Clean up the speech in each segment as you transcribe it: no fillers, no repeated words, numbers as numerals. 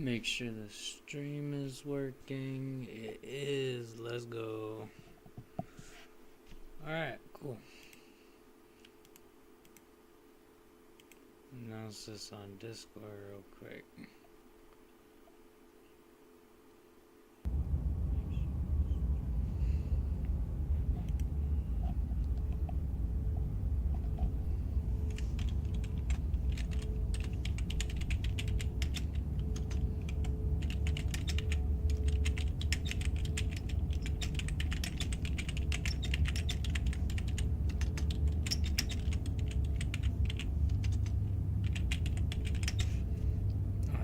Make sure the stream is working. It is. Let's go. Alright, cool. Announce this on Discord real quick.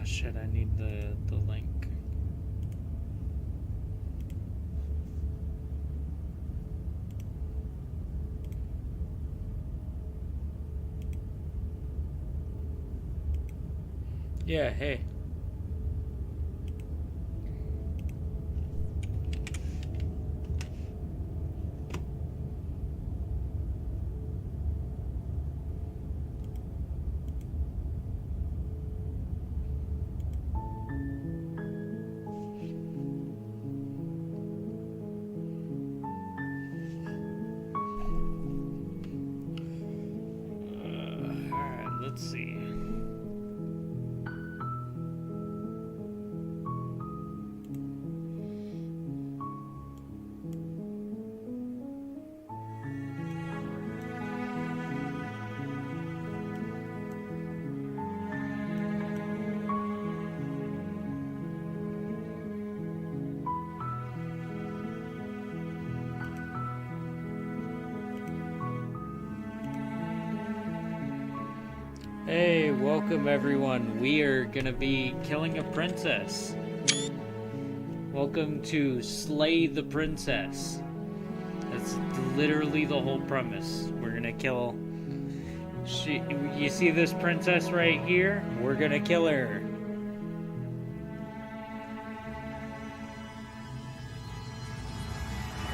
Shit, I need the link. Yeah, hey. Alright, let's see. Hey, welcome everyone. We are gonna be killing a princess. Welcome to Slay the Princess. That's literally the whole premise. We're gonna kill... You see this princess right here? We're gonna kill her.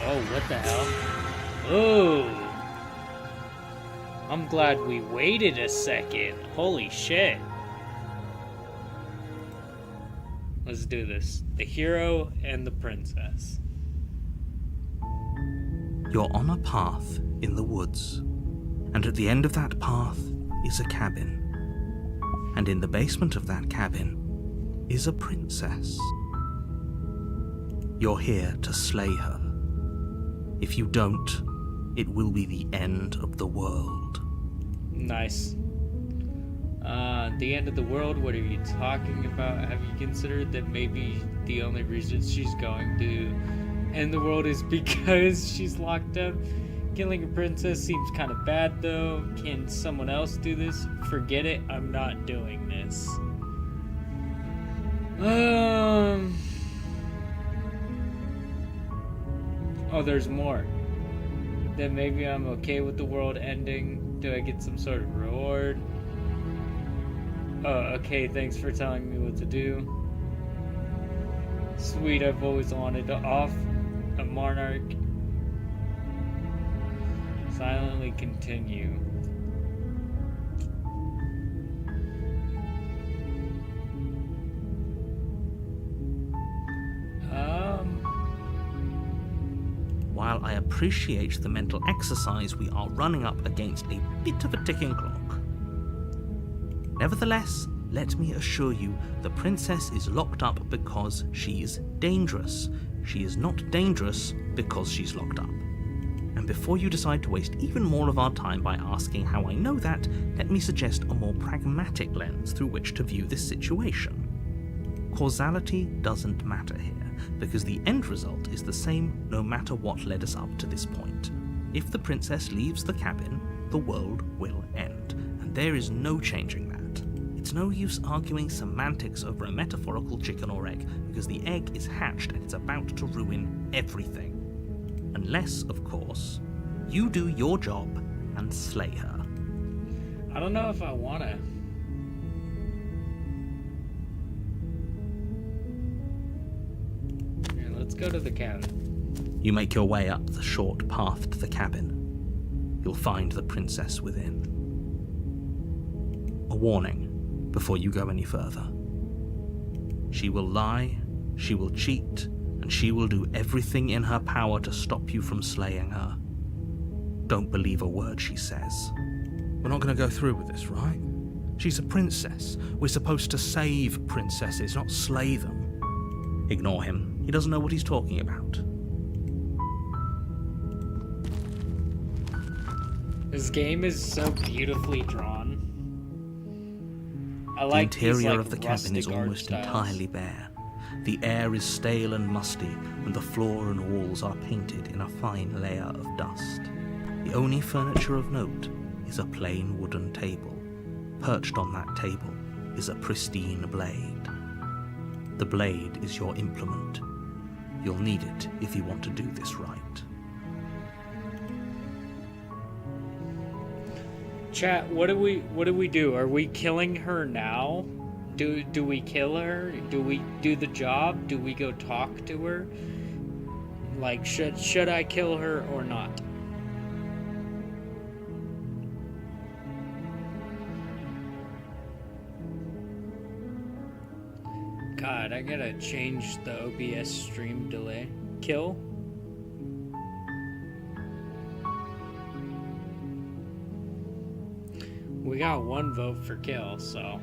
Oh, what the hell? Oh! I'm glad we waited a second. Holy shit. Let's do this. The hero and the princess. You're on a path in the woods, and at the end of that path is a cabin. And in the basement of that cabin is a princess. You're here to slay her. If you don't, it will be the end of the world. Nice. The end of the world, what are you talking about? Have you considered that maybe the only reason she's going to end the world is because she's locked up? Killing a princess seems kind of bad though. Can someone else do this? Forget it, I'm not doing this. Oh, there's more. Then maybe I'm okay with the world ending. Do I get some sort of reward? Oh, okay, thanks for telling me what to do. Sweet, I've always wanted to off a monarch. Silently continue. While I appreciate the mental exercise, we are running up against a bit of a ticking clock. Nevertheless, let me assure you, the princess is locked up because she's dangerous. She is not dangerous because she's locked up. And before you decide to waste even more of our time by asking how I know that, let me suggest a more pragmatic lens through which to view this situation. Causality doesn't matter here, because the end result is the same no matter what led us up to this point. If the princess leaves the cabin, the world will end, and there is no changing that. It's no use arguing semantics over a metaphorical chicken or egg, because the egg is hatched and it's about to ruin everything. Unless, of course, you do your job and slay her. I don't know if I wanna. Here, let's go to the cabin. You make your way up the short path to the cabin. You'll find the princess within. A warning before you go any further. She will lie, she will cheat, and she will do everything in her power to stop you from slaying her. Don't believe a word she says. We're not going to go through with this, right? She's a princess. We're supposed to save princesses, not slay them. Ignore him. He doesn't know what he's talking about. This game is so beautifully drawn. I The like interior these, like, of the cabin is rustic art almost styles. entirely bare. The air is stale and musty, and the floor and walls are painted in a fine layer of dust. The only furniture of note is a plain wooden table. Perched on that table is a pristine blade. The blade is your implement. You'll need it if you want to do this right. Chat, what do we do? Are we killing her now? Do we kill her? Do we do the job? Do we go talk to her? Like, should I kill her or not? God, I gotta change the OBS stream delay. Kill? We got one vote for kill, so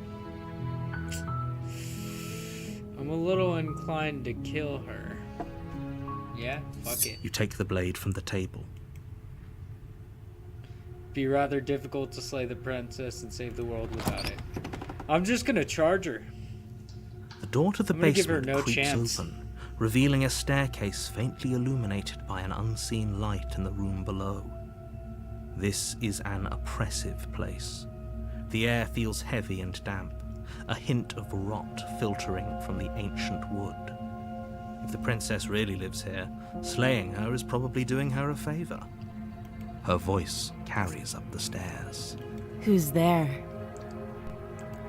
I'm a little inclined to kill her. Yeah, fuck it. You take the blade from the table. Be rather difficult to slay the princess and save the world without it. I'm just gonna charge her. The door to the I'm gonna give her basement no creaks chance. open, revealing a staircase faintly illuminated by an unseen light in the room below. This is an oppressive place. The air feels heavy and damp, a hint of rot filtering from the ancient wood. If the princess really lives here, slaying her is probably doing her a favor. Her voice carries up the stairs. Who's there?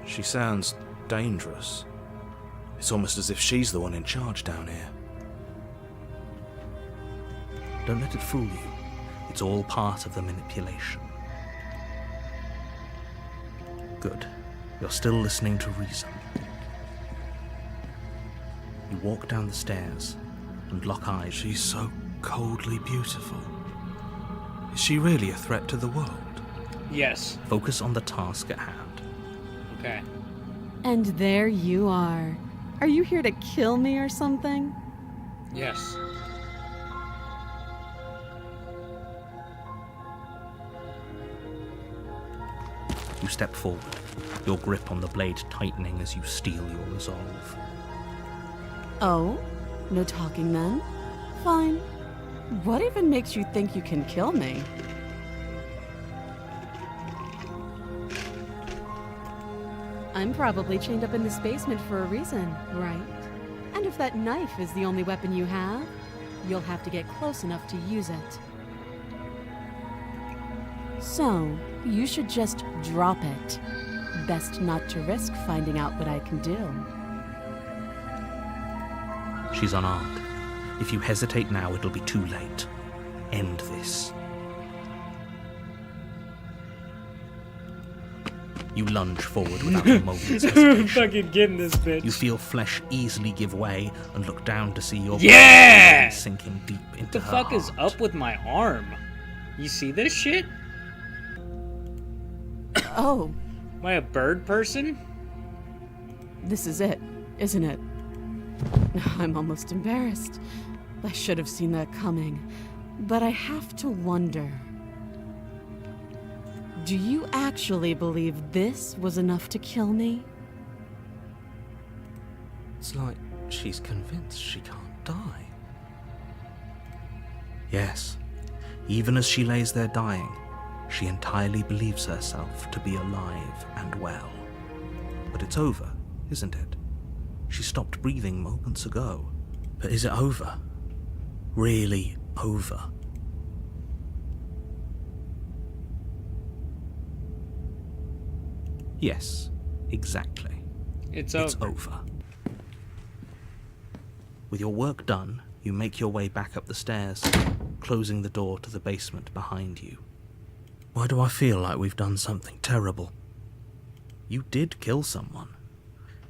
She sounds dangerous. It's almost as if she's the one in charge down here. Don't let it fool you. It's all part of the manipulation. Good. You're still listening to reason. You walk down the stairs and lock eyes. She's so coldly beautiful. Is she really a threat to the world? Yes. Focus on the task at hand. Okay. And there you are. Are you here to kill me or something? Yes. You step forward, your grip on the blade tightening as you steel your resolve. Oh? No talking then? Fine. What even makes you think you can kill me? I'm probably chained up in this basement for a reason, right? And if that knife is the only weapon you have, you'll have to get close enough to use it. So, you should just drop it. Best not to risk finding out what I can do. She's unarmed. If you hesitate now, it'll be too late. End this. You lunge forward without a moment's hesitation. Fucking getting this bitch. You feel flesh easily give way and look down to see your Yeah! body sinking deep into What the her fuck is heart. up with my arm? You see this shit? Oh, Am I a bird person? this is it, isn't it? I'm almost embarrassed. I should have seen that coming. But I have to wonder. Do you actually believe this was enough to kill me? It's like she's convinced she can't die. Yes, even as she lays there dying, she entirely believes herself to be alive and well. But it's over, isn't it? She stopped breathing moments ago. But is it over? Really over? Yes, exactly. It's It's over. over. With your work done, you make your way back up the stairs, closing the door to the basement behind you. Why do I feel like we've done something terrible? You did kill someone.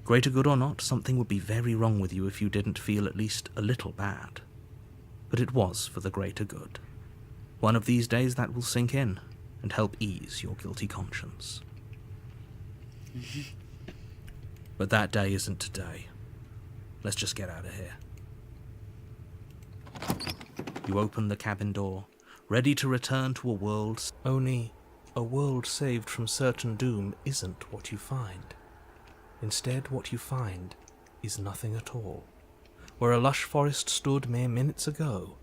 Greater good or not, something would be very wrong with you if you didn't feel at least a little bad. But it was for the greater good. One of these days that will sink in and help ease your guilty conscience. But that day isn't today. Let's just get out of here. You open the cabin door, ready to return to a world. Only a world saved from certain doom isn't what you find. Instead, what you find is nothing at all. Where a lush forest stood mere minutes ago,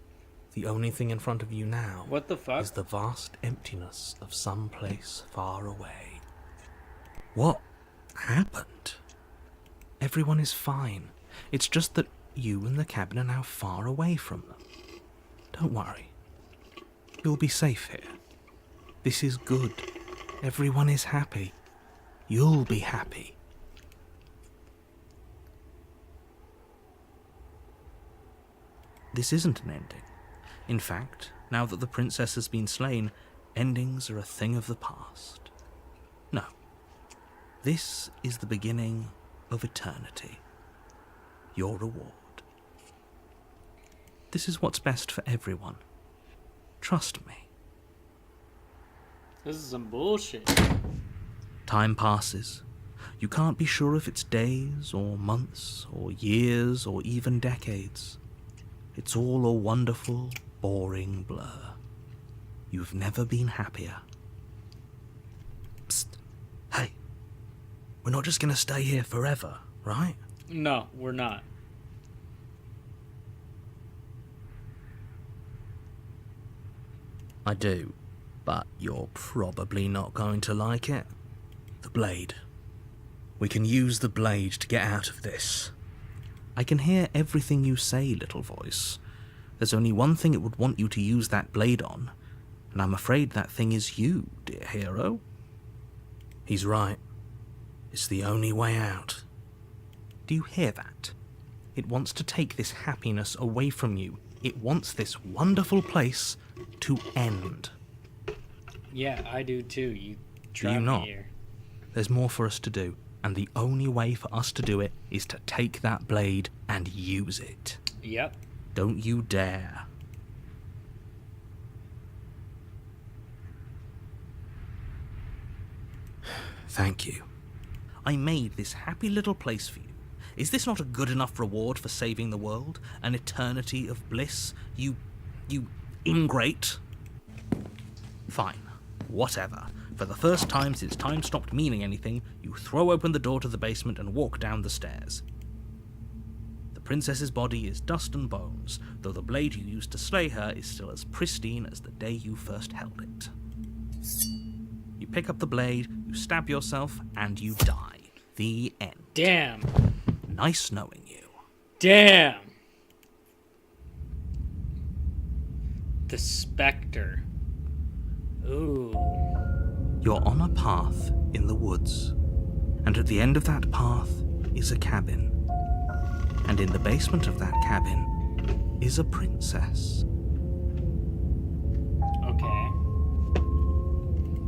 the only thing in front of you now What the fuck? is the vast emptiness of some place far away. What happened? Everyone is fine. It's just that you and the cabin are now far away from them. Don't worry. You'll be safe here. This is good. Everyone is happy. You'll be happy. This isn't an ending. In fact, now that the princess has been slain, endings are a thing of the past. No. This is the beginning of eternity. Your reward. This is what's best for everyone. Trust me. This is some bullshit. Time passes. You can't be sure if it's days or months or years or even decades. It's all a wonderful, boring blur. You've never been happier. Psst. Hey. We're not just gonna stay here forever, right? No, we're not. I do, but you're probably not going to like it. The blade. We can use the blade to get out of this. I can hear everything you say, little voice. There's only one thing it would want you to use that blade on, and I'm afraid that thing is you, dear hero. He's right. It's the only way out. Do you hear that? It wants to take this happiness away from you. It wants this wonderful place to end. Yeah, I do too. You Do drive you me not? here. There's more for us to do, and the only way for us to do it is to take that blade and use it. Yep. Don't you dare. Thank you. I made this happy little place for you. Is this not a good enough reward for saving the world? An eternity of bliss? You ingrate? Fine. Whatever. For the first time since time stopped meaning anything, you throw open the door to the basement and walk down the stairs. The princess's body is dust and bones, though the blade you used to slay her is still as pristine as the day you first held it. You pick up the blade, you stab yourself, and you die. The end. Damn. Nice knowing you. Damn. The Spectre. Ooh. You're on a path in the woods, and at the end of that path is a cabin. And in the basement of that cabin is a princess. Okay.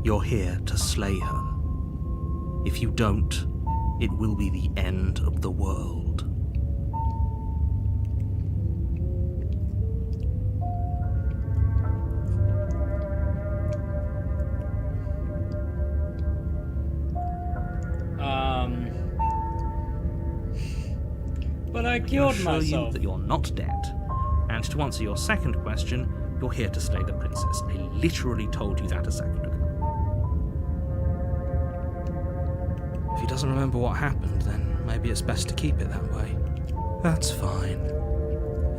You're here to slay her. If you don't, it will be the end of the world. But I I killed assure you myself. that you're not dead. And to answer your second question, you're here to slay the princess. I literally told you that a second ago. If he doesn't remember what happened, then maybe it's best to keep it that way. That's fine.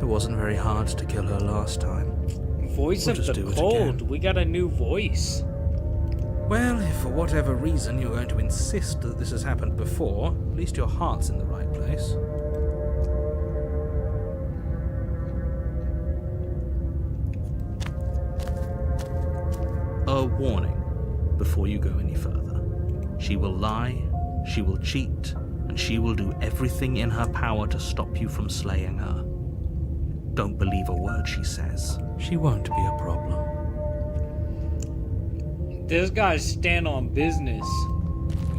It wasn't very hard to kill her last time. Voice We'll of just the do it cold. again. We got a new voice. Well, if for whatever reason you're going to insist that this has happened before, at least your heart's in the right place. A warning before you go any further. She will lie, she will cheat, and she will do everything in her power to stop you from slaying her. Don't believe a word she says. She won't be a problem. This guy's stand on business.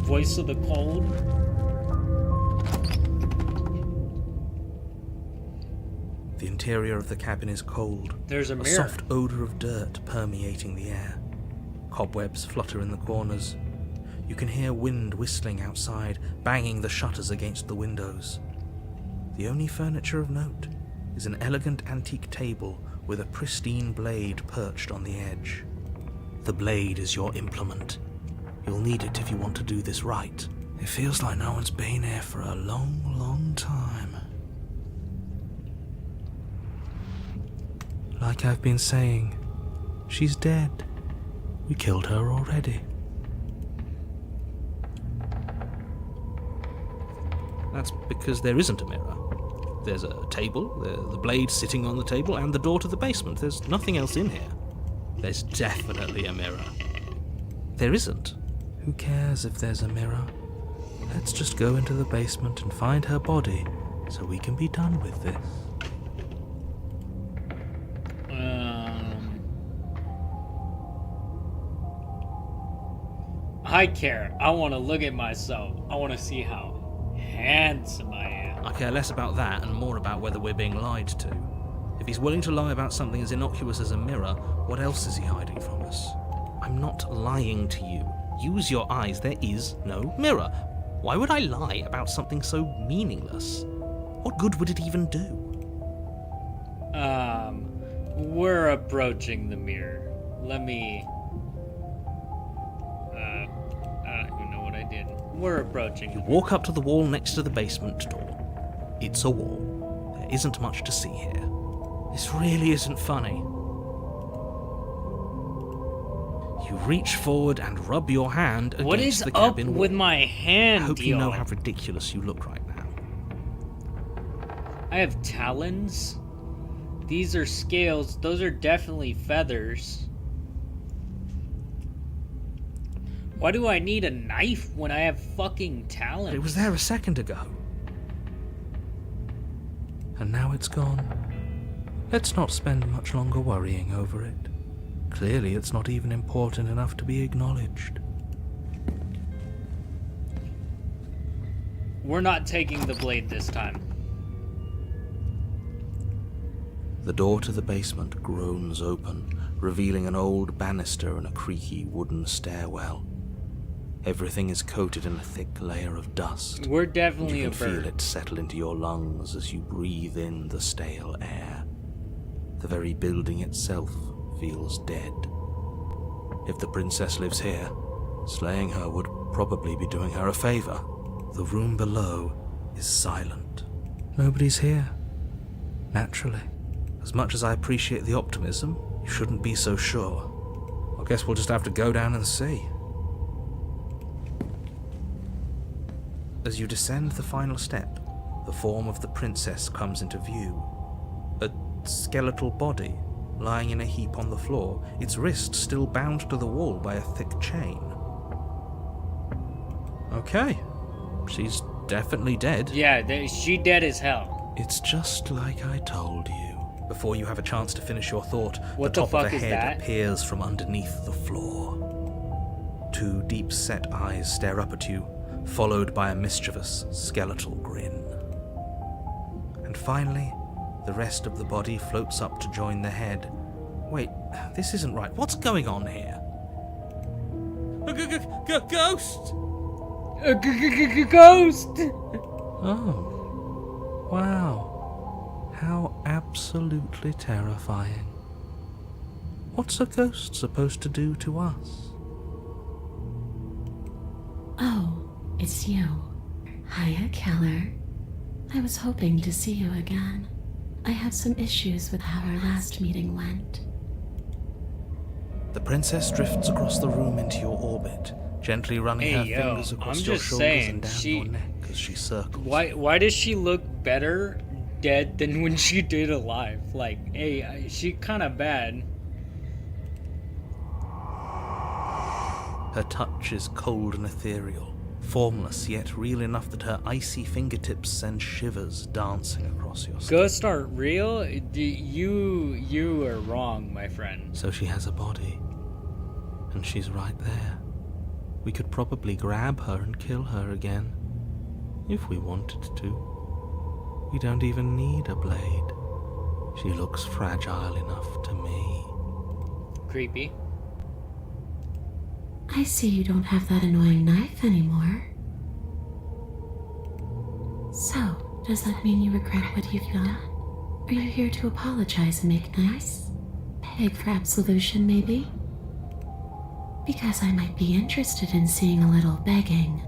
Voice of the cold. interior of the cabin is cold. There's a mirror. soft odor of dirt permeating the air. Cobwebs flutter in the corners. You can hear wind whistling outside, banging the shutters against the windows. The only furniture of note is an elegant antique table with a pristine blade perched on the edge. The blade is your implement. You'll need it if you want to do this right. It feels like no one's been here for a long, long time. Like I've been saying, she's dead. We killed her already. That's because there isn't a mirror. There's a table, the blade sitting on the table, and the door to the basement. There's nothing else in here. There's definitely a mirror. There isn't. Who cares if there's a mirror? Let's just go into the basement and find her body so we can be done with this. I care. I want to look at myself. I want to see how handsome I am. I care less about that and more about whether we're being lied to. If he's willing to lie about something as innocuous as a mirror, what else is he hiding from us? I'm not lying to you. Use your eyes. There is no mirror. Why would I lie about something so meaningless? What good would it even do? We're approaching the mirror. Let me... I don't even know what I did. We're approaching. You walk up to the wall next to the basement door. It's a wall. There isn't much to see here. This really isn't funny. You reach forward and rub your hand What against is the up cabin with wall. my hand, I hope you know Dion? how ridiculous you look right now. I have talons. These are scales. Those are definitely feathers. Why do I need a knife when I have fucking talons? It was there a second ago. And now it's gone. Let's not spend much longer worrying over it. Clearly it's not even important enough to be acknowledged. We're not taking the blade this time. The door to the basement groans open, revealing an old banister and a creaky wooden stairwell. Everything is coated in a thick layer of dust. We're And definitely you a can feel bird. it settle into your lungs as you breathe in the stale air. The very building itself feels dead. If the princess lives here, slaying her would probably be doing her a favor. The room below is silent. Nobody's here. Naturally. As much as I appreciate the optimism, you shouldn't be so sure. I guess we'll just have to go down and see. As you descend the final step, the form of the princess comes into view. A skeletal body, lying in a heap on the floor, its wrist still bound to the wall by a thick chain. Okay, she's definitely dead. Yeah, she dead as hell. It's just like I told you. Before you have a chance to finish your thought, What the the top of fuck a is head that? appears from underneath the floor. Two deep-set eyes stare up at you, followed by a mischievous skeletal grin. And finally, the rest of the body floats up to join the head. Wait, this isn't right. What's going on here? Ghost! Ghost! Oh, wow. How absolutely terrifying. What's a ghost supposed to do to us? Oh, it's you. Hiya, Keller. I was hoping to see you again. I have some issues with how our last meeting went. The princess drifts across the room into your orbit, gently running her Hey, yo, fingers across I'm your just shoulders saying, and down your neck as she circles. Why does she look better dead than when she did alive? Like, hey, she kind of bad. Her touch is cold and ethereal, formless yet real enough that her icy fingertips send shivers dancing across your skin. Ghosts aren't real? You are wrong, my friend. So she has a body, and she's right there. We could probably grab her and kill her again, if we wanted to. We don't even need a blade. She looks fragile enough to me. Creepy. I see you don't have that annoying knife anymore. So, does that mean you regret what you've done? Are you here to apologize and make nice? Beg for absolution, maybe? Because I might be interested in seeing a little begging.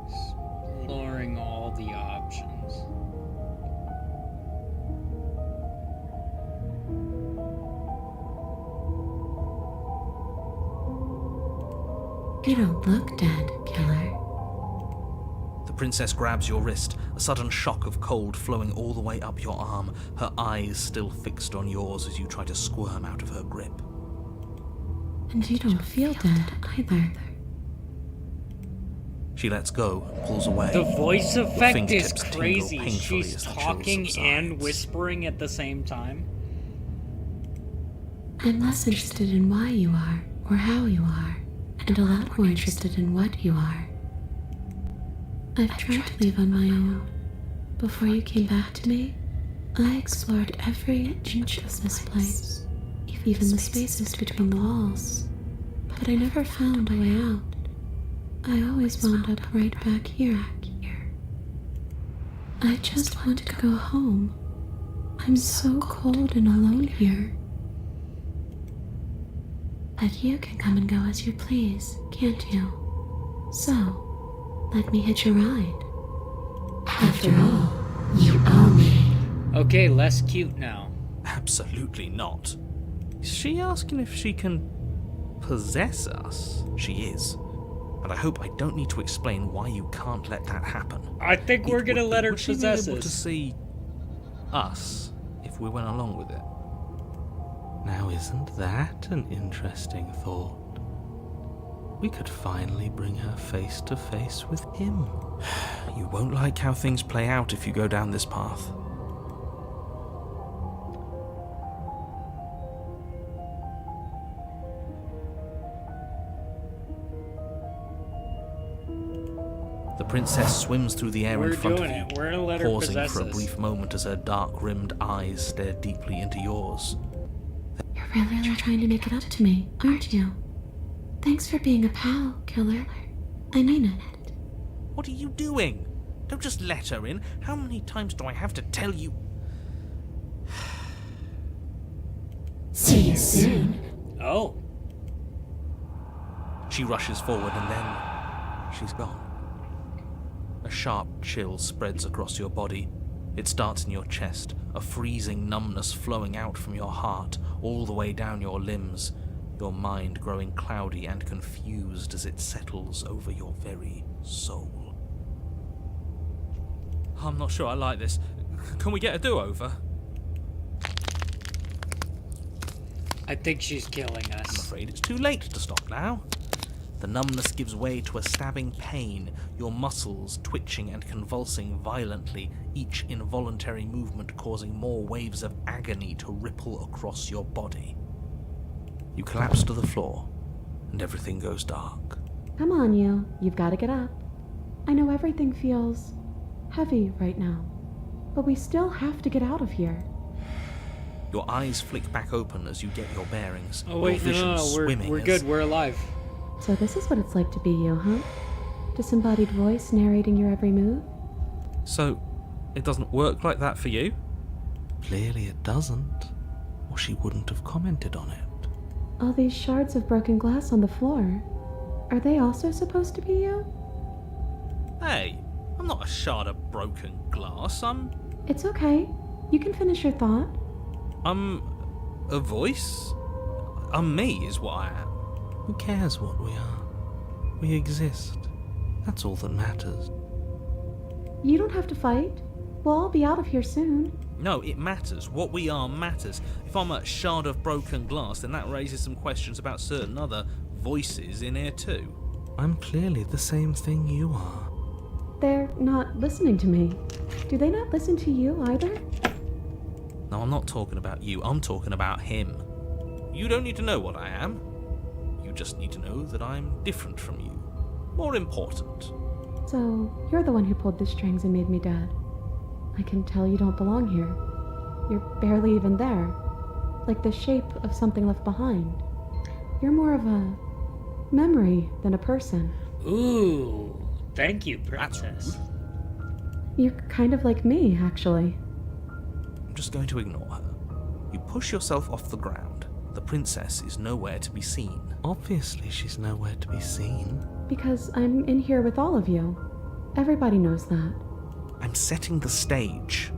Exploring all the options. You don't look dead, killer. The princess grabs your wrist, a sudden shock of cold flowing all the way up your arm, her eyes still fixed on yours as you try to squirm out of her grip. And you don't feel dead either. She lets go and pulls away. The voice Your effect is fingertips tingle crazy. painfully She's as the chill talking and subsides. whispering at the same time. I'm less interested in why you are or how you are, and a lot more interested in what you are. I've tried to leave on my own. Before you came back to me, I explored every inch of this place, even the spaces between the walls. But I never found a way out. I always wound up right back here. I just want to go home. I'm so cold and alone here. But you can come and go as you please, can't you? So, let me hitch a ride. After all, you owe me. Okay, less cute now. Absolutely not. Is she asking if she can possess us? She is. And I hope I don't need to explain why you can't let that happen. I think we're gonna let her Would she be possess able to us. see us if we went along with it? Now, isn't that an interesting thought? We could finally bring her face to face with him. You won't like how things play out if you go down this path. The princess swims through the air We're in front doing of you, it. We're gonna let her pausing possess for a us. brief moment as her dark-rimmed eyes stare deeply into yours. You're really trying to make it up to me, aren't you? Thanks for being a pal, killer. I mean it. What are you doing? Don't just let her in. How many times do I have to tell you? See you soon. Oh, She rushes forward and then she's gone. A sharp chill spreads across your body. It starts in your chest, a freezing numbness flowing out from your heart all the way down your limbs, your mind growing cloudy and confused as it settles over your very soul. I'm not sure I like this. Can we get a do-over? I think she's killing I'm us. afraid it's too late to stop now. The numbness gives way to a stabbing pain, your muscles twitching and convulsing violently, each involuntary movement causing more waves of agony to ripple across your body. You collapse to the floor, and everything goes dark. Come on, you. You've got to get up. I know everything feels heavy right now, but we still have to get out of here. Your eyes flick back open as you get your bearings. Oh wait, your no, vision we're swimming as- good. We're alive. So this is what it's like to be you, huh? Disembodied voice narrating your every move? So, it doesn't work like that for you? Clearly it doesn't, or she wouldn't have commented on it. All these shards of broken glass on the floor. Are they also supposed to be you? Hey, I'm not a shard of broken glass. I'm It's okay. You can finish your thought. a voice. Me is what I am. Who cares what we are? We exist. That's all that matters. You don't have to fight. We'll all be out of here soon. No, it matters. What we are matters. If I'm a shard of broken glass, then that raises some questions about certain other voices in here too. I'm clearly the same thing you are. They're not listening to me. Do they not listen to you either? No, I'm not talking about you. I'm talking about him. You don't need to know what I am. You just need to know that I'm different from you. More important. So, you're the one who pulled the strings and made me dead. I can tell you don't belong here. You're barely even there. Like the shape of something left behind. You're more of a memory than a person. Ooh, thank you, princess. You're kind of like me, actually. I'm just going to ignore her. You push yourself off the ground. The princess is nowhere to be seen. Obviously, she's nowhere to be seen. Because I'm in here with all of you. Everybody knows that. I'm setting the stage.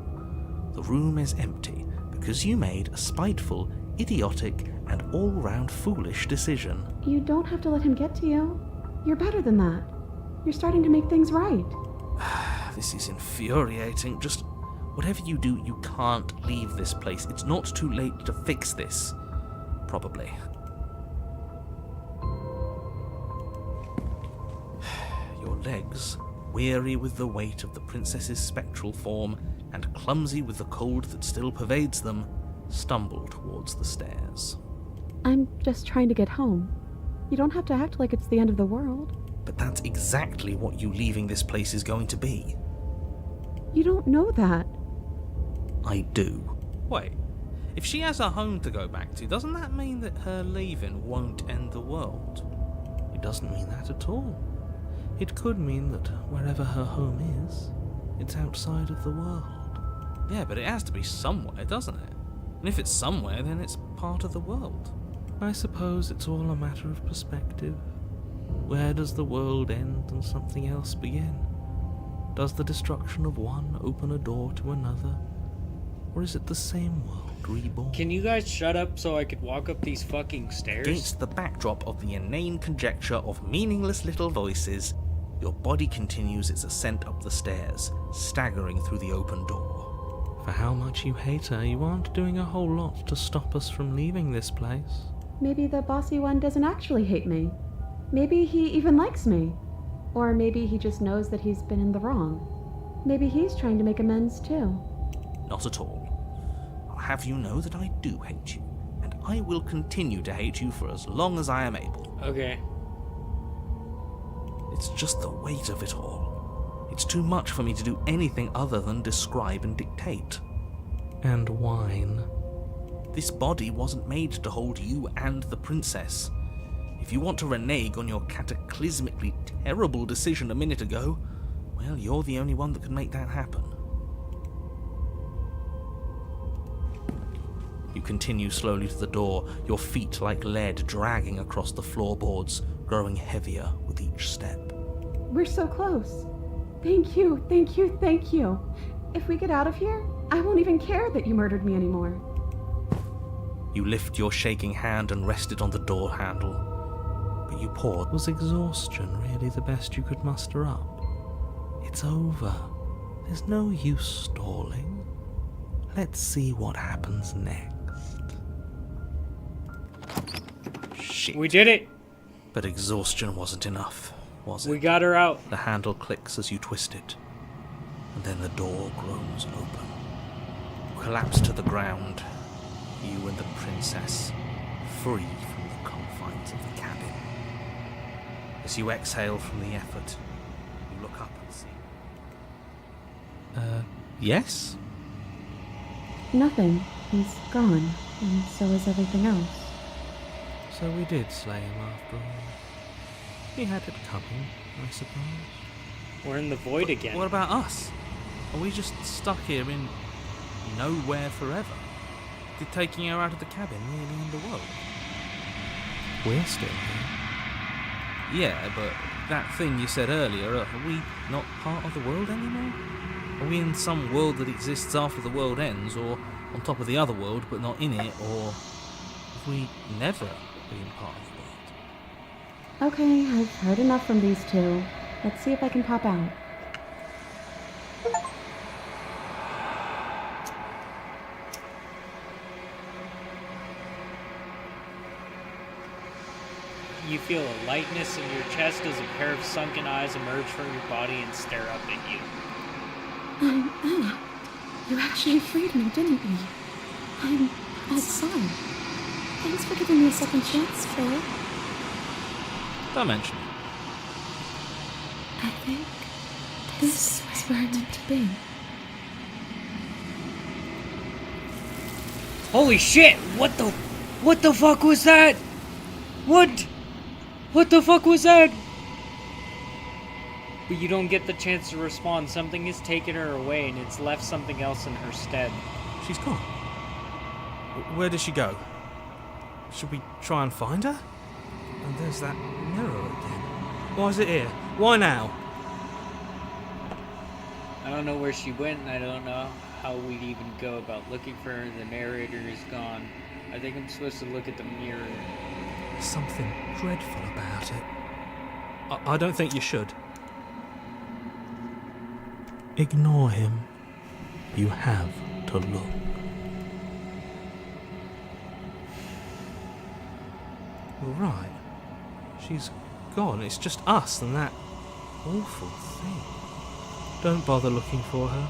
The room is empty because you made a spiteful, idiotic, and all-round foolish decision. You don't have to let him get to you. You're better than that. You're starting to make things right. This is infuriating. Just whatever you do, you can't leave this place. It's not too late to fix this. Probably. Your legs, weary with the weight of the princess's spectral form and clumsy with the cold that still pervades them, stumble towards the stairs. I'm just trying to get home. You don't have to act like it's the end of the world. But that's exactly what you leaving this place is going to be. You don't know that. I do. Wait, if she has a home to go back to, doesn't that mean that her leaving won't end the world? It doesn't mean that at all. It could mean that wherever her home is, it's outside of the world. Yeah, but it has to be somewhere, doesn't it? And if it's somewhere, then it's part of the world. I suppose it's all a matter of perspective. Where does the world end and something else begin? Does the destruction of one open a door to another? Or is it the same world reborn? Can you guys shut up so I could walk up these fucking stairs? Against the backdrop of the inane conjecture of meaningless little voices, your body continues its ascent up the stairs, staggering through the open door. For how much you hate her, you aren't doing a whole lot to stop us from leaving this place. Maybe the bossy one doesn't actually hate me. Maybe he even likes me. Or maybe he just knows that he's been in the wrong. Maybe he's trying to make amends too. Not at all. I'll have you know that I do hate you, and I will continue to hate you for as long as I am able. Okay. It's just the weight of it all. It's too much for me to do anything other than describe and dictate. And whine. This body wasn't made to hold you and the princess. If you want to renege on your cataclysmically terrible decision a minute ago, well, you're the only one that can make that happen. You continue slowly to the door, your feet like lead dragging across the floorboards, growing heavier with each step. We're so close. Thank you, thank you, thank you. If we get out of here, I won't even care that you murdered me anymore. You lift your shaking hand and rest it on the door handle. But you pause. Was exhaustion really the best you could muster up? It's over. There's no use stalling. Let's see what happens next. Shit. We did it! But exhaustion wasn't enough, was it? We got her out. The handle clicks as you twist it, and then the door groans open. You collapse to the ground, you and the princess, free from the confines of the cabin. As you exhale from the effort, you look up and see... yes? Nothing. He's gone, and so is everything else. So we did slay him after all. He had it coming, I suppose. We're in the void again. What about us? Are we just stuck here in nowhere forever? Did taking her out of the cabin really end the world? We're still here. Yeah, but that thing you said earlier, are we not part of the world anymore? Are we in some world that exists after the world ends, or on top of the other world but not in it, or have we never been part of the world? Okay, I've heard enough from these two. Let's see if I can pop out. you feel a lightness in your chest as a pair of sunken eyes emerge from your body and stare up at you. Anna, you actually freed me, didn't you? I'm sorry. Thanks for giving me a second chance, Phil. Don't mention it. I think this is where I'm meant to be. Holy shit! What the fuck was that? What the fuck was that? But you don't get the chance to respond. Something has taken her away and it's left something else in her stead. She's gone. Where did she go? Should we try and find her? And there's that mirror again. Why is it here? Why now? I don't know where she went and I don't know how we'd even go about looking for her. The narrator is gone. I think I'm supposed to look at the mirror. Something dreadful about it. I don't think you should. Ignore him. You have to look. Right. She's gone. It's just us and that awful thing. Don't bother looking for her.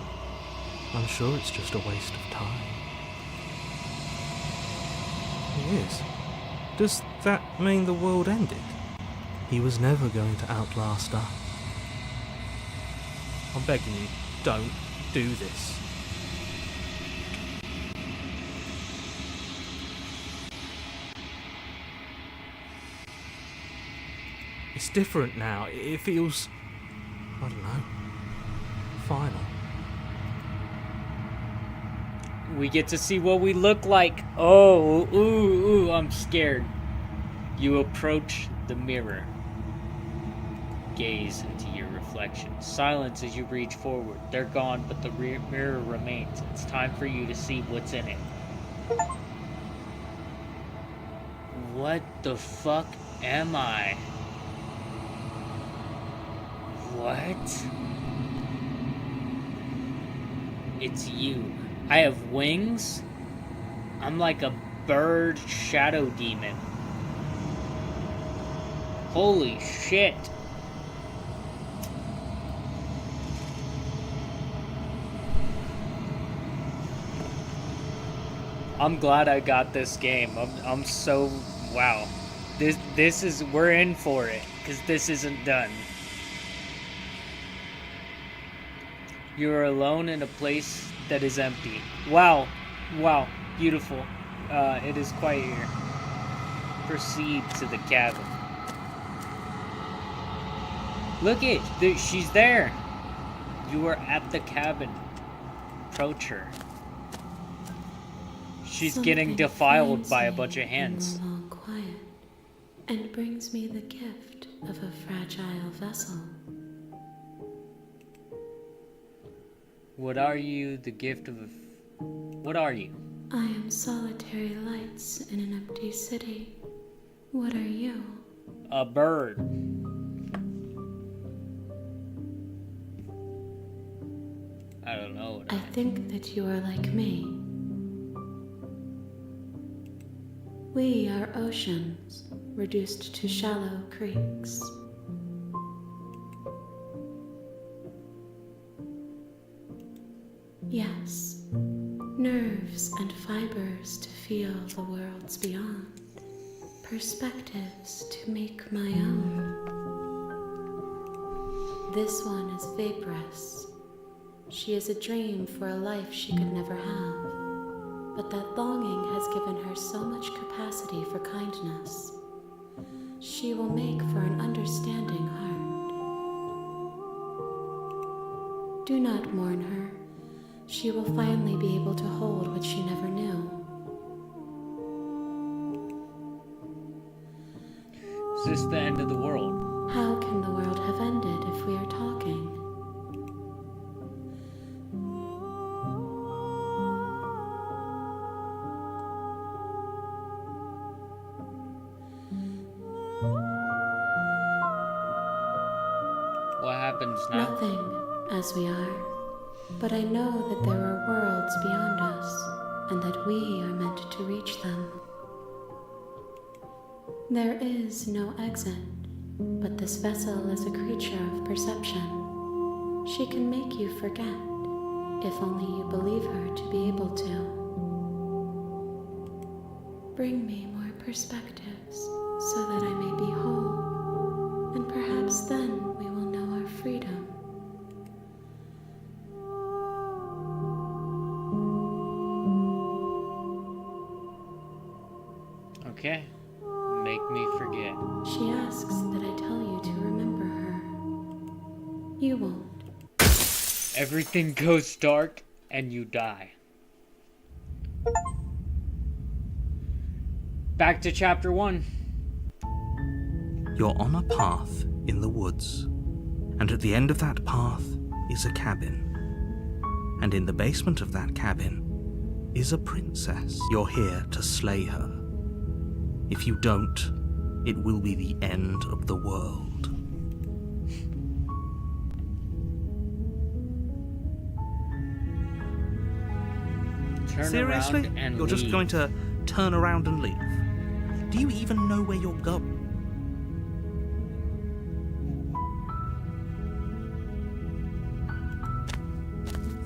I'm sure it's just a waste of time. It is. Does that mean the world ended? He was never going to outlast us. I'm begging you, don't do this. It's different now. It feels, I don't know, final. We get to see what we look like. Oh, ooh, I'm scared. You approach the mirror. Gaze into your reflection. Silence as you reach forward. They're gone, but the mirror remains. It's time for you to see what's in it. What the fuck am I? What? It's you. I have wings? I'm like a bird shadow demon. Holy shit. I'm glad I got this game. I'm so wow. This is, we're in for it, because this isn't done. You are alone in a place that is empty. Wow, beautiful. It is quiet here. Proceed to the cabin. Look it, she's there. You are at the cabin. Approach her. She's getting defiled by a bunch of hands. In the long quiet, and brings me the gift of a fragile vessel. What are you? The gift of a... What are you? I am solitary lights in an empty city. What are you? A bird. I don't know. I think that you are like me. We are oceans, reduced to shallow creeks. Yes, nerves and fibers to feel the worlds beyond, perspectives to make my own. This one is vaporous. She is a dream for a life she could never have, but that longing has given her so much capacity for kindness. She will make for an understanding heart. Do not mourn her. She will finally be able to hold what she never knew. Is this the end of the world? How can the world have ended if we are talking? What happens now? Nothing, as we are. But I know that there are worlds beyond us, and that we are meant to reach them. There is no exit, but this vessel is a creature of perception. She can make you forget, if only you believe her to be able to. Bring me more perspectives, so that I may be whole, and perhaps then we will know our freedom. Okay. Make me forget. She asks that I tell you to remember her. You won't. Everything goes dark and you die. Back to chapter 1. You're on a path in the woods, and at the end of that path is a cabin. And in the basement of that cabin is a princess. You're here to slay her. If you don't, it will be the end of the world. Turn Seriously? around and You're just leave. going to turn around and leave? Do you even know where you're going?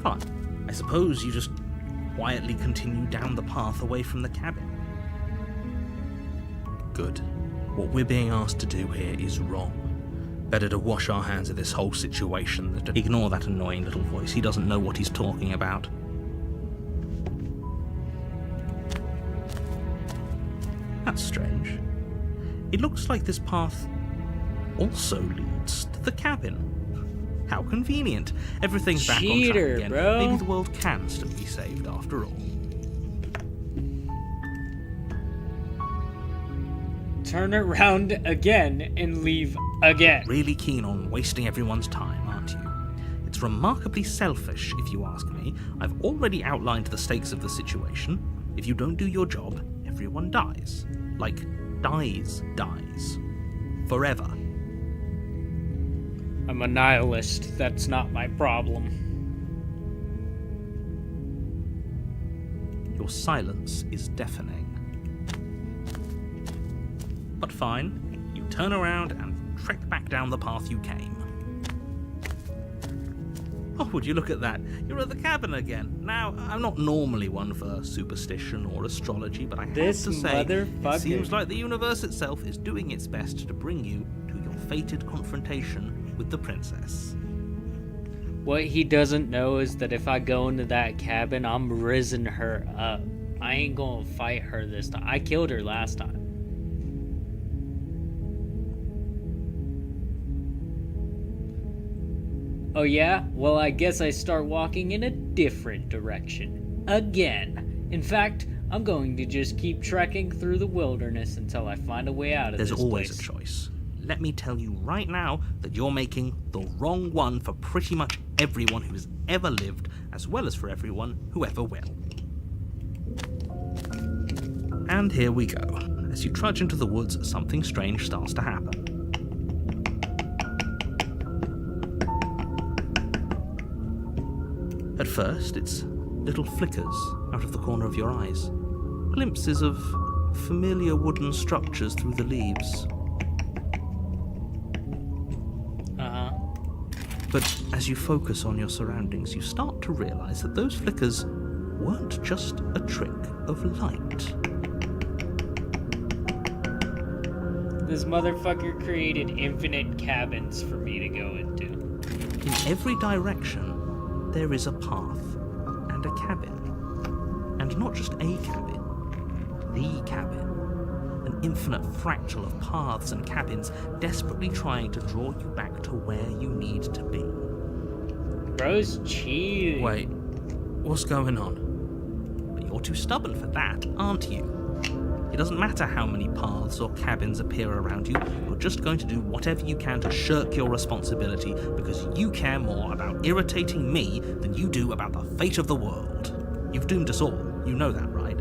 Fine. I suppose you just quietly continue down the path away from the cabin. Good. What we're being asked to do here is wrong. Better to wash our hands of this whole situation than to ignore that annoying little voice. He doesn't know what he's talking about. That's strange. It looks like this path also leads to the cabin. How convenient. Everything's back on track Cheater, again. bro. Maybe the world can still be saved after all. Turn around again and leave again. Really keen on wasting everyone's time, aren't you? It's remarkably selfish, if you ask me. I've already outlined the stakes of the situation. If you don't do your job, everyone dies. Like, dies. Forever. I'm a nihilist. That's not my problem. Your silence is deafening. But fine, you turn around and trek back down the path you came. Oh, would you look at that? You're at the cabin again. Now, I'm not normally one for superstition or astrology, but I have This to say, motherfucker. it seems like the universe itself is doing its best to bring you to your fated confrontation with the princess. What he doesn't know is that if I go into that cabin, I'm rizzing her up. I ain't gonna fight her this time. I killed her last time. Oh yeah? Well, I guess I start walking in a different direction. Again. In fact, I'm going to just keep trekking through the wilderness until I find a way out of There's this always place. a choice. Let me tell you right now that you're making the wrong one for pretty much everyone who's ever lived, as well as for everyone who ever will. And here we go. As you trudge into the woods, something strange starts to happen. At first, it's little flickers out of the corner of your eyes. Glimpses of familiar wooden structures through the leaves. But as you focus on your surroundings, you start to realize that those flickers weren't just a trick of light. This motherfucker created infinite cabins for me to go into. In every direction, there is a path and a cabin. And not just a cabin, the cabin. An infinite fractal of paths and cabins desperately trying to draw you back to where you need to be. Bro's cheating. Wait, what's going on? But you're too stubborn for that, aren't you? It doesn't matter how many paths or cabins appear around you, you're just going to do whatever you can to shirk your responsibility because you care more about irritating me than you do about the fate of the world. You've doomed us all, you know that, right?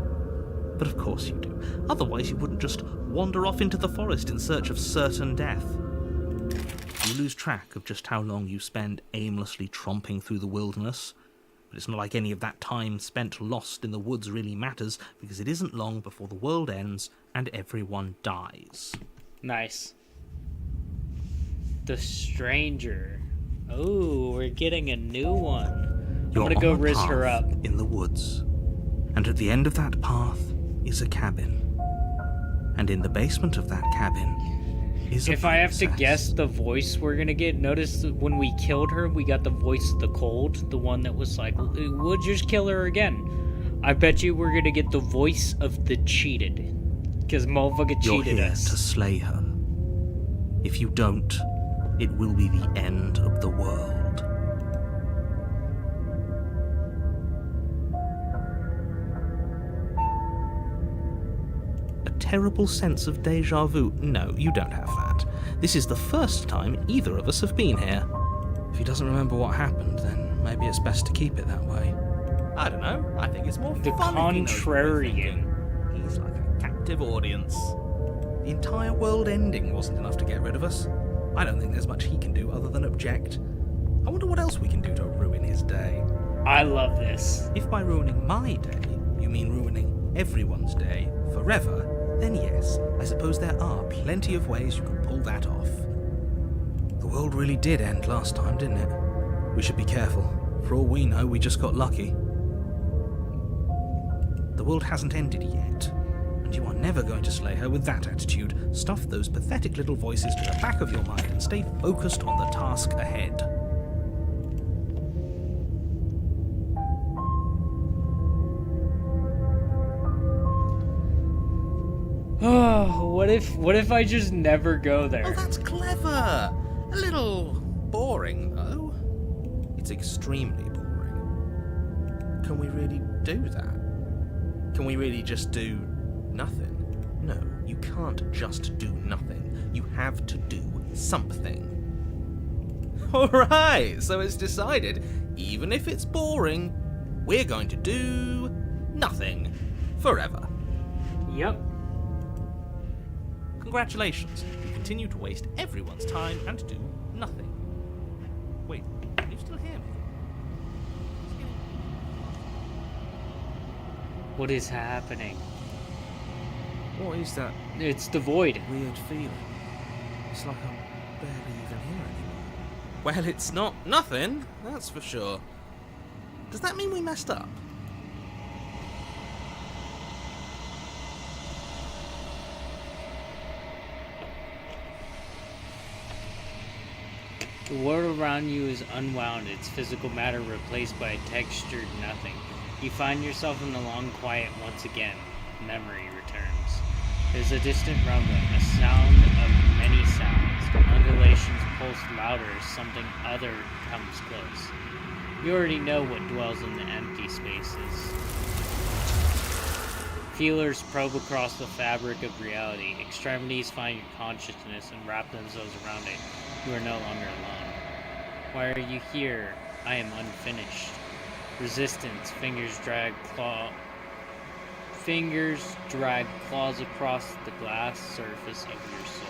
But of course you do. Otherwise you wouldn't just wander off into the forest in search of certain death. You lose track of just how long you spend aimlessly tromping through the wilderness. But it's not like any of that time spent lost in the woods really matters, because it isn't long before the world ends and everyone dies. Nice. The Stranger. Oh, we're getting a new one. You're I'm gonna go on a riz her path up. in the woods, and at the end of that path is a cabin. And in the basement of that cabin is a If I have to princess. guess the voice we're gonna get, notice that when we killed her, we got the voice of the cold, the one that was like, we'll just kill her again. I bet you we're gonna get the voice of the cheated. Because motherfucker You're cheated here us. to slay her. If you don't, it will be the end of the world. A terrible sense of deja vu. No, you don't have that. This is the first time either of us have been here. If he doesn't remember what happened, then maybe it's best to keep it that way. I don't know. I think it's more The fun if he knows what we're contrarian. thinking. He's like a captive audience. The entire world ending wasn't enough to get rid of us. I don't think there's much he can do other than object. I wonder what else we can do to ruin his day. I love this. If by ruining my day, you mean ruining everyone's day forever, then yes, I suppose there are plenty of ways you could pull that off. The world really did end last time, didn't it? We should be careful. For all we know, we just got lucky. The world hasn't ended yet, and you are never going to slay her with that attitude. Stuff those pathetic little voices to the back of your mind and stay focused on the task ahead. Oh, what if I just never go Oh, there? that's clever! A little boring, though. It's extremely boring. Can we really do that? Can we really just do nothing? No, you can't just do nothing. You have to do something. Alright, so it's decided. Even if it's boring, we're going to do nothing. Forever. Yep. Congratulations, you continue to waste everyone's time and do nothing. Wait, can you still hear me? What is happening? What is that It's the void. weird feeling? It's like I'm barely even here anymore. Well, it's not nothing, that's for sure. Does that mean we messed up? The world around you is unwound, its physical matter replaced by a textured nothing. You find yourself in the long quiet once again. Memory returns. There's a distant rumbling, a sound of many sounds. Undulations pulse louder as something other comes close. You already know what dwells in the empty spaces. Feelers probe across the fabric of reality. Extremities find your consciousness and wrap themselves around it. You are no longer alone. Why are you here? I am unfinished. Resistance. Fingers drag claws across the glass surface of your soul.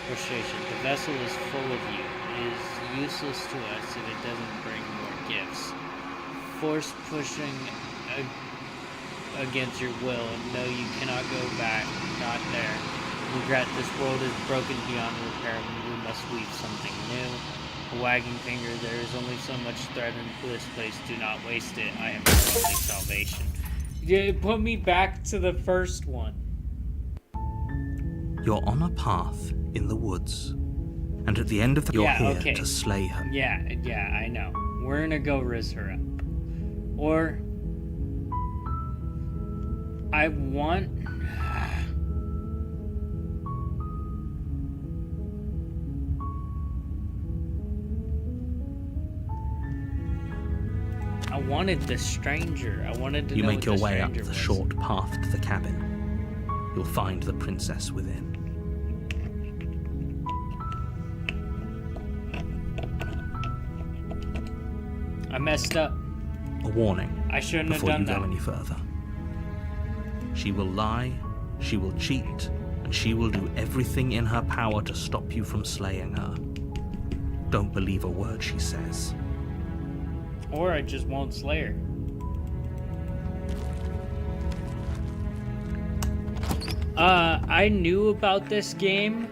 Frustration. The vessel is full of you. It is useless to us if it doesn't bring more gifts. Force pushing against your will. No, you cannot go back. Not there. Regret. This world is broken beyond repair. We must weave something new. A wagging finger. There is only so much thread in this place. Do not waste it. I am your only salvation. Yeah, put me back to the first one. You're on a path in the woods, and at the end of the you're here okay. to slay her. Yeah, I know. We're gonna go riz her up. Or I want I wanted the stranger. I wanted to You know make what your the way up stranger the was. short path to the cabin. You'll find the princess within. I messed up. A warning I shouldn't have before done you that. go any further. She will lie, she will cheat, and she will do everything in her power to stop you from slaying her. Don't believe a word she says. Or I just won't slay her. I knew about this game,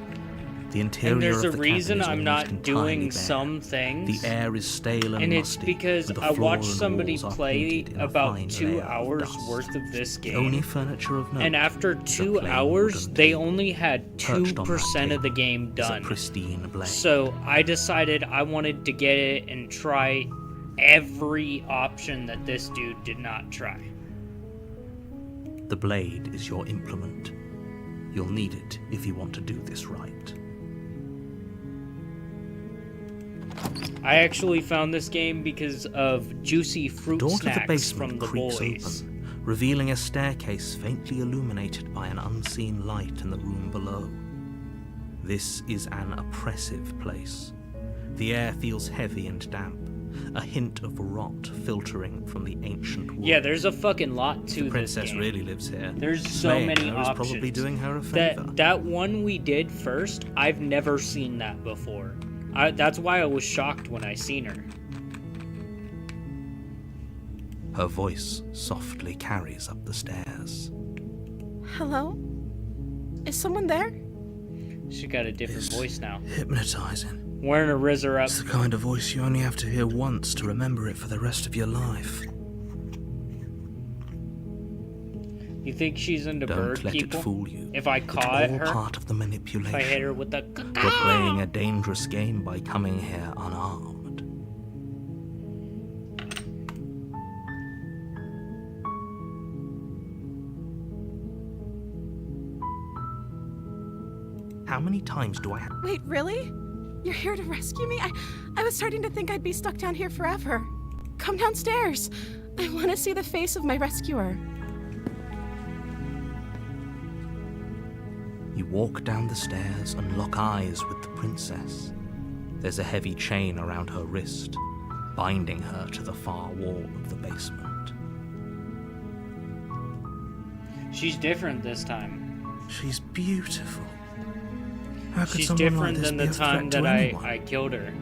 The interior and there's a of the reason cabin is I'm almost not entirely doing bare. some things. The air is stale and And it's musty, because and the I floor watched and somebody walls are play painted in a about fine 2 layer of hours dust. worth of this The only game. furniture of note And after is a 2 plain hours, wooden they table. only had Perched on that 2% of the table game is a done. pristine blade. So I decided I wanted to get it and try every option that this dude did not try. The blade is your implement. You'll need it if you want to do this right. I actually found this game because of juicy The fruit door to the snacks basement from the creaks boys. open, revealing a staircase faintly illuminated by an unseen light in the room below. This is an oppressive place. The air feels heavy and damp, a hint of rot filtering from the ancient wood. Yeah, there's a fucking lot to The this princess game. really lives here. There's so Playing many her is options. probably doing her a favor. That one we did first, I've never seen that before. That's why I was shocked when I seen her. Her voice softly carries up the stairs. Hello? Is someone there? She got a different voice now. Hypnotizing. Wearing a Rizzer up. It's the kind of voice you only have to hear once to remember it for the rest of your life. You think she's into Don't bird let people? it fool you. If I It's caught all her, part of the if manipulation. I hit her with the You're playing a dangerous game by coming here unarmed. How many times do I have? Wait, really? You're here to rescue me? I was starting to think I'd be stuck down here forever. Come downstairs. I want to see the face of my rescuer. You walk down the stairs and lock eyes with the princess. There's a heavy chain around her wrist, binding her to the far wall of the basement. She's different this time. She's beautiful. How could She's someone like different this than be the a threat time to that anyone? I killed her.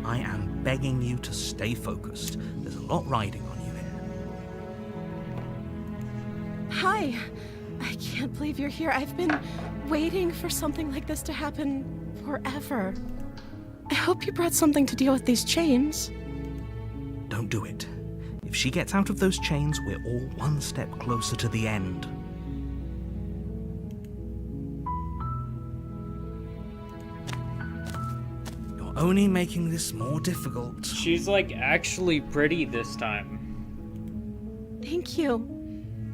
I am begging you to stay focused. There's a lot riding on you here. Hi. I can't believe you're here. I've been waiting for something like this to happen forever. I hope you brought something to deal with these chains. Don't do it. If she gets out of those chains, we're all one step closer to the end. You're only making this more difficult. She's like actually pretty this time. Thank you.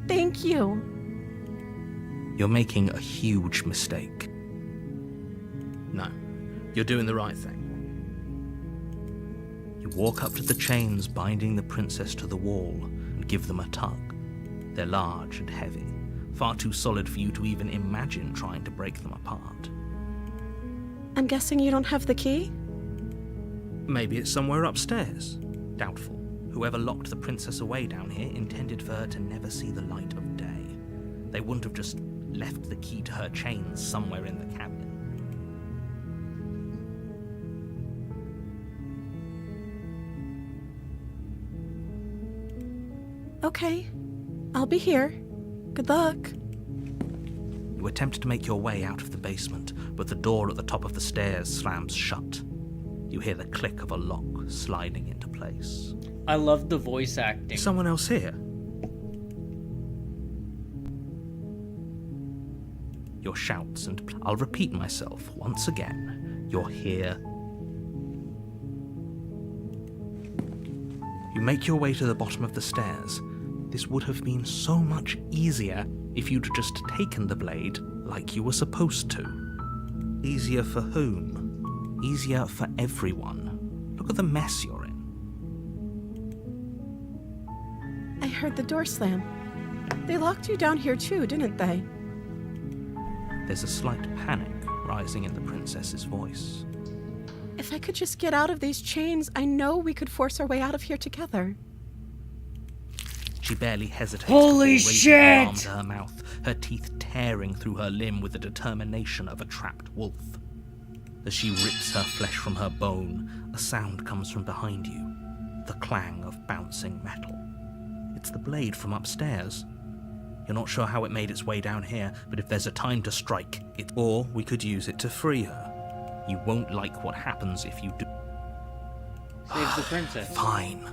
Thank you. You're making a huge mistake. No, you're doing the right thing. You walk up to the chains binding the princess to the wall and give them a tug. They're large and heavy, far too solid for you to even imagine trying to break them apart. I'm guessing you don't have the key? Maybe it's somewhere upstairs. Doubtful. Whoever locked the princess away down here intended for her to never see the light of day. They wouldn't have just left the key to her chains somewhere in the cabinet. Okay. I'll be here. Good luck. You attempt to make your way out of the basement, but the door at the top of the stairs slams shut. You hear the click of a lock sliding into place. I love the voice acting. Is someone else here? Your shouts and I'll repeat myself once again. You're here. You make your way to the bottom of the stairs. This would have been so much easier if you'd just taken the blade like you were supposed to. Easier for whom? Easier for everyone. Look at the mess you're in. I heard the door slam. They locked you down here too, didn't they? There's a slight panic rising in the princess's voice. If I could just get out of these chains, I know we could force our way out of here together. She barely hesitates Holy before raising her arm shit! to her mouth, her teeth tearing through her limb with the determination of a trapped wolf. As she rips her flesh from her bone, a sound comes from behind you, the clang of bouncing metal. It's the blade from upstairs. You're not sure how it made its way down here, but if there's a time to strike, it... Or we could use it to free her. You won't like what happens if you do. Save the princess. Fine.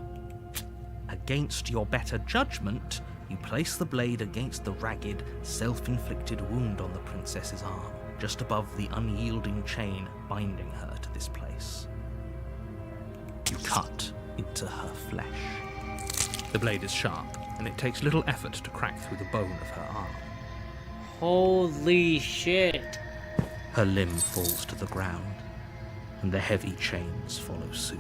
Against your better judgment, you place the blade against the ragged, self-inflicted wound on the princess's arm, just above the unyielding chain binding her to this place. You cut into her flesh. The blade is sharp, and it takes little effort to crack through the bone of her arm. Holy shit. Her limb falls to the ground, and the heavy chains follow suit.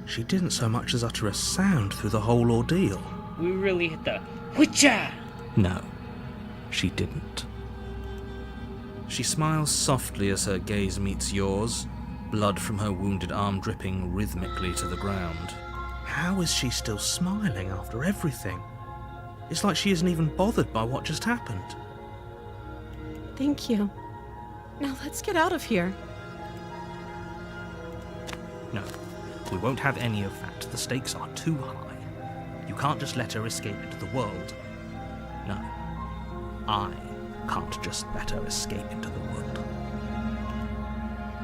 She didn't so much as utter a sound through the whole ordeal. We really hit the witcha. No, she didn't. She smiles softly as her gaze meets yours, blood from her wounded arm dripping rhythmically to the ground. How is she still smiling after everything? It's like she isn't even bothered by what just happened. Thank you. Now let's get out of here. No, we won't have any of that. The stakes are too high. You can't just let her escape into the world. No, I can't just let her escape into the world.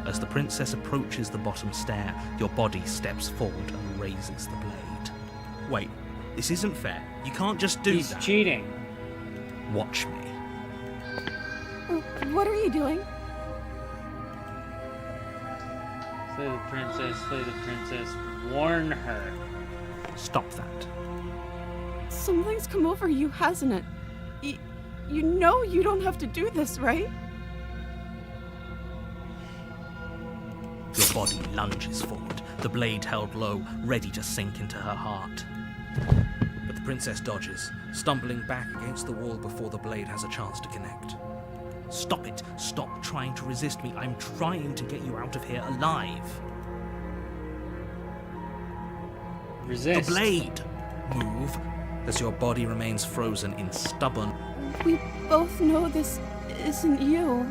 As the princess approaches the bottom stair, your body steps forward and raises the blade. Wait, this isn't fair. You can't just do He's that. cheating. Watch me. What are you doing? Slay the princess, slay the princess. Warn her. Stop that. Something's come over you, hasn't it? You know you don't have to do this, right? Your body lunges forward, the blade held low, ready to sink into her heart. But the princess dodges, stumbling back against the wall before the blade has a chance to connect. Stop it! Stop trying to resist me. I'm trying to get you out of here alive. Resist. The blade! Move, as your body remains frozen in stubborn... We both know this isn't you.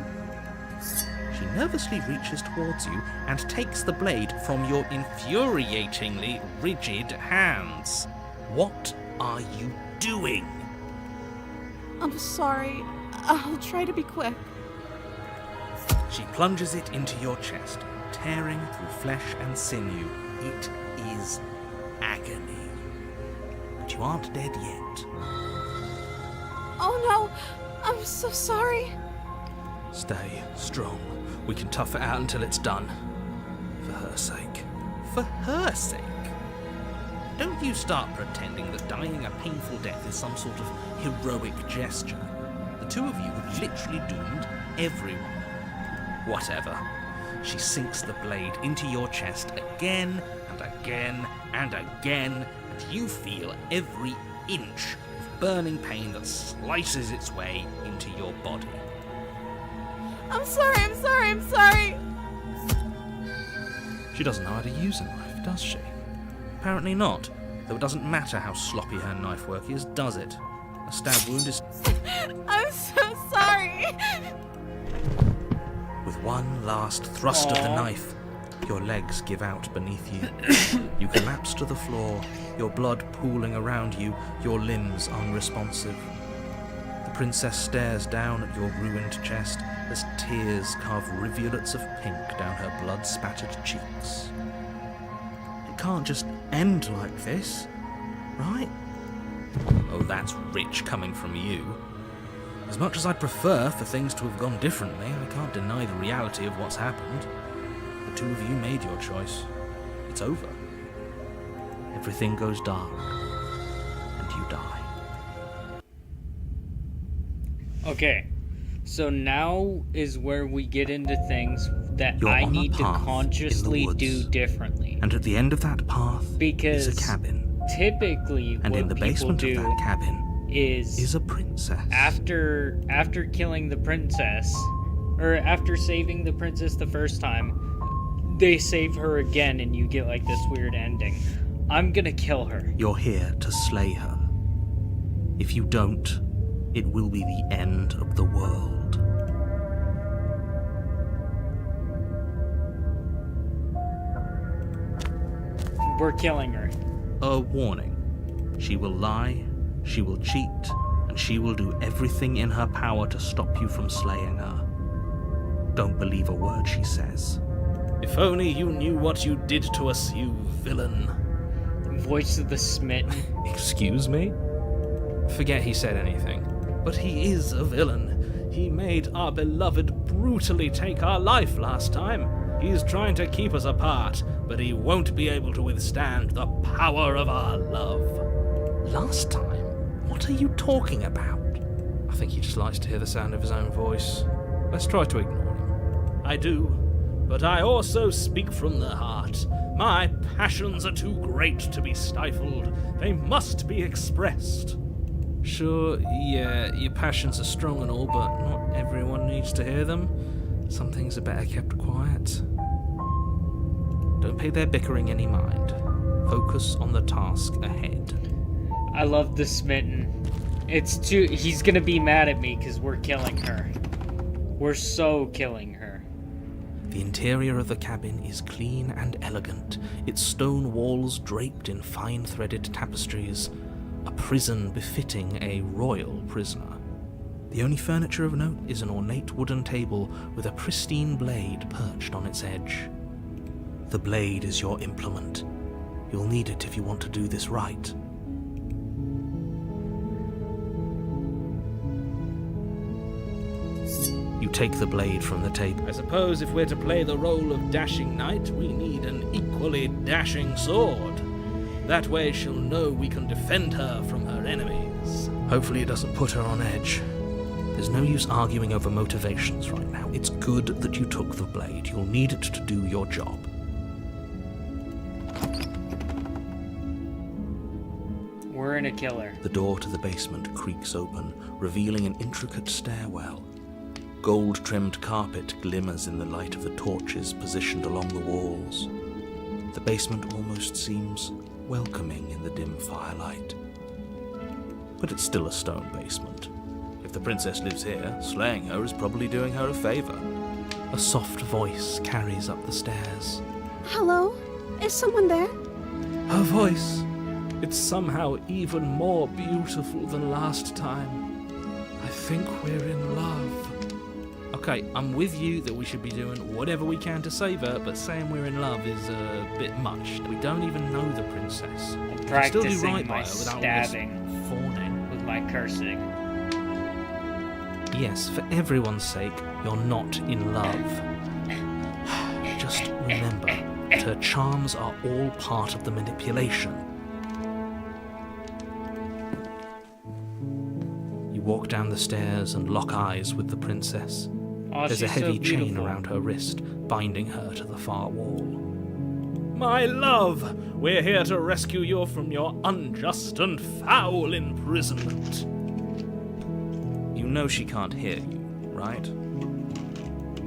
She nervously reaches towards you and takes the blade from your infuriatingly rigid hands. What are you doing? I'm sorry. I'll try to be quick. She plunges it into your chest, tearing through flesh and sinew. It is agony. But you aren't dead yet. Oh no! I'm so sorry. Stay strong. We can tough it out until it's done. For her sake. For her sake? Don't you start pretending that dying a painful death is some sort of heroic gesture. The two of you have literally doomed everyone. Whatever. She sinks the blade into your chest again and again and again, and you feel every inch of burning pain that slices its way into your body. I'm sorry. She doesn't know how to use a knife, does she? Apparently not, though it doesn't matter how sloppy her knife work is, does it? A stab wound is... I'm so sorry. With one last thrust of the Aww. knife, your legs give out beneath you. You collapse to the floor, your blood pooling around you, your limbs unresponsive. The princess stares down at your ruined chest as tears carve rivulets of pink down her blood-spattered cheeks. It can't just end like this, right? Oh, that's rich coming from you. As much as I'd prefer for things to have gone differently, I can't deny the reality of what's happened. The two of you made your choice. It's over. Everything goes dark, and you die. Okay, so now is where we get into things that You're I on a need to path in the consciously woods. do differently. And at the end of that path Because is a cabin. Typically, And what in the people basement do of that cabin is is a princess. after killing the princess, or after saving the princess the first time, they save her again, and you get like this weird ending. I'm gonna kill her. You're here to slay her. If you don't, it will be the end of the world. We're killing her. A warning. She will lie, she will cheat, and she will do everything in her power to stop you from slaying her. Don't believe a word she says. If only you knew what you did to us, you villain. Voice of the Smitten. Excuse me? Forget he said anything. But he is a villain. He made our beloved brutally take our life last time. He's trying to keep us apart, but he won't be able to withstand the power of our love. Last time? What are you talking about? I think he just likes to hear the sound of his own voice. Let's try to ignore him. I do, but I also speak from the heart. My passions are too great to be stifled. They must be expressed. Sure, yeah, your passions are strong and all, but not everyone needs to hear them. Some things are better kept quiet. Don't pay their bickering any mind. Focus on the task ahead. I love the Smitten. He's gonna be mad at me because we're killing her. We're so killing her. The interior of the cabin is clean and elegant, its stone walls draped in fine threaded tapestries, a prison befitting a royal prisoner. The only furniture of note is an ornate wooden table with a pristine blade perched on its edge. The blade is your implement. You'll need it if you want to do this right. You take the blade from the table. I suppose if we're to play the role of dashing knight, we need an equally dashing sword. That way she'll know we can defend her from her enemies. Hopefully it doesn't put her on edge. There's no use arguing over motivations right now. It's good that you took the blade. You'll need it to do your job. We're in a killer. The door to the basement creaks open, revealing an intricate stairwell. Gold-trimmed carpet glimmers in the light of the torches positioned along the walls. The basement almost seems welcoming in the dim firelight. But it's still a stone basement. If the princess lives here, slaying her is probably doing her a favor. A soft voice carries up the stairs. Hello? Is someone there? Her voice. It's somehow even more beautiful than last time. I think we're in love. Okay, I'm with you that we should be doing whatever we can to save her, but saying we're in love is a bit much. We don't even know the princess. I'm We can practicing still do right by my her without all stabbing this fawning. with my cursing. Yes, for everyone's sake, you're not in love. Just remember that her charms are all part of the manipulation. You walk down the stairs and lock eyes with the princess. Oh, There's a she's so heavy chain beautiful. around her wrist, binding her to the far wall. My love, we're here to rescue you from your unjust and foul imprisonment. You know she can't hear you, right?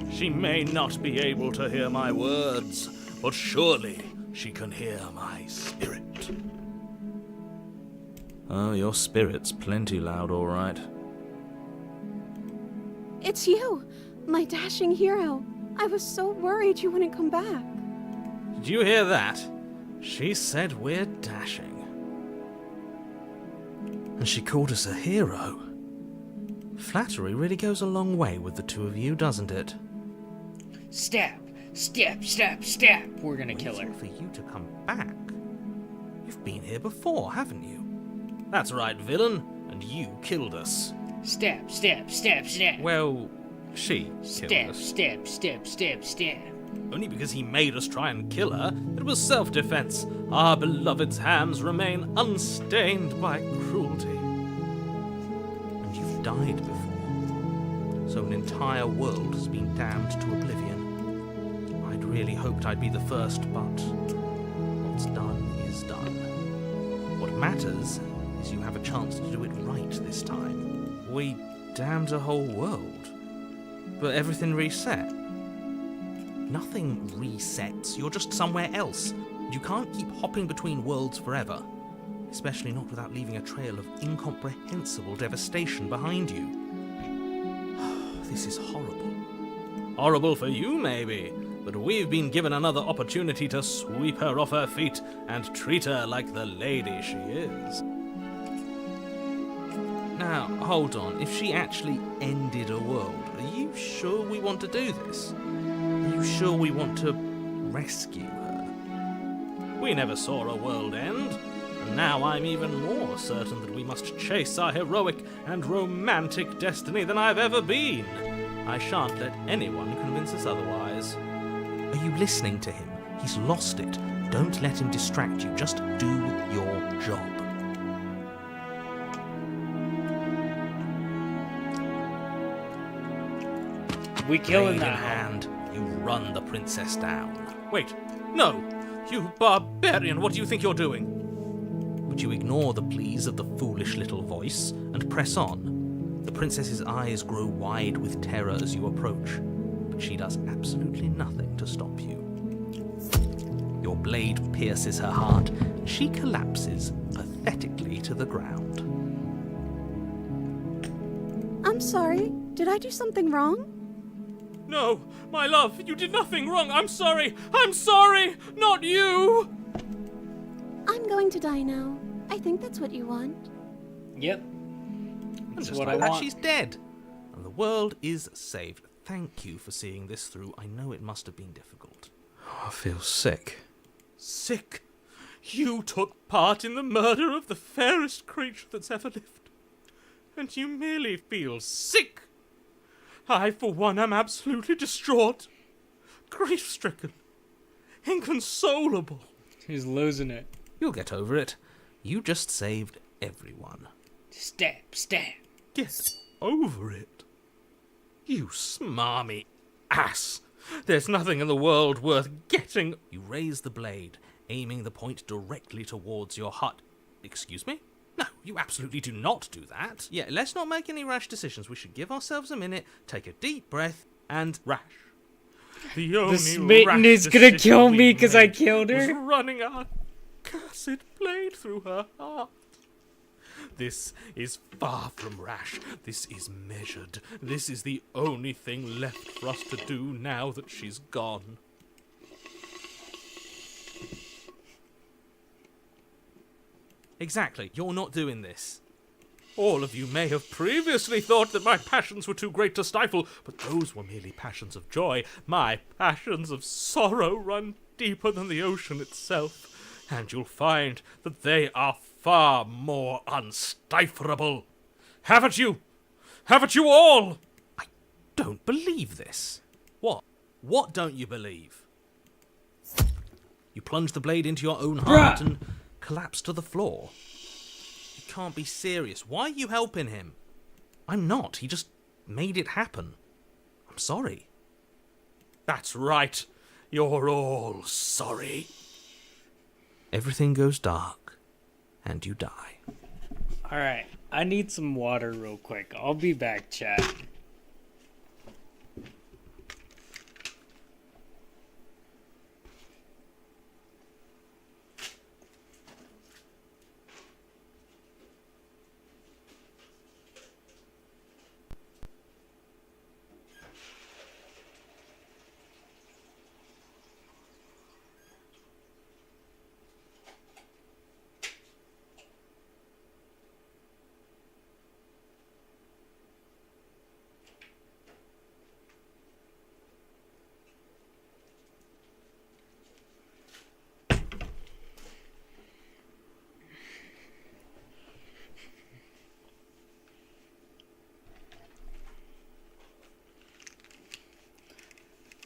She may not be able to hear my words, but surely she can hear my spirit. Oh, your spirit's plenty loud, all right. It's you, my dashing hero. I was so worried you wouldn't come back. Did you hear that? She said we're dashing. And she called us a hero. Flattery really goes a long way with the two of you, doesn't it? Stab! Stab! Stab! Stab! We're gonna kill her. Waiting for you to come back. You've been here before, haven't you? That's right, villain, and you killed us. Stab! Stab! Stab! Stab! Well, she killed Stab! us. Stab! Stab! Stab! Stab! Only because he made us try and kill her. It was self-defense. Our beloved's hands remain unstained by cruelty. And you've died before. So an entire world has been damned to oblivion. I'd really hoped I'd be the first, but what's done is done. What matters is you have a chance to do it right this time. We damned a whole world. But everything reset. Nothing resets. You're just somewhere else. You can't keep hopping between worlds forever. Especially not without leaving a trail of incomprehensible devastation behind you. This is horrible. Horrible for you, maybe. But we've been given another opportunity to sweep her off her feet and treat her like the lady she is. Now, hold on. If she actually ended a world, are you sure we want to do this? Are you sure we want to rescue her? We never saw a world end, and now I'm even more certain that we must chase our heroic and romantic destiny than I've ever been. I shan't let anyone convince us otherwise. Are you listening to him? He's lost it. Don't let him distract you. Just do your job. We killing Blade in that. hand, you run the princess down. Wait, no! You barbarian, what do you think you're doing? Would you ignore the pleas of the foolish little voice and press on? The princess's eyes grow wide with terror as you approach, but she does absolutely nothing to stop you. Your blade pierces her heart, and she collapses pathetically to the ground. I'm sorry. Did I do something wrong? No, my love, you did nothing wrong. I'm sorry. I'm sorry. Not you. I'm going to die now. I think that's what you want. Yep. And That's just what like I that, want. she's dead. And the world is saved. Thank you for seeing this through. I know it must have been difficult. I feel sick. Sick? You took part in the murder of the fairest creature that's ever lived. And you merely feel sick. I, for one, am absolutely distraught. Grief-stricken. Inconsolable. He's losing it. You'll get over it. You just saved everyone. Stab, stab. Get over it. You smarmy ass. There's nothing in the world worth getting. You raise the blade, aiming the point directly towards your heart. Excuse me? No, you absolutely do not do that. Yeah, let's not make any rash decisions. We should give ourselves a minute, take a deep breath, and Rash. The only smitten rash is gonna decision kill we me 'cause I made killed was her? running our cursed blade through her heart. This is far from rash. This is measured. This is the only thing left for us to do now that she's gone. Exactly, you're not doing this. All of you may have previously thought that my passions were too great to stifle, but those were merely passions of joy. My passions of sorrow run deeper than the ocean itself, and you'll find that they are far more unstiflable. Haven't you? Haven't you all? I don't believe this. What? What don't you believe? You plunge the blade into your own heart and collapse to the floor. You can't be serious. Why are you helping him? I'm not. He just made it happen. I'm sorry. That's right. You're all sorry. Everything goes dark, and you die. Alright, I need some water real quick. I'll be back, chat.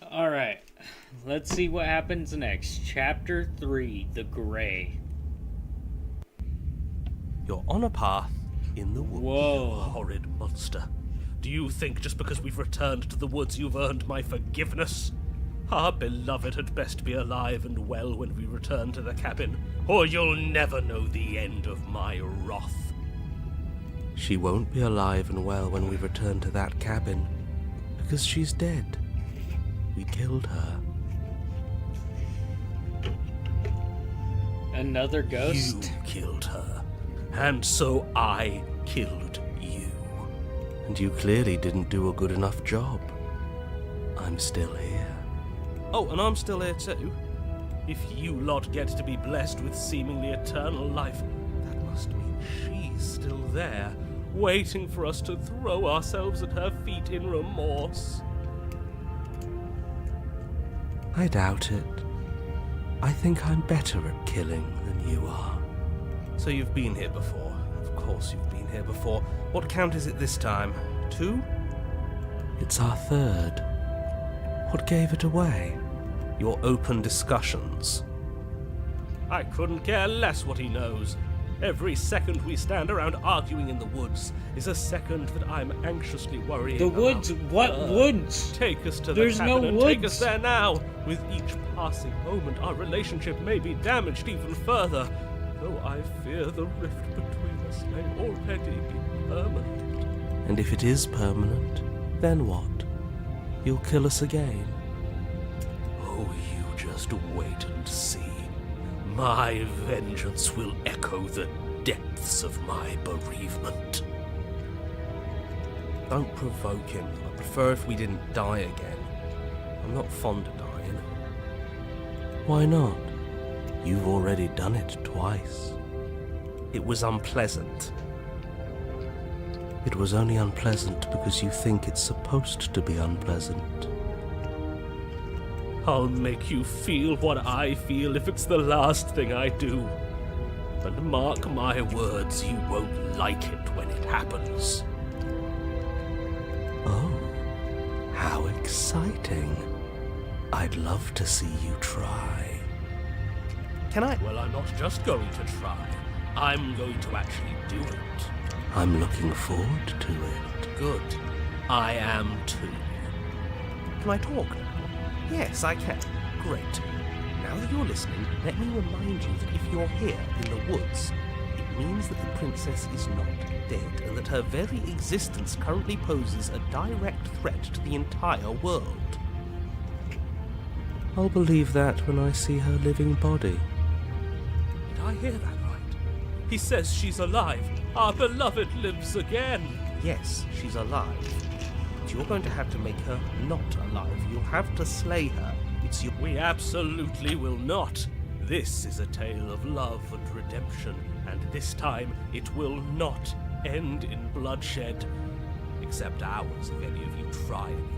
Alright, let's see what happens next. Chapter 3, The Grey. You're on a path in the woods. Whoa. Horrid monster. Do you think just because we've returned to the woods you've earned my forgiveness? Our beloved had best be alive and well when we return to the cabin, or you'll never know the end of my wrath. She won't be alive and well when we return to that cabin, because she's dead. We killed her. Another ghost? You killed her, and so I killed you. And you clearly didn't do a good enough job. I'm still here. Oh, and I'm still here too. If you lot get to be blessed with seemingly eternal life, that must mean she's still there, waiting for us to throw ourselves at her feet in remorse. I doubt it. I think I'm better at killing than you are. So you've been here before. Of course you've been here before. What count is it this time? 2? It's our third. What gave it away? Your open discussions. I couldn't care less what he knows. Every second we stand around arguing in the woods is a second that I'm anxiously worrying The about woods? What her. woods? Take us to There's the no cabin and take woods. us there now. With each passing moment, our relationship may be damaged even further. Though I fear the rift between us may already be permanent. And if it is permanent, then what? You'll kill us again? Oh, you just wait and see. My vengeance will echo the depths of my bereavement. Don't provoke him. I prefer if we didn't die again. I'm not fond of dying. Why not? You've already done it twice. It was unpleasant. It was only unpleasant because you think it's supposed to be unpleasant. I'll make you feel what I feel if it's the last thing I do. And mark my words, you won't like it when it happens. Oh, how exciting. I'd love to see you try. Can I? Well, I'm not just going to try. I'm going to actually do it. I'm looking forward to it. Good. I am too. Can I talk now? Yes, I can. Great. Now that you're listening, let me remind you that if you're here in the woods, it means that the princess is not dead, and that her very existence currently poses a direct threat to the entire world. I'll believe that when I see her living body. Did I hear that right? He says she's alive. Our beloved lives again. Yes, she's alive. But you're going to have to make her not alive. You'll have to slay her. It's your... We absolutely will not. This is a tale of love and redemption, and this time it will not end in bloodshed. Except ours, if any of you try anything.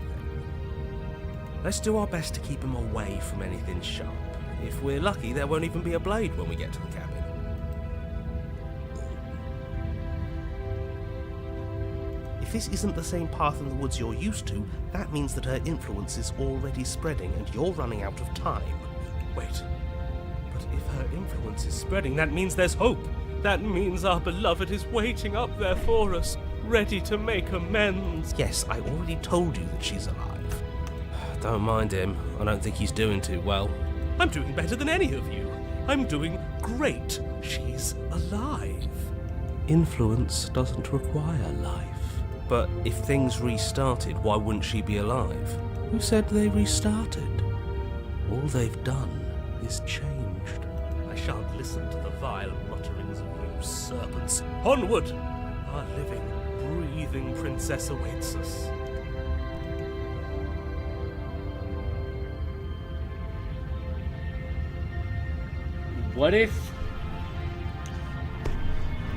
Let's do our best to keep him away from anything sharp. If we're lucky, there won't even be a blade when we get to the cabin. If this isn't the same path in the woods you're used to, that means that her influence is already spreading and you're running out of time. Wait. But if her influence is spreading, that means there's hope. That means our beloved is waiting up there for us, ready to make amends. Yes, I already told you that she's alive. Don't mind him. I don't think he's doing too well. I'm doing better than any of you. I'm doing great. She's alive. Influence doesn't require life. But if things restarted, why wouldn't she be alive? Who said they restarted? All they've done is changed. I shan't listen to the vile mutterings of you serpents. Onward! Our living, breathing princess awaits us. What if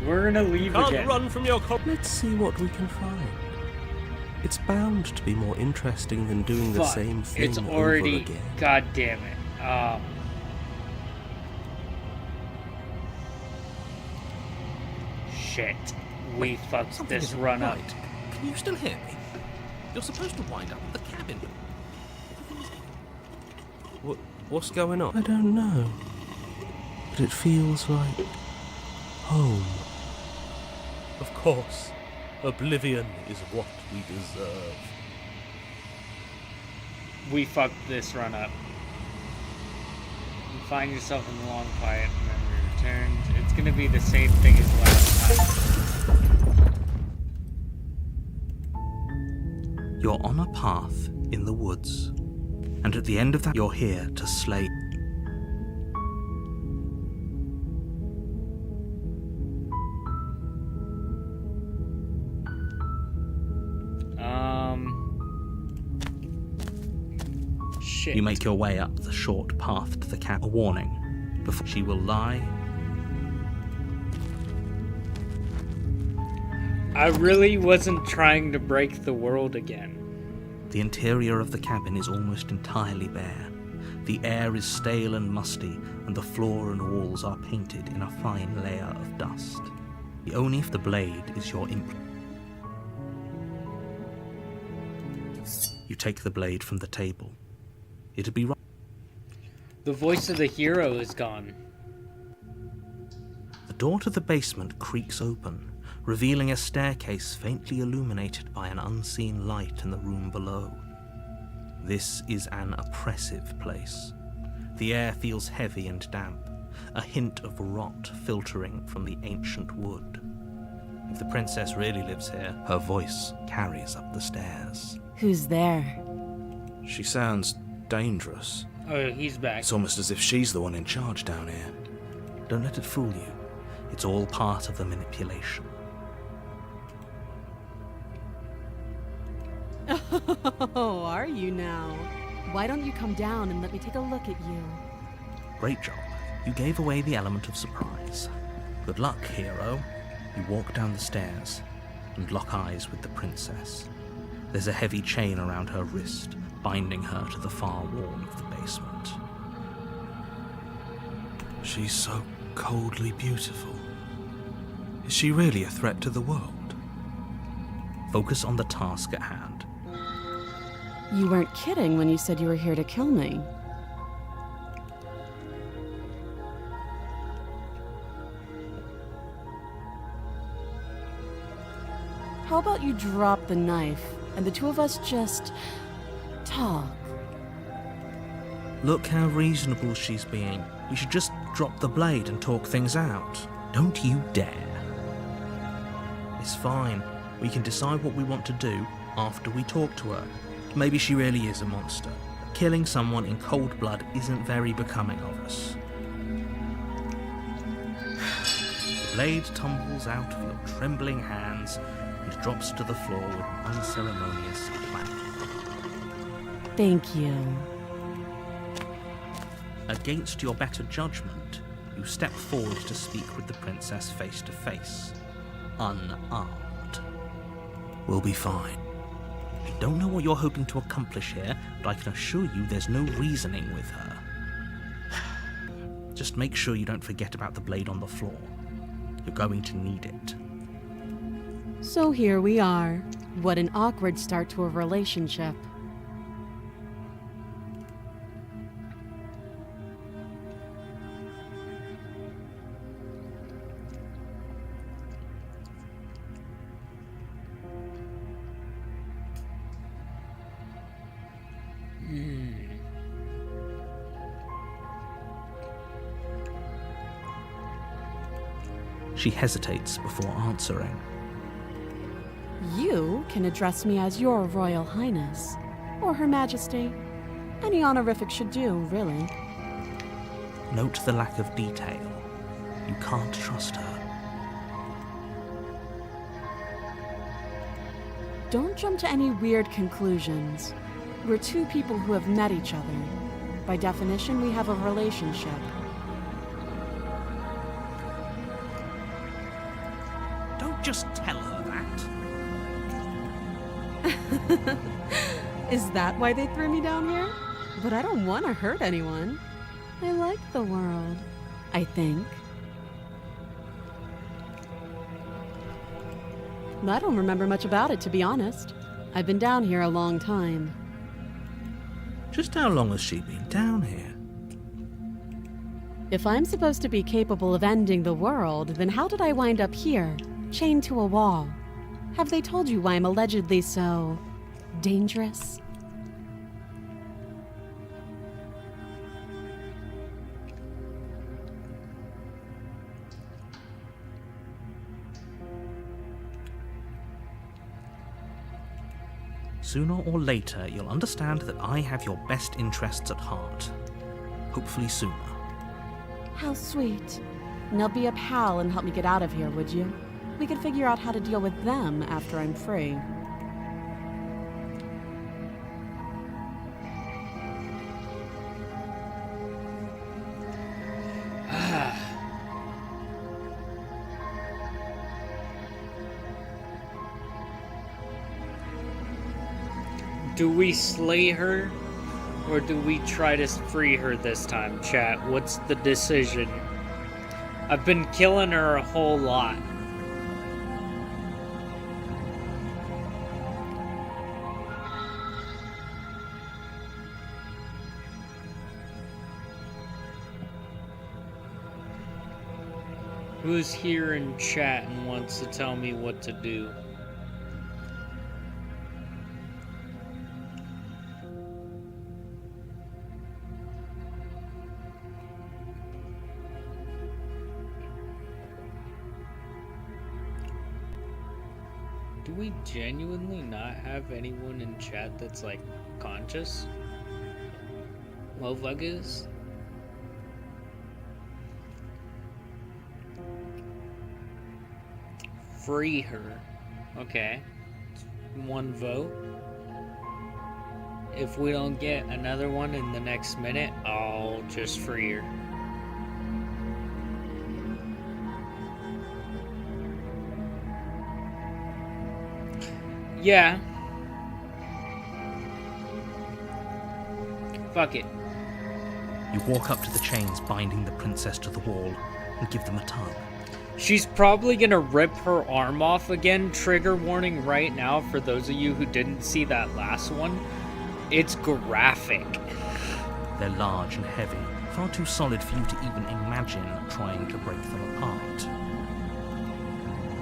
we're gonna leave Can't again? run from your Let's see what we can find. It's bound to be more interesting than doing the Fuck, same thing it's already. over again. God damn it. Shit. We fucked Something this isn't run up. right. Can you still hear me? You're supposed to wind up at the cabin. What's going on? I don't know. But it feels like home. Of course, oblivion is what we deserve. We fucked this run up. You find yourself in the long quiet and then we returned. It's gonna be the same thing as last time. You're on a path in the woods, and at the end of that, you're here to slay. Shit. You make your way up the short path to the cabin. A warning: before she will lie. I really wasn't trying to break the world again. The interior of the cabin is almost entirely bare. The air is stale and musty, and the floor and walls are painted in a fine layer of dust. Only if the blade is your implement. You take the blade from the table. It'd be right. The voice of the hero is gone. The door to the basement creaks open, revealing a staircase faintly illuminated by an unseen light in the room below. This is an oppressive place. The air feels heavy and damp, a hint of rot filtering from the ancient wood. If the princess really lives here, her voice carries up the stairs. Who's there? She sounds dangerous. Oh, he's back. It's almost as if she's the one in charge down here. Don't let it fool you. It's all part of the manipulation. Oh, are you now? Why don't you come down and let me take a look at you? Great job. You gave away the element of surprise. Good luck, hero. You walk down the stairs and lock eyes with the princess. There's a heavy chain around her wrist, binding her to the far wall of the basement. She's so coldly beautiful. Is she really a threat to the world? Focus on the task at hand. You weren't kidding when you said you were here to kill me. How about you drop the knife and the two of us just talk? Look how reasonable she's being. We should just drop the blade and talk things out. Don't you dare. It's fine. We can decide what we want to do after we talk to her. Maybe she really is a monster. Killing someone in cold blood isn't very becoming of us. The blade tumbles out of your trembling hands and drops to the floor with an unceremonious clap. Thank you. Against your better judgment, you step forward to speak with the princess face to face, unarmed. We'll be fine. I don't know what you're hoping to accomplish here, but I can assure you there's no reasoning with her. Just make sure you don't forget about the blade on the floor. You're going to need it. So here we are. What an awkward start to a relationship. She hesitates before answering. You can address me as Your Royal Highness, or Her Majesty. Any honorific should do, really. Note the lack of detail. You can't trust her. Don't jump to any weird conclusions. We're two people who have met each other. By definition, we have a relationship. Don't just tell her that. Is that why they threw me down here? But I don't want to hurt anyone. I like the world, I think. I don't remember much about it, to be honest. I've been down here a long time. Just how long has she been down here? If I'm supposed to be capable of ending the world, then how did I wind up here, chained to a wall? Have they told you why I'm allegedly so dangerous? Sooner or later, you'll understand that I have your best interests at heart. Hopefully sooner. How sweet. Now be a pal and help me get out of here, would you? We could figure out how to deal with them after I'm free. Do we slay her? Or do we try to free her this time, chat? What's the decision? I've been killing her a whole lot. Who's here in chat and wants to tell me what to do? Do we genuinely not have anyone in chat that's like conscious? Motherfuckers? Free her. Okay. 1 vote. If we don't get another one in the next minute, I'll just free her. Yeah. Fuck it. You walk up to the chains binding the princess to the wall and give them a tug. She's probably gonna rip her arm off again. Trigger warning right now for those of you who didn't see that last one. It's graphic. They're large and heavy, far too solid for you to even imagine trying to break them apart.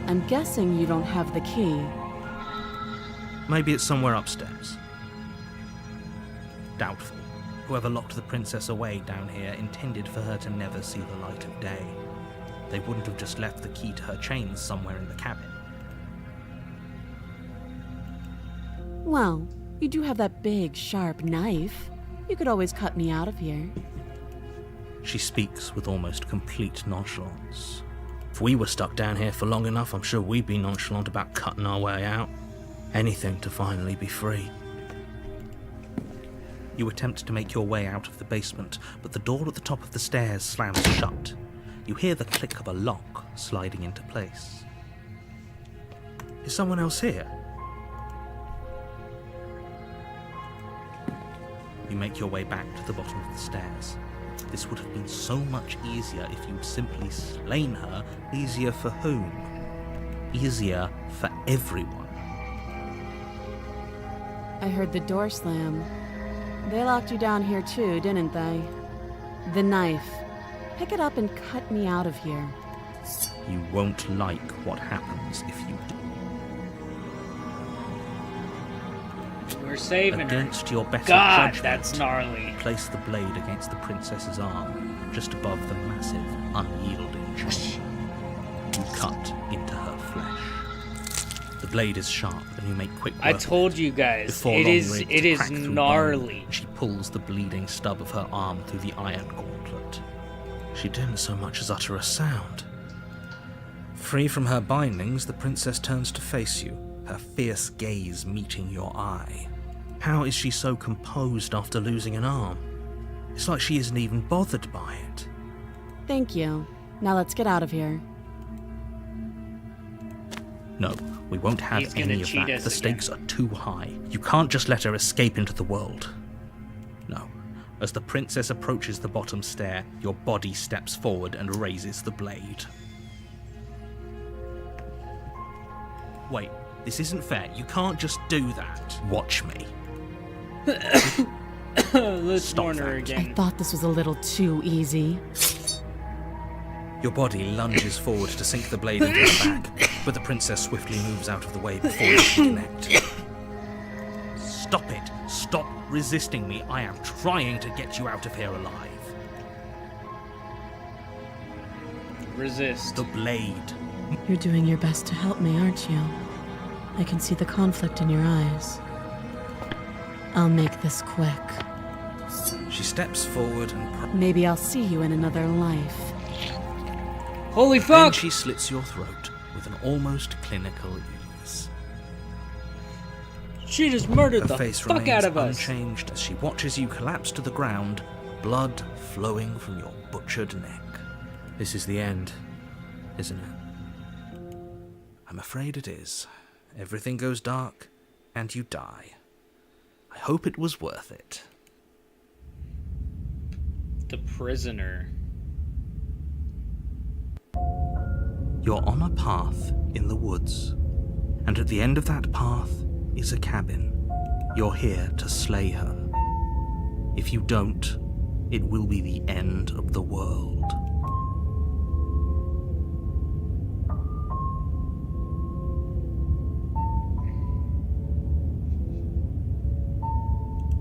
I'm guessing you don't have the key. Maybe it's somewhere upstairs. Doubtful. Whoever locked the princess away down here intended for her to never see the light of day. They wouldn't have just left the key to her chains somewhere in the cabin. Well, you do have that big, sharp knife. You could always cut me out of here. She speaks with almost complete nonchalance. If we were stuck down here for long enough, I'm sure we'd be nonchalant about cutting our way out. Anything to finally be free. You attempt to make your way out of the basement, but the door at the top of the stairs slams shut. You hear the click of a lock sliding into place. Is someone else here? You make your way back to the bottom of the stairs. This would have been so much easier if you'd simply slain her. Easier for whom? Easier for everyone. I heard the door slam. They locked you down here too, didn't they? The knife. Pick it up and cut me out of here. You won't like what happens if you do. We're saving her. Against your better God, judgment, that's gnarly. place the blade against the princess's arm, just above the massive, unyielding chain. You cut into her flesh. The blade is sharp, and you make quick work I of told it. you guys, Before it long, is you're able to crack through gnarly. bone. She pulls the bleeding stub of her arm through the iron gauntlet. She didn't so much as utter a sound. Free from her bindings, the princess turns to face you, her fierce gaze meeting your eye. How is she so composed after losing an arm? It's like she isn't even bothered by it. Thank you. Now let's get out of here. No, we won't have He's gonna any of cheat that. us The stakes are too high. You can't just let her escape into the world. No. As the princess approaches the bottom stair, your body steps forward and raises the blade. Wait, this isn't fair. You can't just do that. Watch me. Let's Stop warn her that. I again. thought this was a little too easy. Your body lunges forward to sink the blade into her back, but the princess swiftly moves out of the way before you can connect. Stop it! Stop resisting me! I am trying to get you out of here alive. Resist. The blade. You're doing your best to help me, aren't you? I can see the conflict in your eyes. I'll make this quick. She steps forward and Maybe I'll see you in another life. Holy then fuck! she slits your throat with an almost clinical ease. She just murdered Her the face fuck remains out of us. unchanged as she watches you collapse to the ground, blood flowing from your butchered neck. This is the end, isn't it? I'm afraid it is. Everything goes dark, and you die. I hope it was worth it. The prisoner. You're on a path in the woods, and at the end of that path is a cabin. You're here to slay her. If you don't, it will be the end of the world.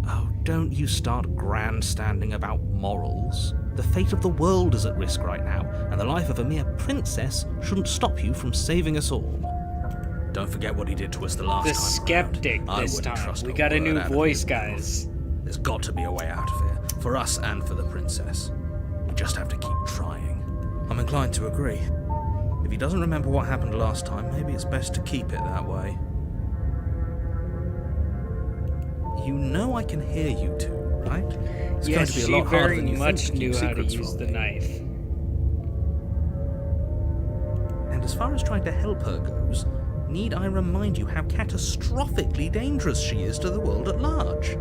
Oh, don't you start grandstanding about morals. The fate of the world is at risk right now, and the life of a mere princess shouldn't stop you from saving us all. Don't forget what he did to us the last The time. skeptic around. this I wouldn't time. trust We a got a word new out of voice, his mouth. guys. There's got to be a way out of here, for us and for the princess. We just have to keep trying. I'm inclined to agree. If he doesn't remember what happened last time, maybe it's best to keep it that way. You know I can hear you two, right? It's going Yes, to be a she lot harder very than you much think to knew keep how to secrets use from the me. knife. And as far as trying to help her goes, need I remind you how catastrophically dangerous she is to the world at large?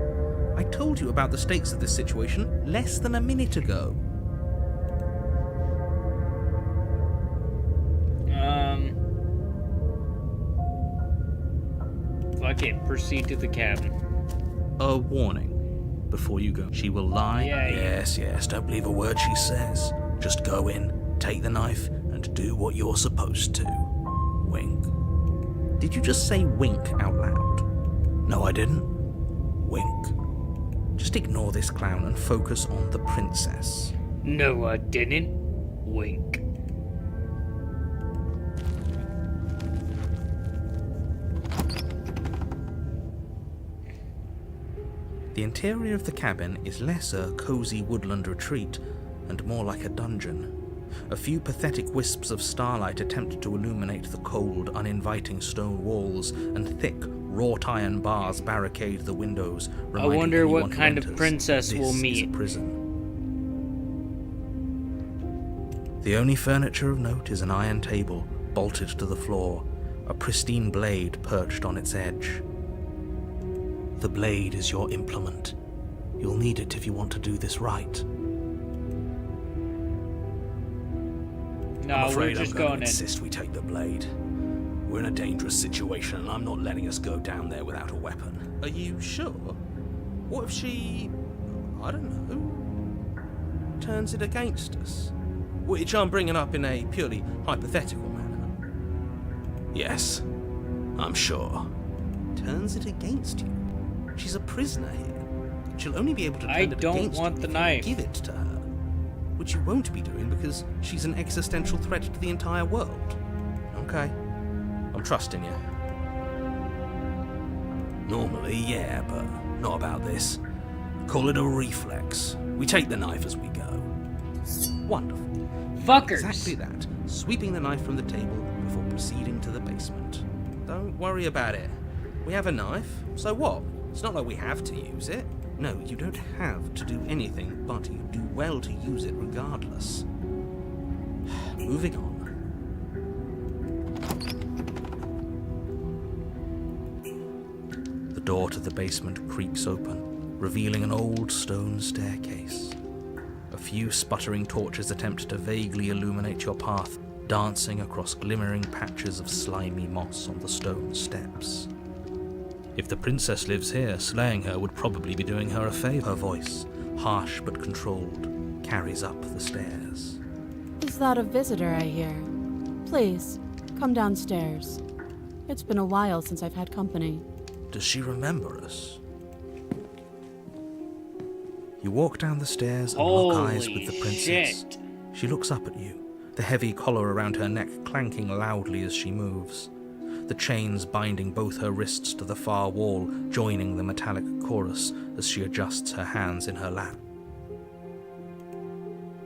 I told you about the stakes of this situation less than a minute ago. Fuck it, proceed to the cabin. A warning. Before you go, she will lie. Yeah. Yes, don't believe a word she says. Just go in, take the knife, and do what you're supposed to. Wink. Did you just say wink out loud? No, I didn't. Wink. Just ignore this clown and focus on the princess. No, I didn't. Wink. The interior of the cabin is less a cozy woodland retreat and more like a dungeon. A few pathetic wisps of starlight attempt to illuminate the cold, uninviting stone walls, and thick, wrought iron bars barricade the windows, reminding wonder what anyone who kind of enters princess that we'll this is a meet. prison. The only furniture of note is an iron table, bolted to the floor, a pristine blade perched on its edge. The blade is your implement. You'll need it if you want to do this right. No, I'm we're afraid just I'm going going to in. insist we take the blade. We're in a dangerous situation, and I'm not letting us go down there without a weapon. Are you sure? What if she, I don't know, turns it against us? Which I'm bringing up in a purely hypothetical manner. Yes, I'm sure. Turns it against you? She's a prisoner here. She'll only be able to turn I it don't against want you the if you knife. give it to her. Which you won't be doing because she's an existential threat to the entire world. Okay, I'm trusting you. Normally, yeah, but not about this. Call it a reflex. We take the knife as we go. Wonderful. Fuckers! Exactly that. Sweeping the knife from the table before proceeding to the basement. Don't worry about it. We have a knife, so what? It's not like we have to use it. No, you don't have to do anything, but you do well to use it regardless. Moving on. The door to the basement creaks open, revealing an old stone staircase. A few sputtering torches attempt to vaguely illuminate your path, dancing across glimmering patches of slimy moss on the stone steps. If the princess lives here, slaying her would probably be doing her a favor. Her voice, harsh but controlled, carries up the stairs. Is that a visitor I hear? Please, come downstairs. It's been a while since I've had company. Does she remember us? You walk down the stairs and lock eyes with the Holy princess. shit. She looks up at you, the heavy collar around her neck clanking loudly as she moves. The chains binding both her wrists to the far wall, joining the metallic chorus as she adjusts her hands in her lap.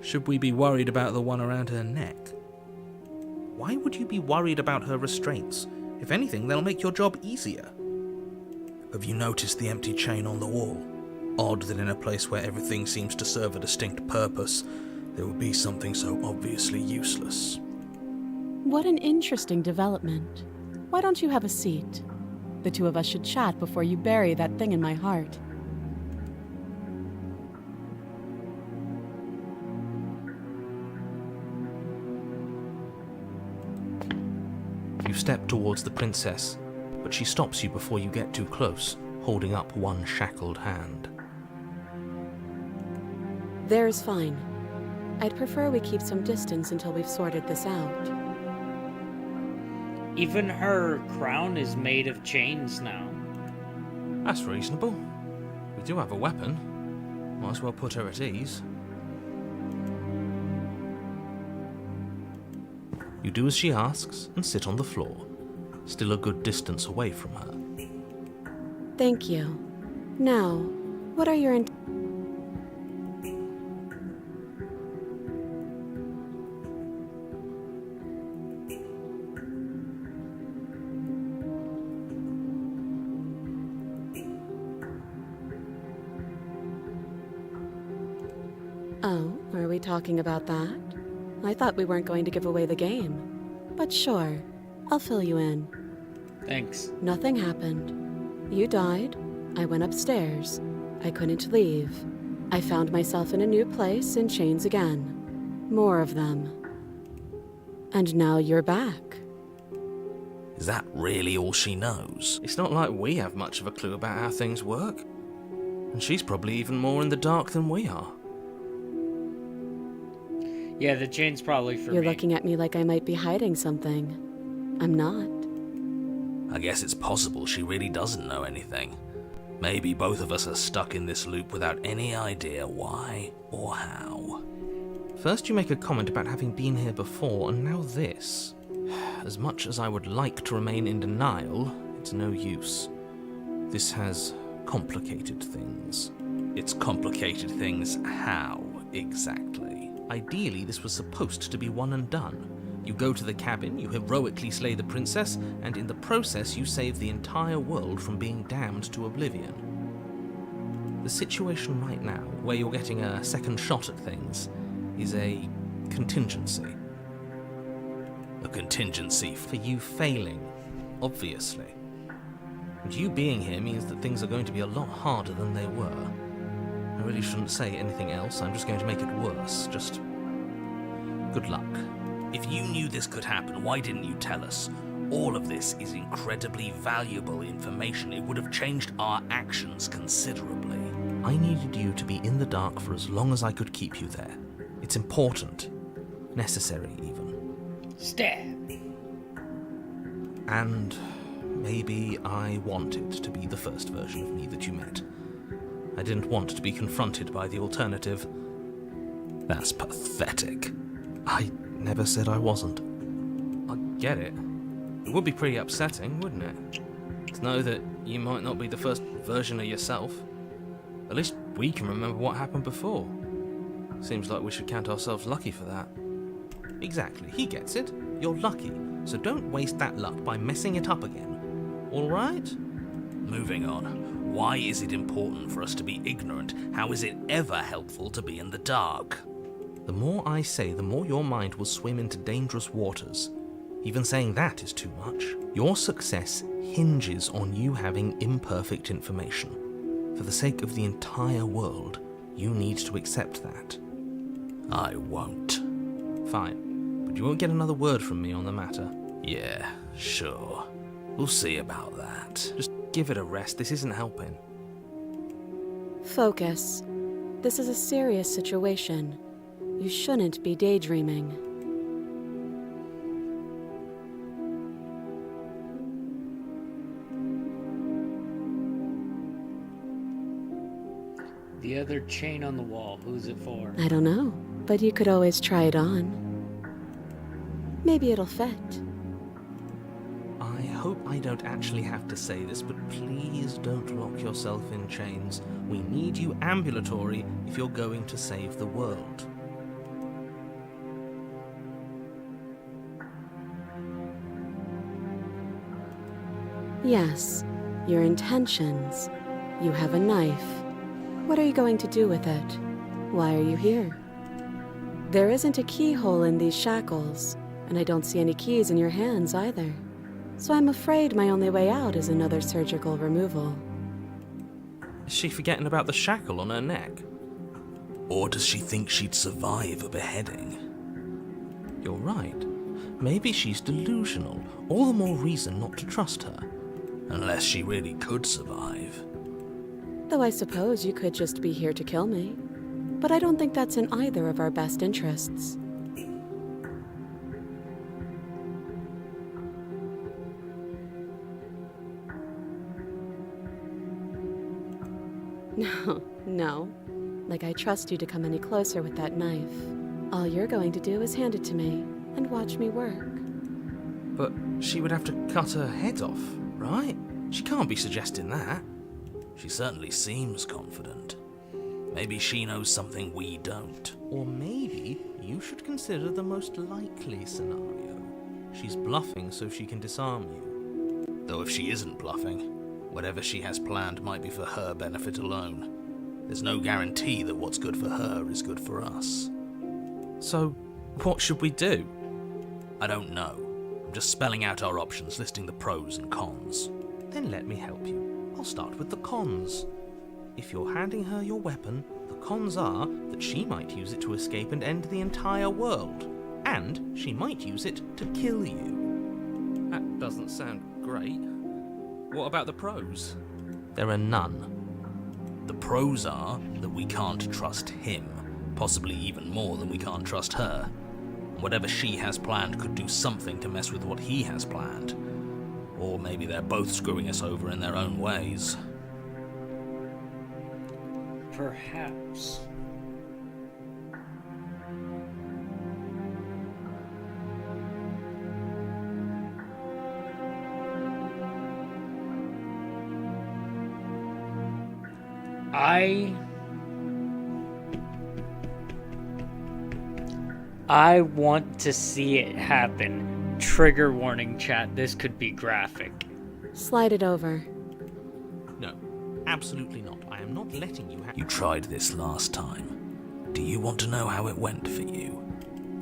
Should we be worried about the one around her neck? Why would you be worried about her restraints? If anything, they'll make your job easier. Have you noticed the empty chain on the wall? Odd that in a place where everything seems to serve a distinct purpose, there would be something so obviously useless. What an interesting development. Why don't you have a seat? The two of us should chat before you bury that thing in my heart. You step towards the princess, but she stops you before you get too close, holding up one shackled hand. There's fine. I'd prefer we keep some distance until we've sorted this out. Even her crown is made of chains now. That's reasonable. We do have a weapon. Might as well put her at ease. You do as she asks and sit on the floor, still a good distance away from her. Thank you. Now, what are your Oh, are we talking about that? I thought we weren't going to give away the game. But sure, I'll fill you in. Thanks. Nothing happened. You died. I went upstairs. I couldn't leave. I found myself in a new place in chains again. More of them. And now you're back. Is that really all she knows? It's not like we have much of a clue about how things work. And she's probably even more in the dark than we are. Yeah, the chain's probably for You're me. looking at me like I might be hiding something. I'm not. I guess it's possible she really doesn't know anything. Maybe both of us are stuck in this loop without any idea why or how. First you make a comment about having been here before, and now this. As much as I would like to remain in denial, it's no use. This has complicated things. It's complicated things how, exactly? Ideally, this was supposed to be one and done. You go to the cabin, you heroically slay the princess, and in the process you save the entire world from being damned to oblivion. The situation right now, where you're getting a second shot at things, is a contingency. A contingency for you failing, obviously. And you being here means that things are going to be a lot harder than they were. I really shouldn't say anything else, I'm just going to make it worse. Just good luck. If you knew this could happen, why didn't you tell us? All of this is incredibly valuable information. It would have changed our actions considerably. I needed you to be in the dark for as long as I could keep you there. It's important. Necessary, even. Stab. And maybe I wanted to be the first version of me that you met. I didn't want to be confronted by the alternative. That's pathetic. I never said I wasn't. I get it. It would be pretty upsetting, wouldn't it? To know that you might not be the first version of yourself. At least we can remember what happened before. Seems like we should count ourselves lucky for that. Exactly, he gets it. You're lucky, so don't waste that luck by messing it up again. Alright? Moving on. Why is it important for us to be ignorant? How is it ever helpful to be in the dark? The more I say, the more your mind will swim into dangerous waters. Even saying that is too much. Your success hinges on you having imperfect information. For the sake of the entire world, you need to accept that. I won't. Fine, but you won't get another word from me on the matter. Yeah, sure. We'll see about that. Just give it a rest, this isn't helping. Focus. This is a serious situation. You shouldn't be daydreaming. The other chain on the wall, who's it for? I don't know, but you could always try it on. Maybe it'll fit. I hope I don't actually have to say this, but please don't lock yourself in chains. We need you ambulatory if you're going to save the world. Yes, your intentions. You have a knife. What are you going to do with it? Why are you here? There isn't a keyhole in these shackles, and I don't see any keys in your hands either. so I'm afraid my only way out is another surgical removal. Is she forgetting about the shackle on her neck? Or does she think she'd survive a beheading? You're right. Maybe she's delusional. All the more reason not to trust her. Unless she really could survive. Though I suppose you could just be here to kill me. But I don't think that's in either of our best interests. No. Like I trust you to come any closer with that knife. All you're going to do is hand it to me and watch me work. But she would have to cut her head off, right? She can't be suggesting that. She certainly seems confident. Maybe she knows something we don't. Or maybe you should consider the most likely scenario. She's bluffing so she can disarm you. Though if she isn't bluffing, whatever she has planned might be for her benefit alone. There's no guarantee that what's good for her is good for us. So, what should we do? I don't know. I'm just spelling out our options, listing the pros and cons. Then let me help you. I'll start with the cons. If you're handing her your weapon, the cons are that she might use it to escape and end the entire world. And she might use it to kill you. That doesn't sound great. What about the pros? There are none. The pros are that we can't trust him, possibly even more than we can't trust her. Whatever she has planned could do something to mess with what he has planned. Or maybe they're both screwing us over in their own ways. Perhaps. I want to see it happen. Trigger warning, chat. This could be graphic. Slide it over. No, absolutely not. I am not letting you have... You tried this last time. Do you want to know how it went for you?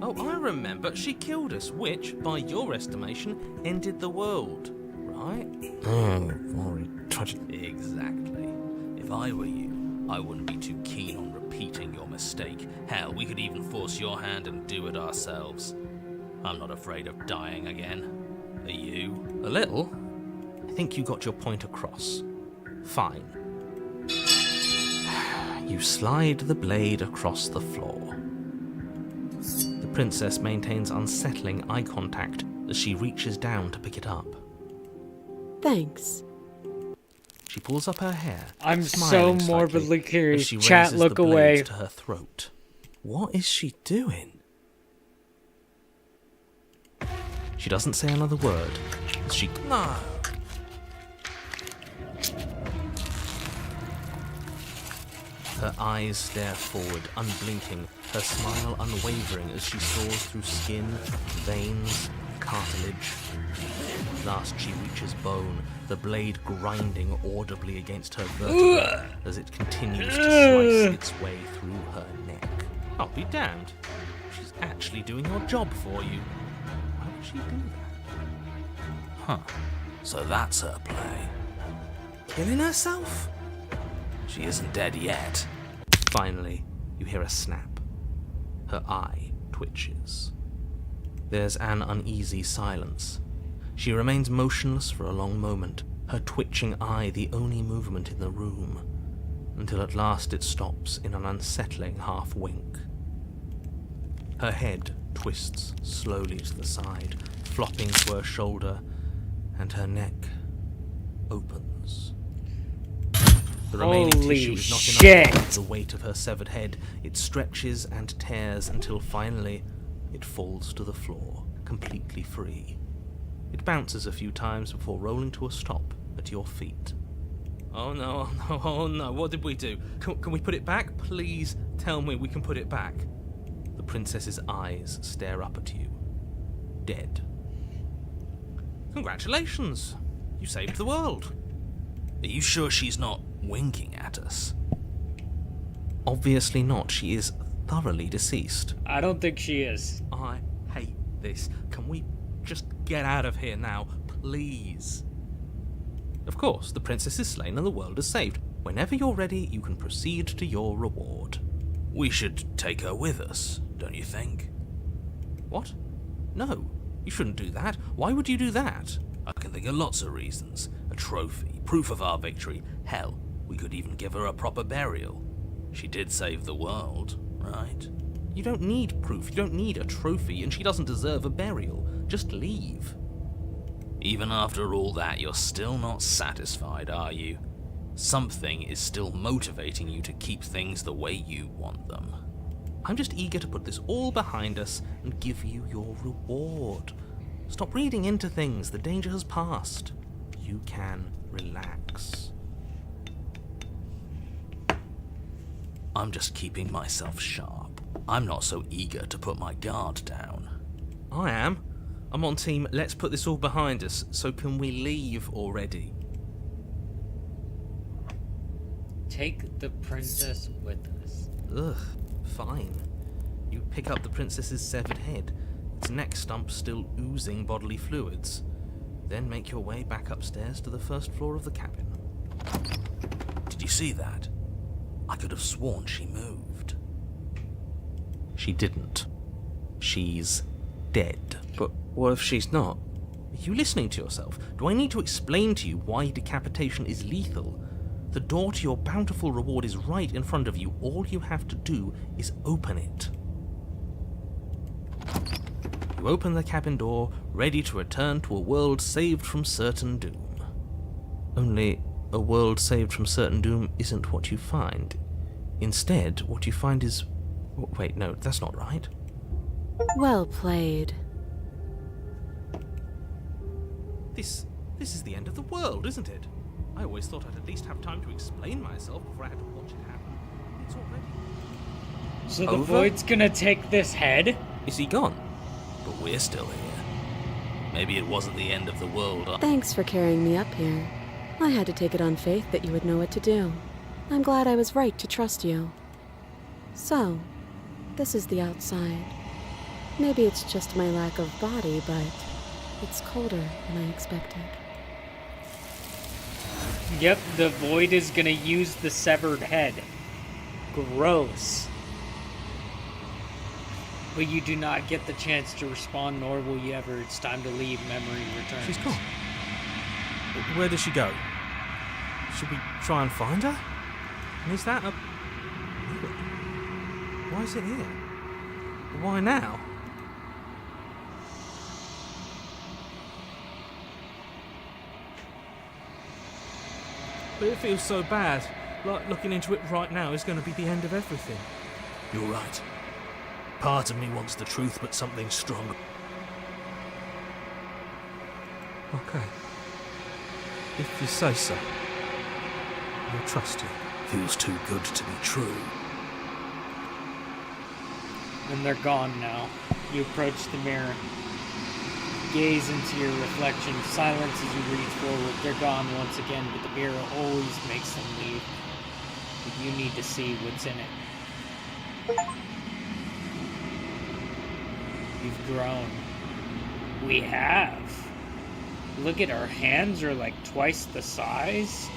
Oh, I remember. She killed us, which, by your estimation, ended the world, right? Very tragic. Exactly. If I were you, I wouldn't be too keen on repeating your mistake. Hell, we could even force your hand and do it ourselves. I'm not afraid of dying again. Are you? A little. I think you got your point across. Fine. You slide the blade across the floor. The princess maintains unsettling eye contact as she reaches down to pick it up. Thanks. She pulls up her hair. I'm so smiling slightly morbidly as curious. she Chat, raises look the blade away. to her throat. What is she doing? She doesn't say another word. She... No! Her eyes stare forward, unblinking, her smile unwavering as she soars through skin, veins, cartilage. At last she reaches bone, the blade grinding audibly against her vertebra as it continues to slice its way through her neck. I'll be damned. She's actually doing your job for you. Why would she do that? Huh. So that's her play. Killing herself? She isn't dead yet. Finally, you hear a snap. Her eye twitches. There's an uneasy silence. She remains motionless for a long moment, her twitching eye the only movement in the room, until at last it stops in an unsettling half-wink. Her head twists slowly to the side, flopping to her shoulder, and her neck opens. The remaining Holy tissue is not shit. enough to hold the weight of her severed head. It stretches and tears until finally it falls to the floor, completely free. It bounces a few times before rolling to a stop at your feet. Oh no, oh no, oh no, what did we do? Can we put it back? Please tell me we can put it back. The princess's eyes stare up at you. Dead. Congratulations! You saved the world. Are you sure she's not winking at us? Obviously not. She is thoroughly deceased. I don't think she is. I hate this. Can we just get out of here now? Please. Of course, the princess is slain and the world is saved. Whenever you're ready, you can proceed to your reward. We should take her with us, don't you think? What? No, you shouldn't do that. Why would you do that? I can think of lots of reasons. A trophy, proof of our victory. Hell, we could even give her a proper burial. She did save the world, right? You don't need proof, you don't need a trophy, and she doesn't deserve a burial. Just leave. Even after all that, you're still not satisfied, are you? Something is still motivating you to keep things the way you want them. I'm just eager to put this all behind us and give you your reward. Stop reading into things, the danger has passed. You can relax. I'm just keeping myself sharp. I'm not so eager to put my guard down. I am. I'm on team, let's put this all behind us, so can we leave already? Take the princess with us. Ugh, fine. You pick up the princess's severed head, its neck stump still oozing bodily fluids. Then make your way back upstairs to the first floor of the cabin. Did you see that? I could have sworn she moved. She didn't. She's dead. But what if she's not? Are you listening to yourself? Do I need to explain to you why decapitation is lethal? The door to your bountiful reward is right in front of you. All you have to do is open it. You open the cabin door, ready to return to a world saved from certain doom. Only, a world saved from certain doom isn't what you find. Instead, what you find is... Wait, no, that's not right. Well played. This is the end of the world, isn't it? I always thought I'd at least have time to explain myself before I had to watch it happen. It's already... So the Over? Void's gonna take this head? Is he gone? But we're still here. Maybe it wasn't the end of the world. Thanks for carrying me up here. I had to take it on faith that you would know what to do. I'm glad I was right to trust you. So, this is the outside. Maybe it's just my lack of body, but it's colder than I expected. Yep, the Void is gonna use the severed head. Gross. But you do not get the chance to respond, nor will you ever. It's time to leave. Memory returns. She's gone. Where does she go? Should we try and find her? And is that a... Why is it here? Why now? But it feels so bad. Like looking into it right now is going to be the end of everything. You're right. Part of me wants the truth, but something stronger. Okay. If you say so. I'll trust you. Feels too good to be true. And they're gone now. You approach the mirror. Gaze into your reflection. Silence as you reach forward. They're gone once again, but the mirror always makes them leave. But you need to see what's in it. You've grown. We have. Look at our hands are like twice the size.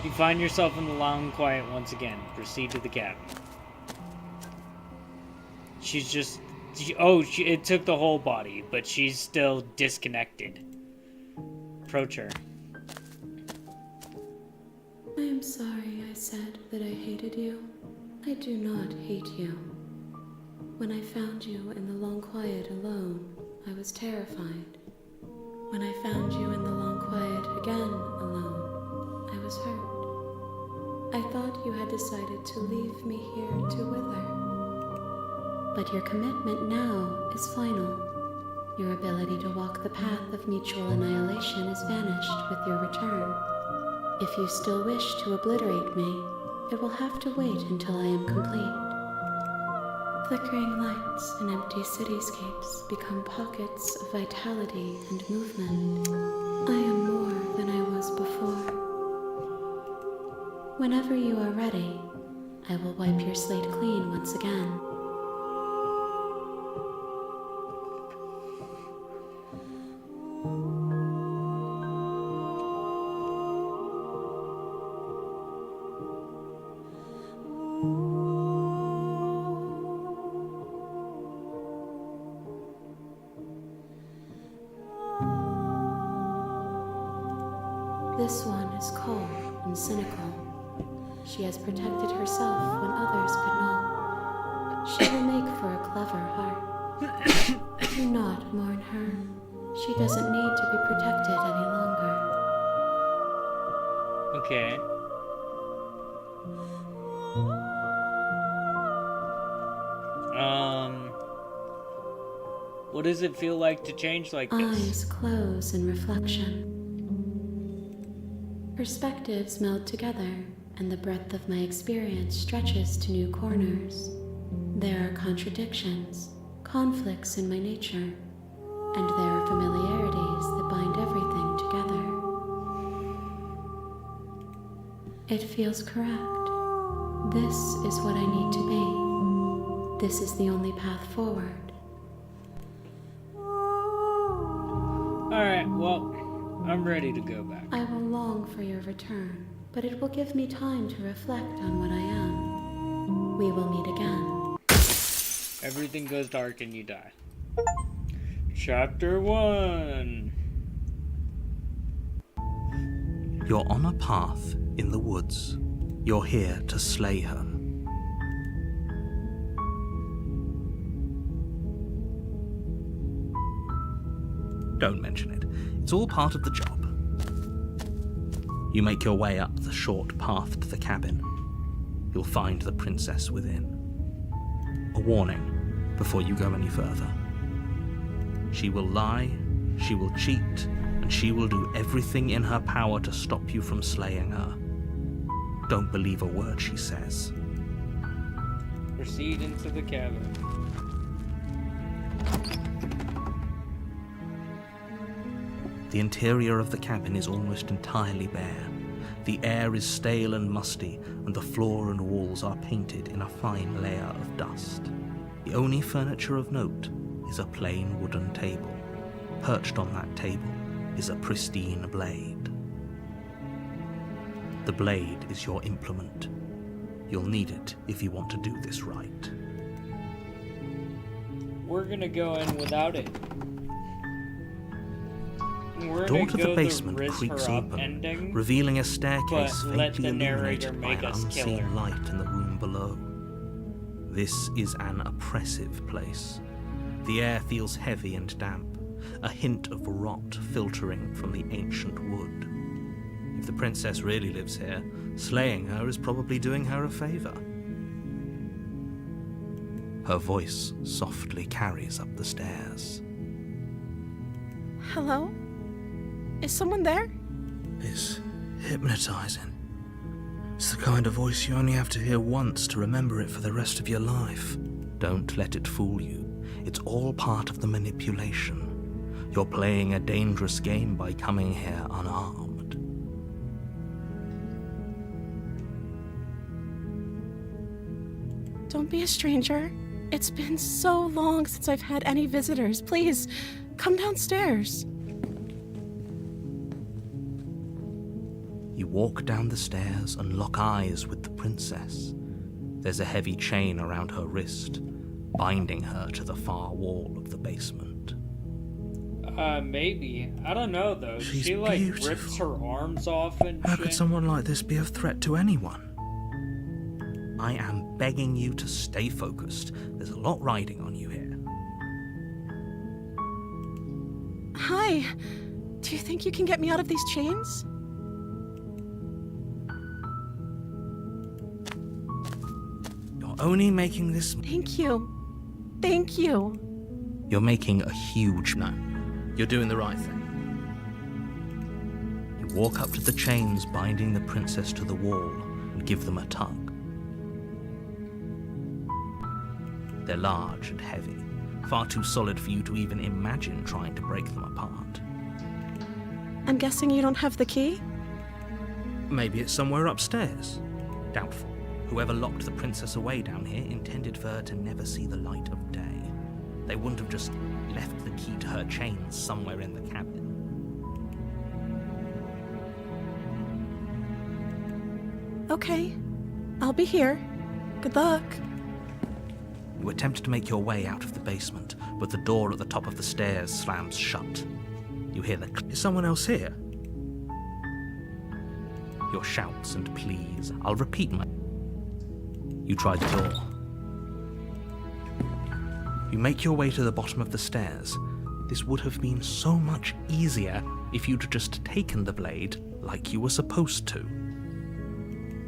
You find yourself in the long quiet once again. Proceed to the cabin. She's just... it took the whole body, but she's still disconnected. Approach her. I am sorry I said that I hated you. I do not hate you. When I found you in the long quiet alone, I was terrified. When I found you in the long quiet again alone, I was hurt. I thought you had decided to leave me here to wither. But your commitment now is final. Your ability to walk the path of mutual annihilation is vanished with your return. If you still wish to obliterate me, it will have to wait until I am complete. Flickering lights and empty cityscapes become pockets of vitality and movement. I am more than I was before. Whenever you are ready, I will wipe your slate clean once again. This one is cold and cynical. She has protected herself when others could not. She will make for a clever heart. Do not mourn her. She doesn't need to be protected any longer. Okay. What does it feel like to change like this? Eyes close in reflection. Perspectives meld together, and the breadth of my experience stretches to new corners. There are contradictions, conflicts in my nature, and there are familiarities that bind everything together. It feels correct. This is what I need to be. This is the only path forward. Alright, well, I'm ready to go back. I will long for your return, but it will give me time to reflect on what I am. We will meet again. Everything goes dark and you die. Chapter 1. You're on a path in the woods. You're here to slay her. Don't mention it. It's all part of the job. You make your way up the short path to the cabin. You'll find the princess within. A warning before you go any further. She will lie, she will cheat, and she will do everything in her power to stop you from slaying her. Don't believe a word she says. Proceed into the cabin. The interior of the cabin is almost entirely bare. The air is stale and musty, and the floor and walls are painted in a fine layer of dust. The only furniture of note is a plain wooden table. Perched on that table is a pristine blade. The blade is your implement. You'll need it if you want to do this right. We're gonna go in without it. We're Door gonna to go the basement Riz creaks Her Up open, ending, revealing a staircase but let faintly the narrator illuminated by make an us kill unseen her. light in the room below. This is an oppressive place. The air feels heavy and damp, a hint of rot filtering from the ancient wood. If the princess really lives here, slaying her is probably doing her a favor. Her voice softly carries up the stairs. Hello? Is someone there? It's hypnotizing. It's the kind of voice you only have to hear once to remember it for the rest of your life. Don't let it fool you. It's all part of the manipulation. You're playing a dangerous game by coming here unarmed. Don't be a stranger. It's been so long since I've had any visitors. Please, come downstairs. You walk down the stairs and lock eyes with the princess. There's a heavy chain around her wrist, binding her to the far wall of the basement. Maybe. I don't know though. She's She like beautiful. rips her arms off and How shit. could someone like this be a threat to anyone? I am begging you to stay focused. There's a lot riding on you here. Hi. Do you think you can get me out of these chains? You're only making this... Thank you. Thank you. You're making a huge... No. You're doing the right thing. You walk up to the chains binding the princess to the wall and give them a tug. They're large and heavy, far too solid for you to even imagine trying to break them apart. I'm guessing you don't have the key? Maybe it's somewhere upstairs. Doubtful. Whoever locked the princess away down here intended for her to never see the light of day. They wouldn't have just left the key to her chains somewhere in the cabin. Okay. I'll be here. Good luck. You attempt to make your way out of the basement, but the door at the top of the stairs slams shut. You hear the Is someone else here? your shouts and pleas. I'll repeat my... You try the door. You make your way to the bottom of the stairs. This would have been so much easier if you'd just taken the blade like you were supposed to.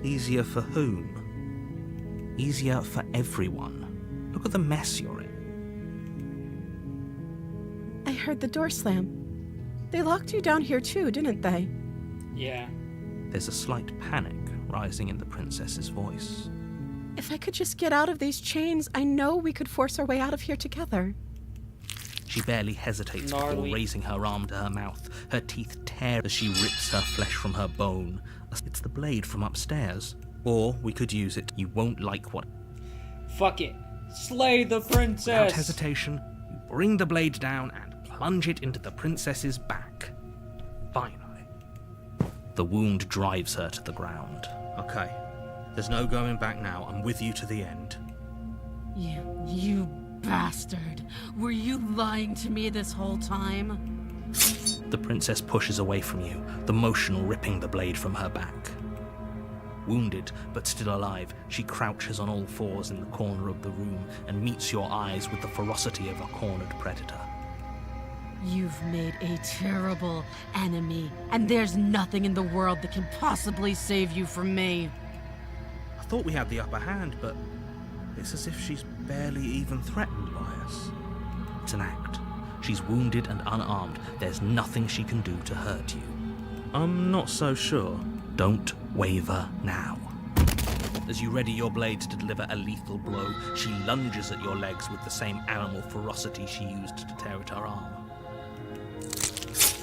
Easier for whom? Easier for everyone. Look at the mess you're in. I heard the door slam. They locked you down here too, didn't they? Yeah. There's a slight panic rising in the princess's voice. If I could just get out of these chains, I know we could force our way out of here together. She barely hesitates before Gnarly. raising her arm to her mouth. Her teeth tear as she rips her flesh from her bone. It's the blade from upstairs. Or we could use it. You won't like what... Fuck it. Slay the princess! Without hesitation, you bring the blade down and plunge it into the princess's back. Finally. The wound drives her to the ground. Okay. There's no going back now. I'm with you to the end. You bastard. Were you lying to me this whole time? The princess pushes away from you, the motion ripping the blade from her back. Wounded, but still alive, she crouches on all fours in the corner of the room and meets your eyes with the ferocity of a cornered predator. You've made a terrible enemy, and there's nothing in the world that can possibly save you from me. I thought we had the upper hand, but it's as if she's barely even threatened by us. It's an act. She's wounded and unarmed. There's nothing she can do to hurt you. I'm not so sure. Don't waver now. As you ready your blade to deliver a lethal blow, she lunges at your legs with the same animal ferocity she used to tear at her arm.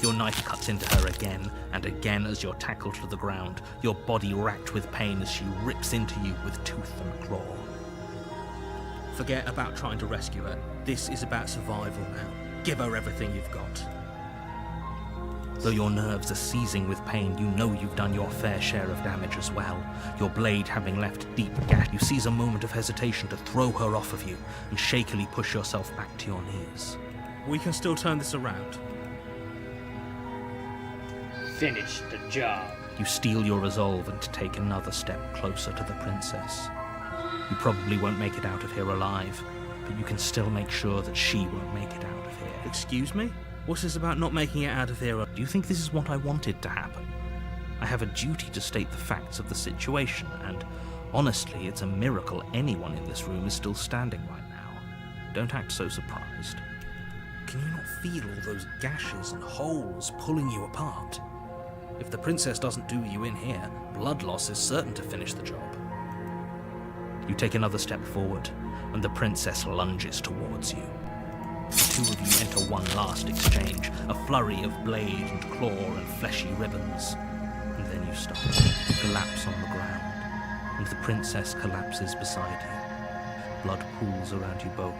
Your knife cuts into her again and again as you're tackled to the ground, your body racked with pain as she rips into you with tooth and claw. Forget about trying to rescue her. This is about survival now. Give her everything you've got. Though your nerves are seizing with pain, you know you've done your fair share of damage as well. Your blade having left deep gash, you seize a moment of hesitation to throw her off of you and shakily push yourself back to your knees. We can still turn this around. Finish the job. You steel your resolve and take another step closer to the princess. You probably won't make it out of here alive, but you can still make sure that she won't make it out of here. Excuse me? What's this about not making it out of here? Do you think this is what I wanted to happen? I have a duty to state the facts of the situation, and honestly, it's a miracle anyone in this room is still standing right now. Don't act so surprised. Can you not feel all those gashes and holes pulling you apart? If the princess doesn't do you in here, blood loss is certain to finish the job. You take another step forward, and the princess lunges towards you. The two of you enter one last exchange, a flurry of blade and claw and fleshy ribbons. And then you stop, collapse on the ground, and the princess collapses beside you. Blood pools around you both,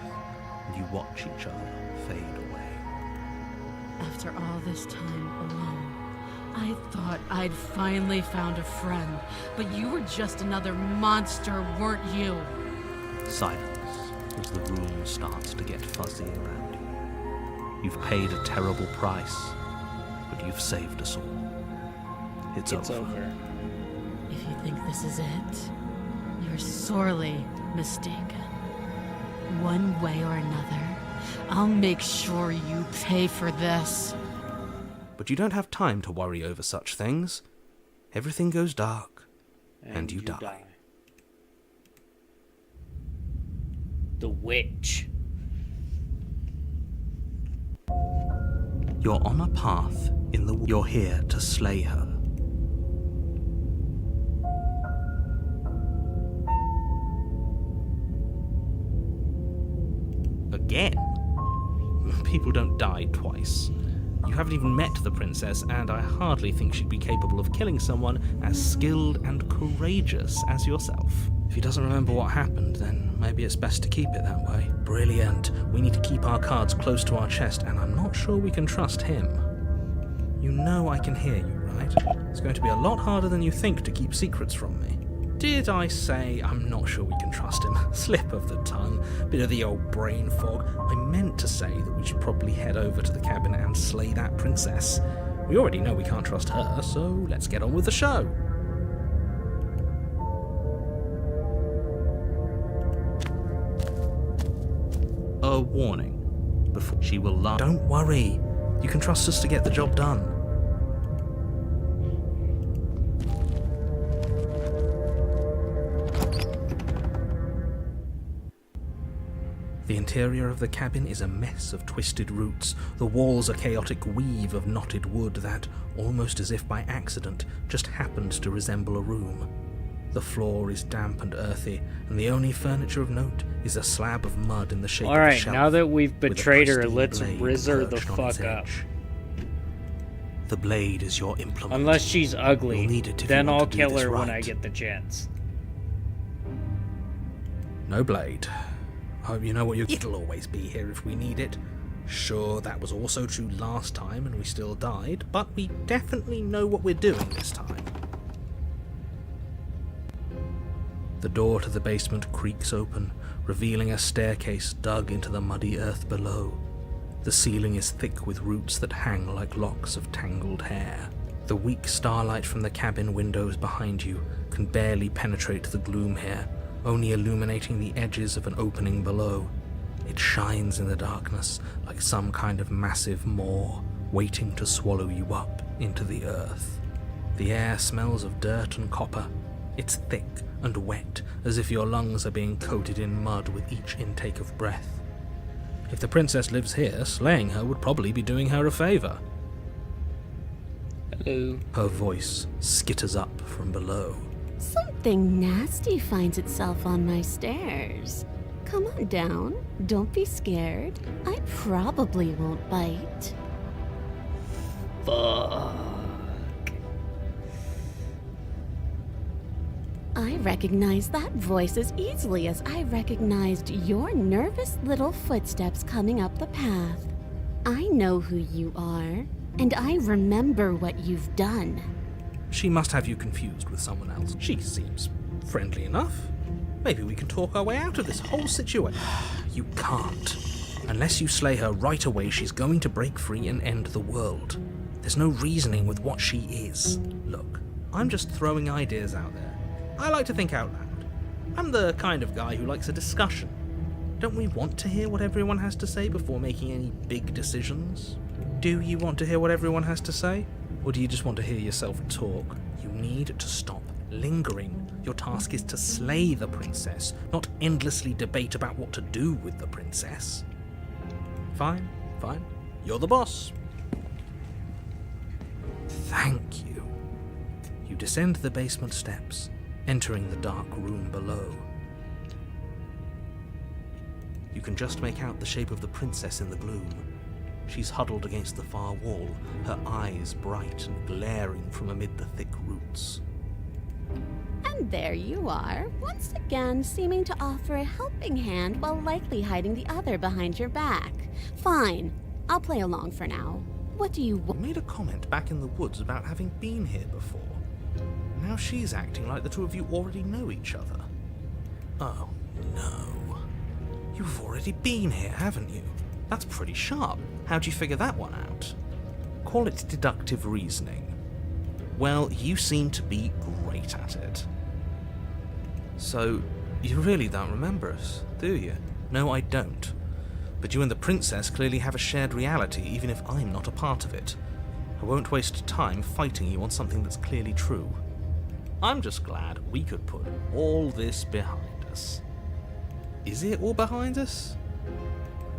and you watch each other fade away. After all this time alone, I thought I'd finally found a friend, but you were just another monster, weren't you? Silence as the room starts to get fuzzy around you. You've paid a terrible price, but you've saved us all. It's over. If you think this is it, you're sorely mistaken. One way or another, I'll make sure you pay for this. But you don't have time to worry over such things. Everything goes dark, and you die. The witch. You're on a path in the... You're here to slay her. Again? People don't die twice. You haven't even met the princess, and I hardly think she'd be capable of killing someone as skilled and courageous as yourself. If he doesn't remember what happened, then maybe it's best to keep it that way. Brilliant. We need to keep our cards close to our chest, and I'm not sure we can trust him. You know I can hear you, right? It's going to be a lot harder than you think to keep secrets from me. Did I say I'm not sure we can trust him? Slip of the tongue, bit of the old brain fog. I meant to say that we should probably head over to the cabin and slay that princess. We already know we can't trust her, so let's get on with the show. a warning before she will laugh. Don't worry. You can trust us to get the job done. The interior of the cabin is a mess of twisted roots. The walls a chaotic weave of knotted wood that, almost as if by accident, just happened to resemble a room. The floor is damp and earthy, and the only furniture of note is a slab of mud in the shape of a Alright, shelf. now that we've with a betrayed her, pristine let's blade riz her the perched on its fuck up. edge. The blade is your implement. Unless she's ugly, You'll need it if then you want I'll to do kill this her when I right. get the chance. No blade. Hope you know what It'll always be here if we need it. Sure, that was also true last time and we still died, but we definitely know what we're doing this time. The door to the basement creaks open, revealing a staircase dug into the muddy earth below. The ceiling is thick with roots that hang like locks of tangled hair. The weak starlight from the cabin windows behind you can barely penetrate the gloom here, only illuminating the edges of an opening below. It shines in the darkness like some kind of massive maw, waiting to swallow you up into the earth. The air smells of dirt and copper. It's thick and wet, as if your lungs are being coated in mud with each intake of breath. If the princess lives here, slaying her would probably be doing her a favor. Hello. Her voice skitters up from below. Something nasty finds itself on my stairs. Come on down. Don't be scared. I probably won't bite. Fuck. I recognize that voice as easily as I recognized your nervous little footsteps coming up the path. I know who you are, and I remember what you've done. She must have you confused with someone else. She seems friendly enough. Maybe we can talk our way out of this whole situation. You can't. Unless you slay her right away, she's going to break free and end the world. There's no reasoning with what she is. Look, I'm just throwing ideas out there. I like to think out loud. I'm the kind of guy who likes a discussion. Don't we want to hear what everyone has to say before making any big decisions? Do you want to hear what everyone has to say? Or do you just want to hear yourself talk? You need to stop lingering. Your task is to slay the princess, not endlessly debate about what to do with the princess. Fine, fine. You're the boss. Thank you. You descend the basement steps, entering the dark room below. You can just make out the shape of the princess in the gloom. She's huddled against the far wall, her eyes bright and glaring from amid the thick roots. And there you are, once again seeming to offer a helping hand while likely hiding the other behind your back. Fine, I'll play along for now. What do you You want? made a comment back in the woods about having been here before. Now she's acting like the two of you already know each other. Oh, no. You've already been here, haven't you? That's pretty sharp. How'd you figure that one out? Call it deductive reasoning. Well, you seem to be great at it. So, you really don't remember us, do you? No, I don't. But you and the princess clearly have a shared reality, even if I'm not a part of it. I won't waste time fighting you on something that's clearly true. I'm just glad we could put all this behind us. Is it all behind us?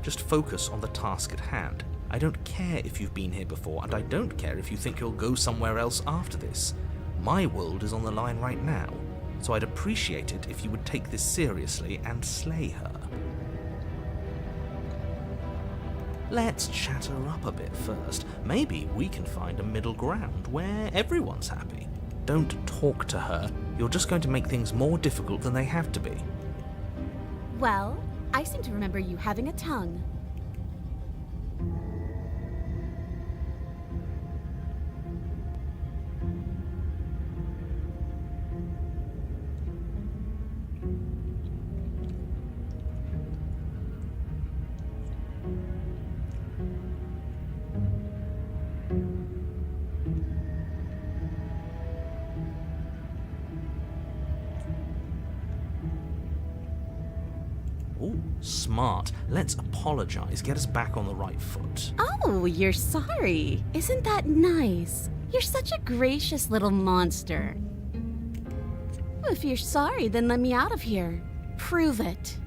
Just focus on the task at hand. I don't care if you've been here before, and I don't care if you think you'll go somewhere else after this. My world is on the line right now, so I'd appreciate it if you would take this seriously and slay her. Let's chat her up a bit first. Maybe we can find a middle ground where everyone's happy. Don't talk to her. You're just going to make things more difficult than they have to be. Well, I seem to remember you having a tongue. Oh, smart. Let's apologize. Get us back on the right foot. Oh, you're sorry. Isn't that nice? You're such a gracious little monster. If you're sorry, then let me out of here. Prove it.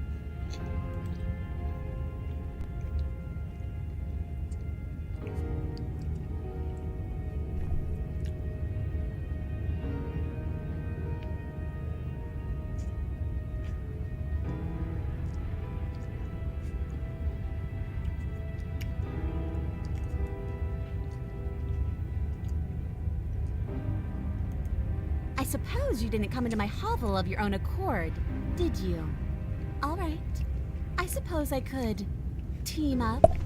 I suppose you didn't come into my hovel of your own accord, did you? All right. I suppose I could team up.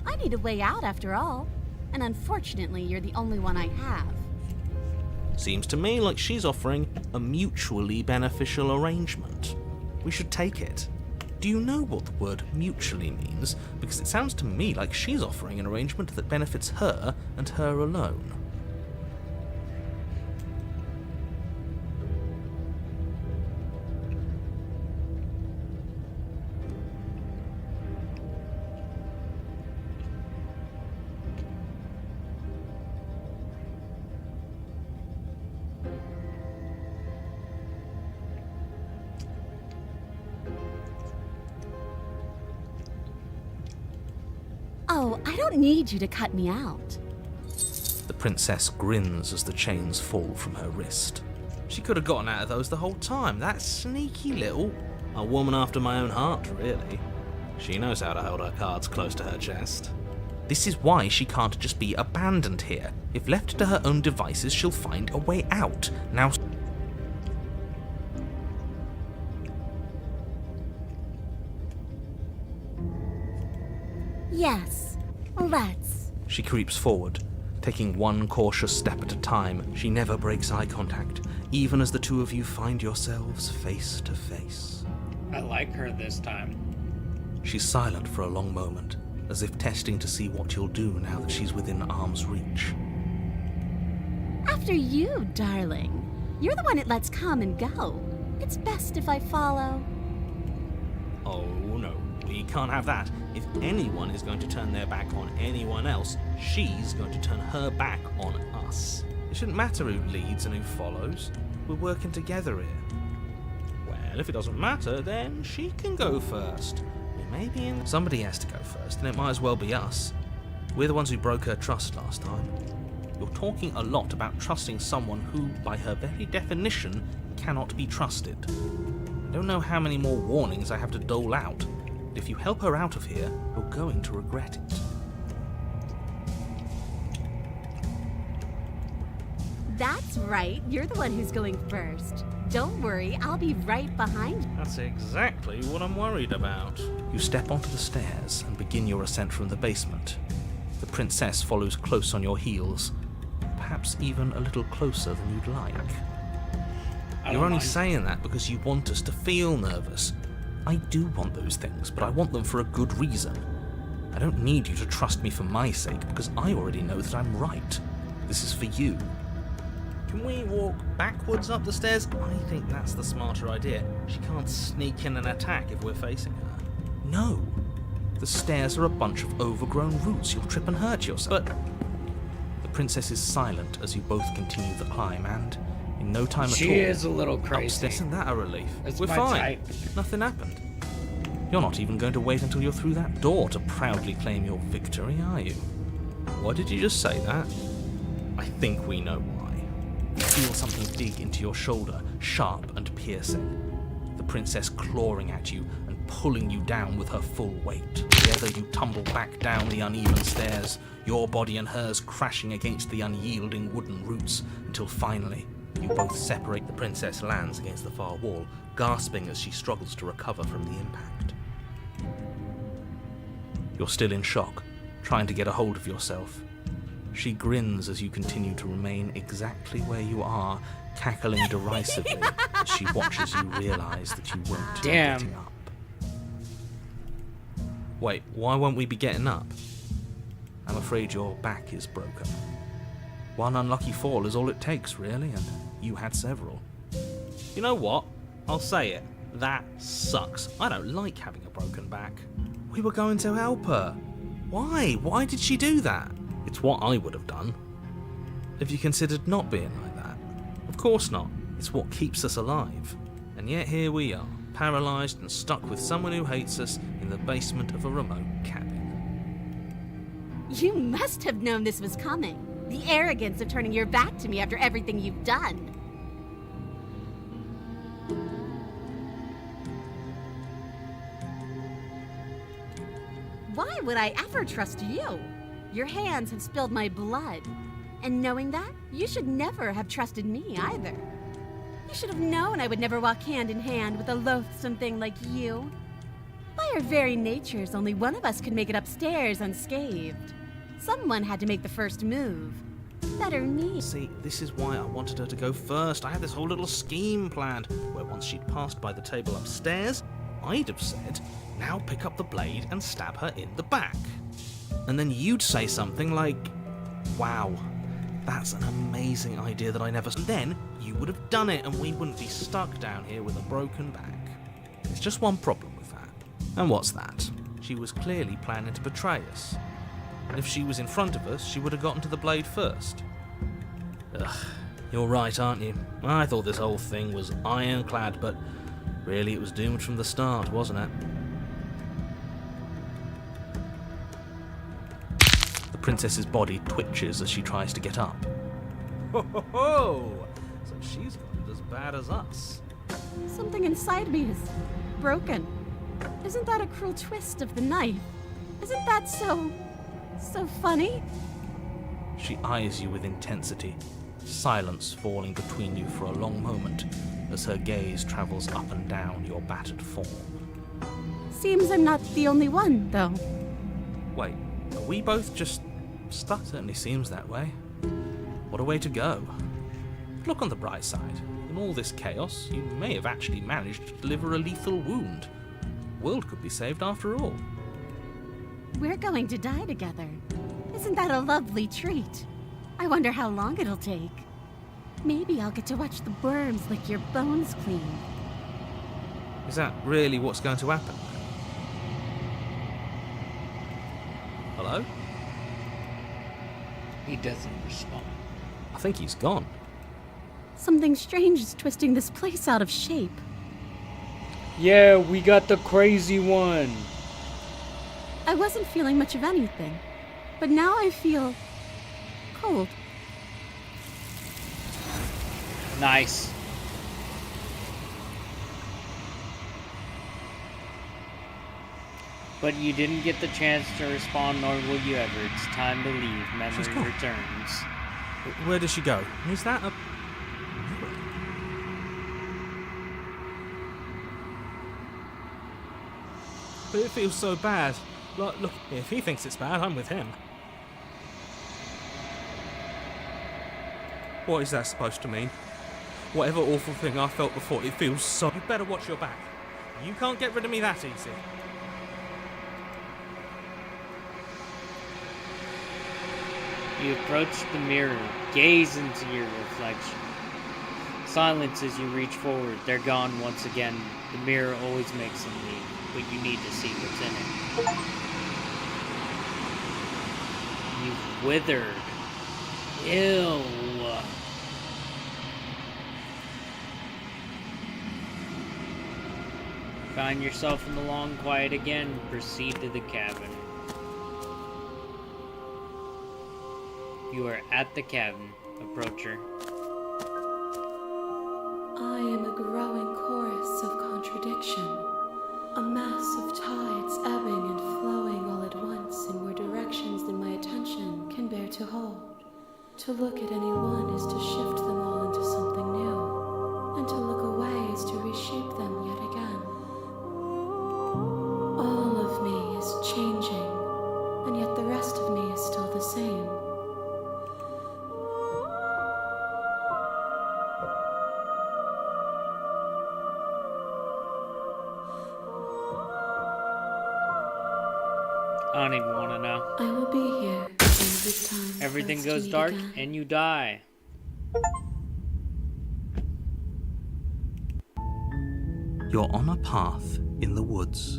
I need a way out after all, and unfortunately, you're the only one I have. Seems to me like she's offering a mutually beneficial arrangement. We should take it. Do you know what the word mutually means? Because it sounds to me like she's offering an arrangement that benefits her and her alone. Oh, I don't need you to cut me out. The princess grins as the chains fall from her wrist. She could have gotten out of those the whole time. That sneaky little... A woman after my own heart, really. She knows how to hold her cards close to her chest. This is why she can't just be abandoned here. If left to her own devices, she'll find a way out. Now... Yes, let's. She creeps forward, taking one cautious step at a time. She never breaks eye contact, even as the two of you find yourselves face to face. I like her this time. She's silent for a long moment, as if testing to see what you'll do now that she's within arm's reach. After you, darling. You're the one it lets come and go. It's best if I follow. Oh no, we can't have that. If anyone is going to turn their back on anyone else, she's going to turn her back on us. It shouldn't matter who leads and who follows. We're working together here. Well, if it doesn't matter, then she can go first. We may be in... Somebody has to go first, and it might as well be us. We're the ones who broke her trust last time. You're talking a lot about trusting someone who, by her very definition, cannot be trusted. I don't know how many more warnings I have to dole out. If you help her out of here, you're going to regret it. That's right. You're the one who's going first. Don't worry, I'll be right behind you. That's exactly what I'm worried about. You step onto the stairs and begin your ascent from the basement. The princess follows close on your heels, perhaps even a little closer than you'd like. You're only saying that because you want us to feel nervous. I do want those things, but I want them for a good reason. I don't need you to trust me for my sake, because I already know that I'm right. This is for you. Can we walk backwards up the stairs? I think that's the smarter idea. She can't sneak in and attack if we're facing her. No. The stairs are a bunch of overgrown roots. You'll trip and hurt yourself. But the princess is silent as you both continue the climb, and in no time at all... She is a little crazy. Isn't that a relief? That's We're my fine. type. Nothing happened. You're not even going to wait until you're through that door to proudly claim your victory, are you? Why did you just say that? I think we know why. You feel something dig into your shoulder, sharp and piercing. The princess clawing at you and pulling you down with her full weight. Together you tumble back down the uneven stairs, your body and hers crashing against the unyielding wooden roots, until finally you both separate. The princess lands against the far wall, gasping as she struggles to recover from the impact. You're still in shock, trying to get a hold of yourself. She grins as you continue to remain exactly where you are, cackling derisively as she watches you realize that you won't be Damn. getting up. Wait, why won't we be getting up? I'm afraid your back is broken. One unlucky fall is all it takes, really, and you had several. You know what? I'll say it. That sucks. I don't like having a broken back. We were going to help her. Why? Why did she do that? It's what I would have done. Have you considered not being like that? Of course not. It's what keeps us alive. And yet here we are, paralysed and stuck with someone who hates us in the basement of a remote cabin. You must have known this was coming. The arrogance of turning your back to me after everything you've done. Why would I ever trust you? Your hands have spilled my blood. And knowing that, you should never have trusted me either. You should have known I would never walk hand in hand with a loathsome thing like you. By our very natures, only one of us could make it upstairs unscathed. Someone had to make the first move. Better me. See, this is why I wanted her to go first. I had this whole little scheme planned, where once she'd passed by the table upstairs, I'd have said, now pick up the blade and stab her in the back. And then you'd say something like, wow, that's an amazing idea that I never... Then you would have done it and we wouldn't be stuck down here with a broken back. There's just one problem with that. And what's that? She was clearly planning to betray us. And if she was in front of us, she would have gotten to the blade first. Ugh, you're right, aren't you? I thought this whole thing was ironclad, but really it was doomed from the start, wasn't it? The princess's body twitches as she tries to get up. Ho ho ho! So she's got it as bad as us. Something inside me is broken. Isn't that a cruel twist of the knife? Isn't that so funny? She eyes you with intensity, silence falling between you for a long moment as her gaze travels up and down your battered form. Seems I'm not the only one, though. Wait, are we both just stuck? Certainly seems that way. What a way to go. Look on the bright side. In all this chaos, you may have actually managed to deliver a lethal wound. The world could be saved after all. We're going to die together. Isn't that a lovely treat? I wonder how long it'll take. Maybe I'll get to watch the worms lick your bones clean. Is that really what's going to happen? Hello? He doesn't respond. I think he's gone. Something strange is twisting this place out of shape. Yeah, we got the crazy one. I wasn't feeling much of anything, but now I feel cold. Nice. But you didn't get the chance to respond, nor will you ever. It's time to leave. She's Memory gone. returns. Where does she go? Is that a... But it feels so bad. Look, if he thinks it's bad, I'm with him. What is that supposed to mean? Whatever awful thing I felt before, it feels so... You better watch your back. You can't get rid of me that easy. You approach the mirror, gaze into your reflection. Silence as you reach forward. They're gone once again. The mirror always makes them leave, but you need to see what's in it. You've withered. Ew. Find yourself in the long quiet again. Proceed to the cabin. You are at the cabin. Approach her. I am a growing chorus of contradiction, a mass of tides ebbing and flowing all at once in more directions than my attention can bear to hold. To look at any one is to shift them all into something new, and to look away is to reshape them yet again. All of me is changing, and yet the rest of me is still the same. I don't even want to know. I will be here when this time Everything fails to goes meet dark again. and you die. You're on a path in the woods,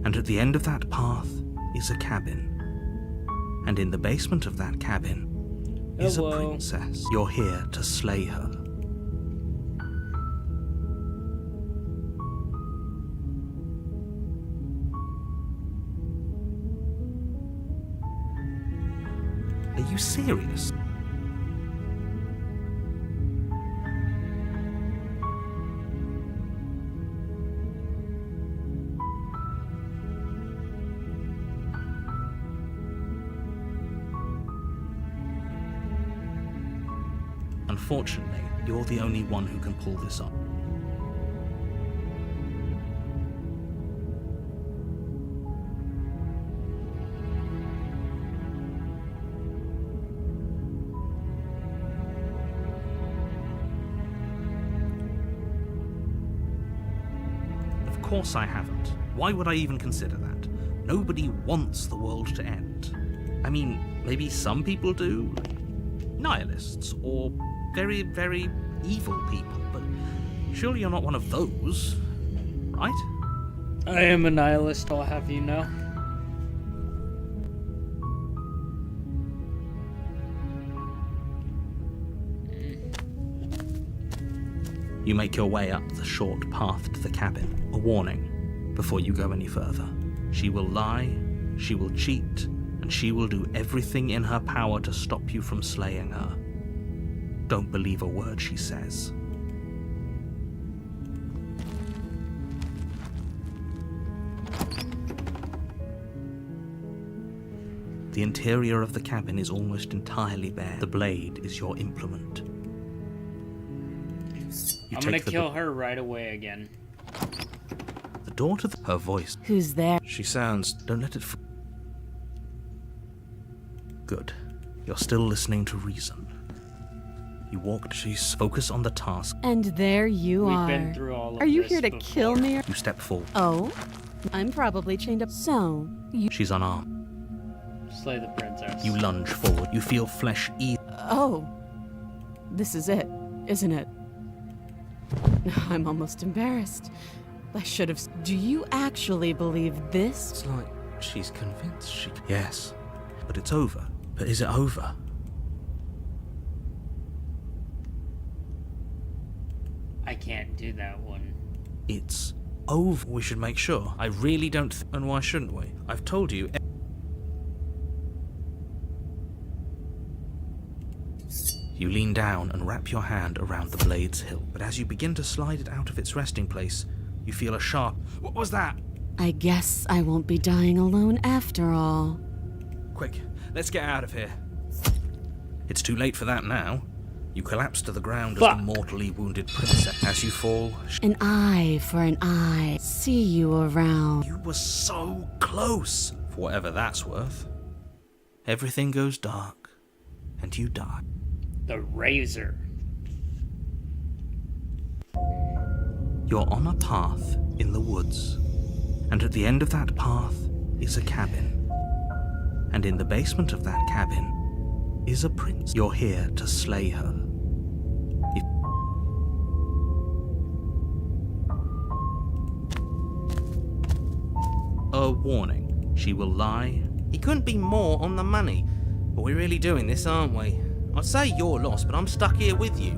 and at the end of that path is a cabin. And in the basement of that cabin is a princess. You're here to slay her. Are you serious? Unfortunately, you're the only one who can pull this off. Of course I haven't. Why would I even consider that? Nobody wants the world to end. I mean, maybe some people do, like nihilists or very, very evil people, but surely you're not one of those, right? I am a nihilist, I'll have you know. You make your way up the short path to the cabin. A warning before you go any further. She will lie, she will cheat, and she will do everything in her power to stop you from slaying her. Don't believe a word she says. The interior of the cabin is almost entirely bare. The blade is your implement. I'm gonna kill her right away again. The door to her voice. Who's there? She sounds... Don't let it... Good. You're still listening to reason. You walk... She's... Focus on the task. And there you We've are. been through all of Are you this here to before. kill me? You step forward. Oh? I'm probably chained up. So, you... She's unarmed. Slay the princess. You lunge forward. You feel flesh eat. Oh. This is it, isn't it? I'm almost embarrassed. I should have... Do you actually believe this? It's like she's convinced she... Yes. But it's over. But is it over? I can't do that one. It's over. We should make sure. I really don't... And why shouldn't we? I've told you... You lean down and wrap your hand around the blade's hilt, but as you begin to slide it out of its resting place, you feel a sharp... What was that? I guess I won't be dying alone after all. Quick, let's get out of here. It's too late for that now. You collapse to the ground as the mortally wounded princess. As you fall... An eye for an eye. See you around. You were so close, for whatever that's worth. Everything goes dark, and you die. The razor. You're on a path in the woods, and at the end of that path is a cabin. And in the basement of that cabin is a prince. You're here to slay her. A warning. She will lie. He couldn't be more on the money. But we're really doing this, aren't we? I'd say you're lost, but I'm stuck here with you.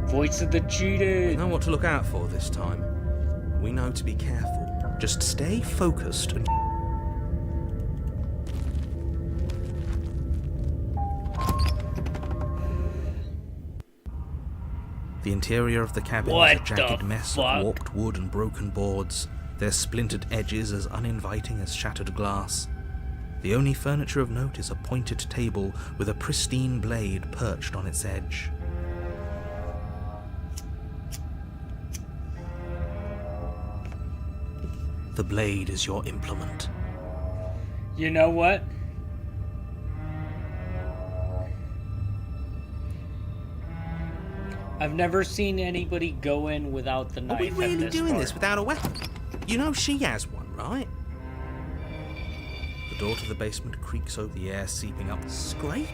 Voice of the We cheated. know what to look out for this time. We know to be careful. Just stay focused and... The interior of the cabin is a What jagged the mess fuck? of warped wood and broken boards, their splintered edges as uninviting as shattered glass. The only furniture of note is a pointed table with a pristine blade perched on its edge. The blade is your implement. You know what? I've never seen anybody go in without the knife. Are we at really this doing part. this without a weapon? You know she has one, right? The door to the basement creaks over, the air seeping up, scraping.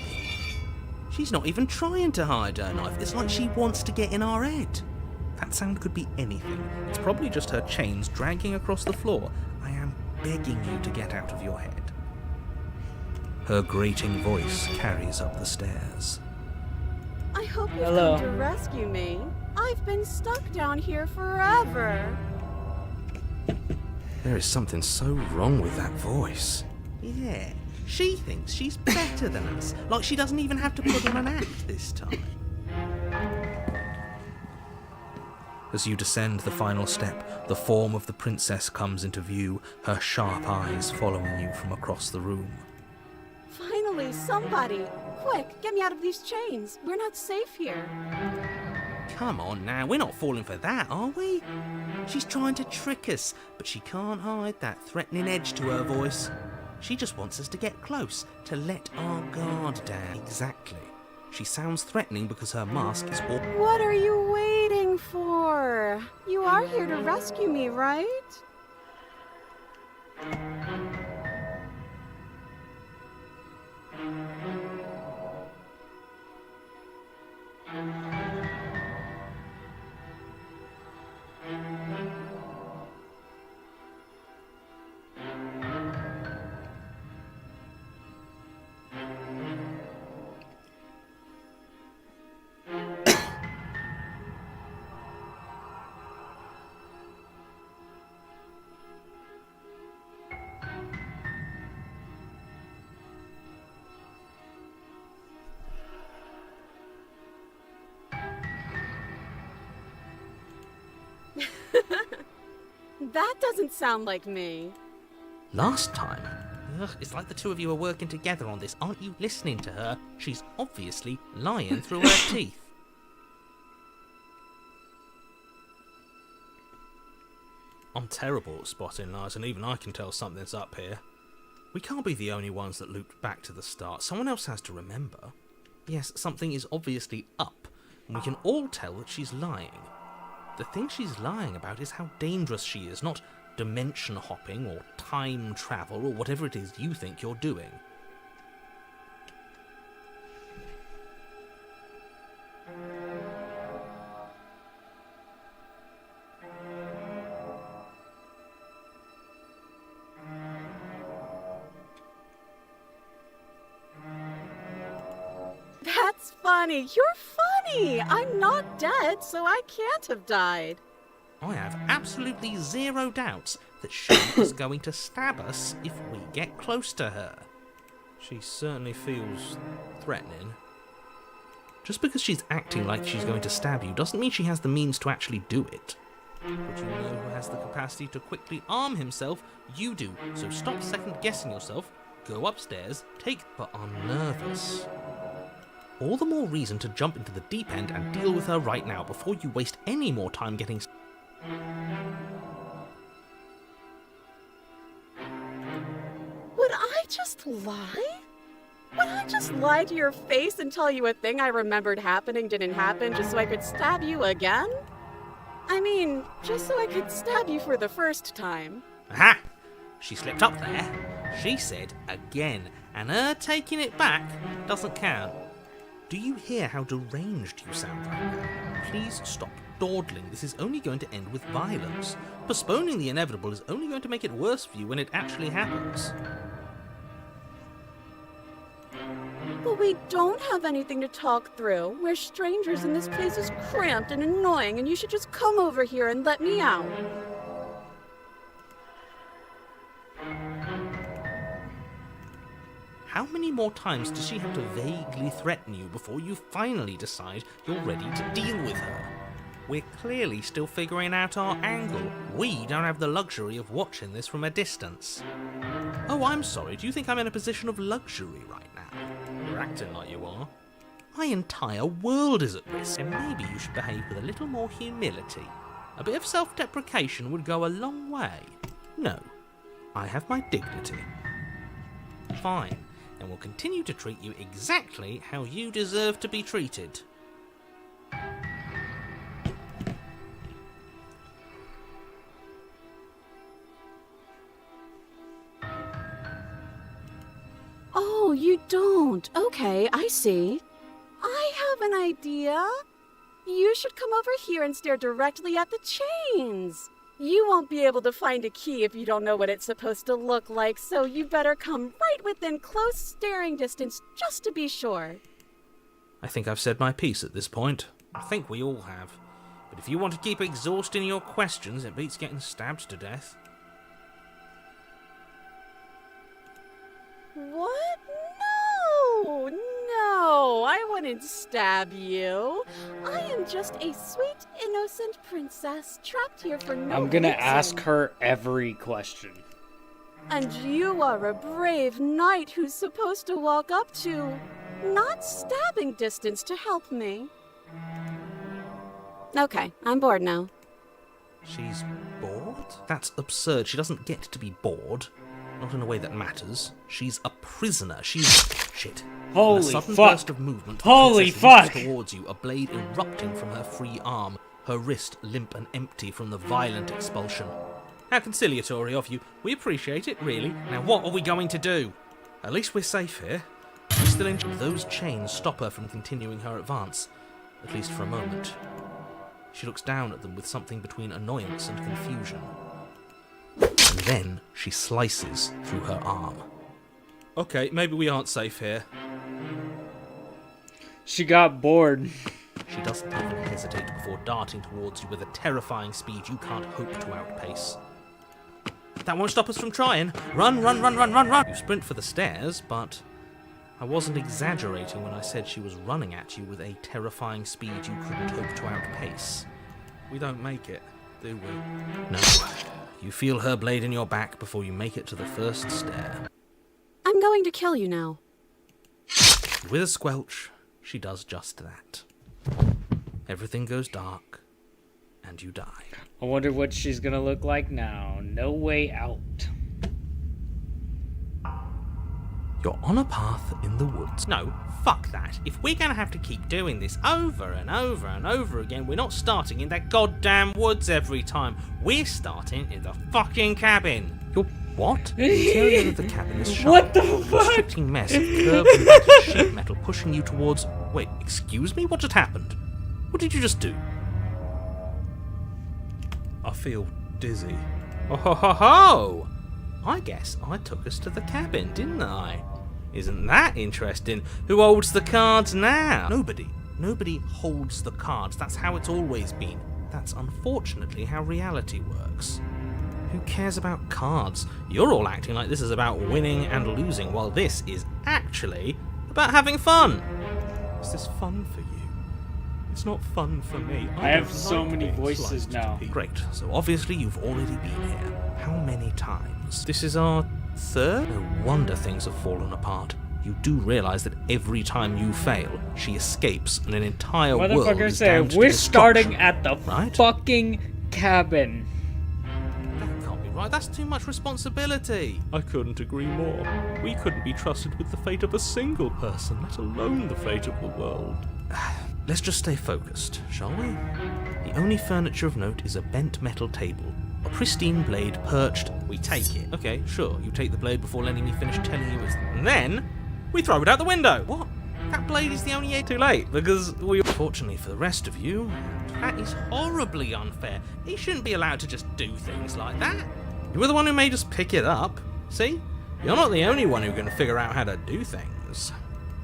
She's not even trying to hide her knife. It's like she wants to get in our head. That sound could be anything. It's probably just her chains dragging across the floor. I am begging you to get out of your head. Her grating voice carries up the stairs. I hope you've Hello. come to rescue me. I've been stuck down here forever. There is something so wrong with that voice. Yeah, she thinks she's better than us, like she doesn't even have to put on an act this time. As you descend the final step, the form of the princess comes into view, her sharp eyes following you from across the room. Finally, somebody! Quick, get me out of these chains. We're not safe here. Come on now, we're not falling for that, are we? She's trying to trick us, but she can't hide that threatening edge to her voice. She just wants us to get close, to let our guard down. Exactly. She sounds threatening because her mask is all... What are you waiting for? You are here to rescue me, right? That doesn't sound like me. Last time? Ugh, it's like the two of you are working together on this. Aren't you listening to her? She's obviously lying through her teeth. I'm terrible at spotting lies, and even I can tell something's up here. We can't be the only ones that looped back to the start. Someone else has to remember. Yes, something is obviously up, and we can all tell that she's lying. The thing she's lying about is how dangerous she is, not dimension hopping or time travel or whatever it is you think you're doing. That's funny. You're funny. I'm not dead, so I can't have died. I have absolutely zero doubts that she is going to stab us if we get close to her. She certainly feels threatening. Just because she's acting like she's going to stab you doesn't mean she has the means to actually do it. But you know who has the capacity to quickly arm himself? You do. So stop second-guessing yourself, go upstairs, but I'm nervous. All the more reason to jump into the deep end and deal with her right now before you waste any more time getting... Would I just lie? Would I just lie to your face and tell you a thing I remembered happening didn't happen just so I could stab you again? I mean, just so I could stab you for the first time. Aha! She slipped up there. She said again, and her taking it back doesn't count. Do you hear how deranged you sound right now? Please stop dawdling. This is only going to end with violence. Postponing the inevitable is only going to make it worse for you when it actually happens. But we don't have anything to talk through. We're strangers and this place is cramped and annoying and you should just come over here and let me out. How many more times does she have to vaguely threaten you before you finally decide you're ready to deal with her? We're clearly still figuring out our angle. We don't have the luxury of watching this from a distance. Oh, I'm sorry. Do you think I'm in a position of luxury right now? You're acting like you are. My entire world is at risk, and maybe you should behave with a little more humility. A bit of self-deprecation would go a long way. No, I have my dignity. Fine, and we'll continue to treat you exactly how you deserve to be treated. Oh, you don't. Okay, I see. I have an idea. You should come over here and stare directly at the chains. You won't be able to find a key if you don't know what it's supposed to look like, so you better come right within close staring distance just to be sure. I think I've said my piece at this point. I think we all have. But if you want to keep exhausting your questions, it beats getting stabbed to death. What? No, I wouldn't stab you. I am just a sweet, innocent princess trapped here for no I'm gonna reason. ask her every question. And you are a brave knight who's supposed to walk up to not stabbing distance to help me. Okay, I'm bored now. She's bored? That's absurd. She doesn't get to be bored. Not in a way that matters. She's a prisoner. She's... Shit. Holy in a sudden fuck. burst of movement, the Holy princess fuck. leaps towards you, a blade erupting from her free arm, her wrist limp and empty from the violent expulsion. How conciliatory of you. We appreciate it, really. Now what are we going to do? At least we're safe here. We're still in... Those chains stop her from continuing her advance. At least for a moment. She looks down at them with something between annoyance and confusion. And then she slices through her arm. Okay, maybe we aren't safe here. She got bored. She doesn't even hesitate before darting towards you with a terrifying speed you can't hope to outpace. That won't stop us from trying. Run, run, run, run, run, run! You sprint for the stairs, but I wasn't exaggerating when I said she was running at you with a terrifying speed you couldn't hope to outpace. We don't make it, do we? No. You feel her blade in your back before you make it to the first stair. I'm going to kill you now. With a squelch, she does just that. Everything goes dark, and you die. I wonder what she's gonna look like now. No way out. You're on a path in the woods. No, fuck that. If we're gonna have to keep doing this over and over and over again, we're not starting in that goddamn woods every time. We're starting in the fucking cabin. You're what? The interior of the cabin is sharp. What the A fuck? restricting mess of curved and battered sheet metal pushing you towards... Wait, excuse me? What just happened? What did you just do? I feel dizzy. Oh ho ho ho! I guess I took us to the cabin, didn't I? Isn't that interesting? Who holds the cards now? Nobody. Nobody holds the cards. That's how it's always been. That's unfortunately how reality works. Who cares about cards? You're all acting like this is about winning and losing, while this is actually about having fun. Is this fun for you? It's not fun for me. I have don't so like many being voices sliced to now. pieces. Great. So obviously you've already been here. How many times? This is our third? No wonder things have fallen apart. You do realise that every time you fail, she escapes and an entire world Motherfucker is said, damned to we're starting destruction." at the Right? fucking cabin. That can't be right. That's too much responsibility. I couldn't agree more. We couldn't be trusted with the fate of a single person, let alone the fate of the world. Let's just stay focused, shall we? The only furniture of note is a bent metal table. A pristine blade perched. We take it. Okay, sure. You take the blade before letting me finish telling you it's... And then, we throw it out the window. What? That blade is the only way too late, because we... Fortunately for the rest of you, that is horribly unfair. He shouldn't be allowed to just do things like that. You were the one who made us pick it up. See? You're not the only one who can figure out how to do things.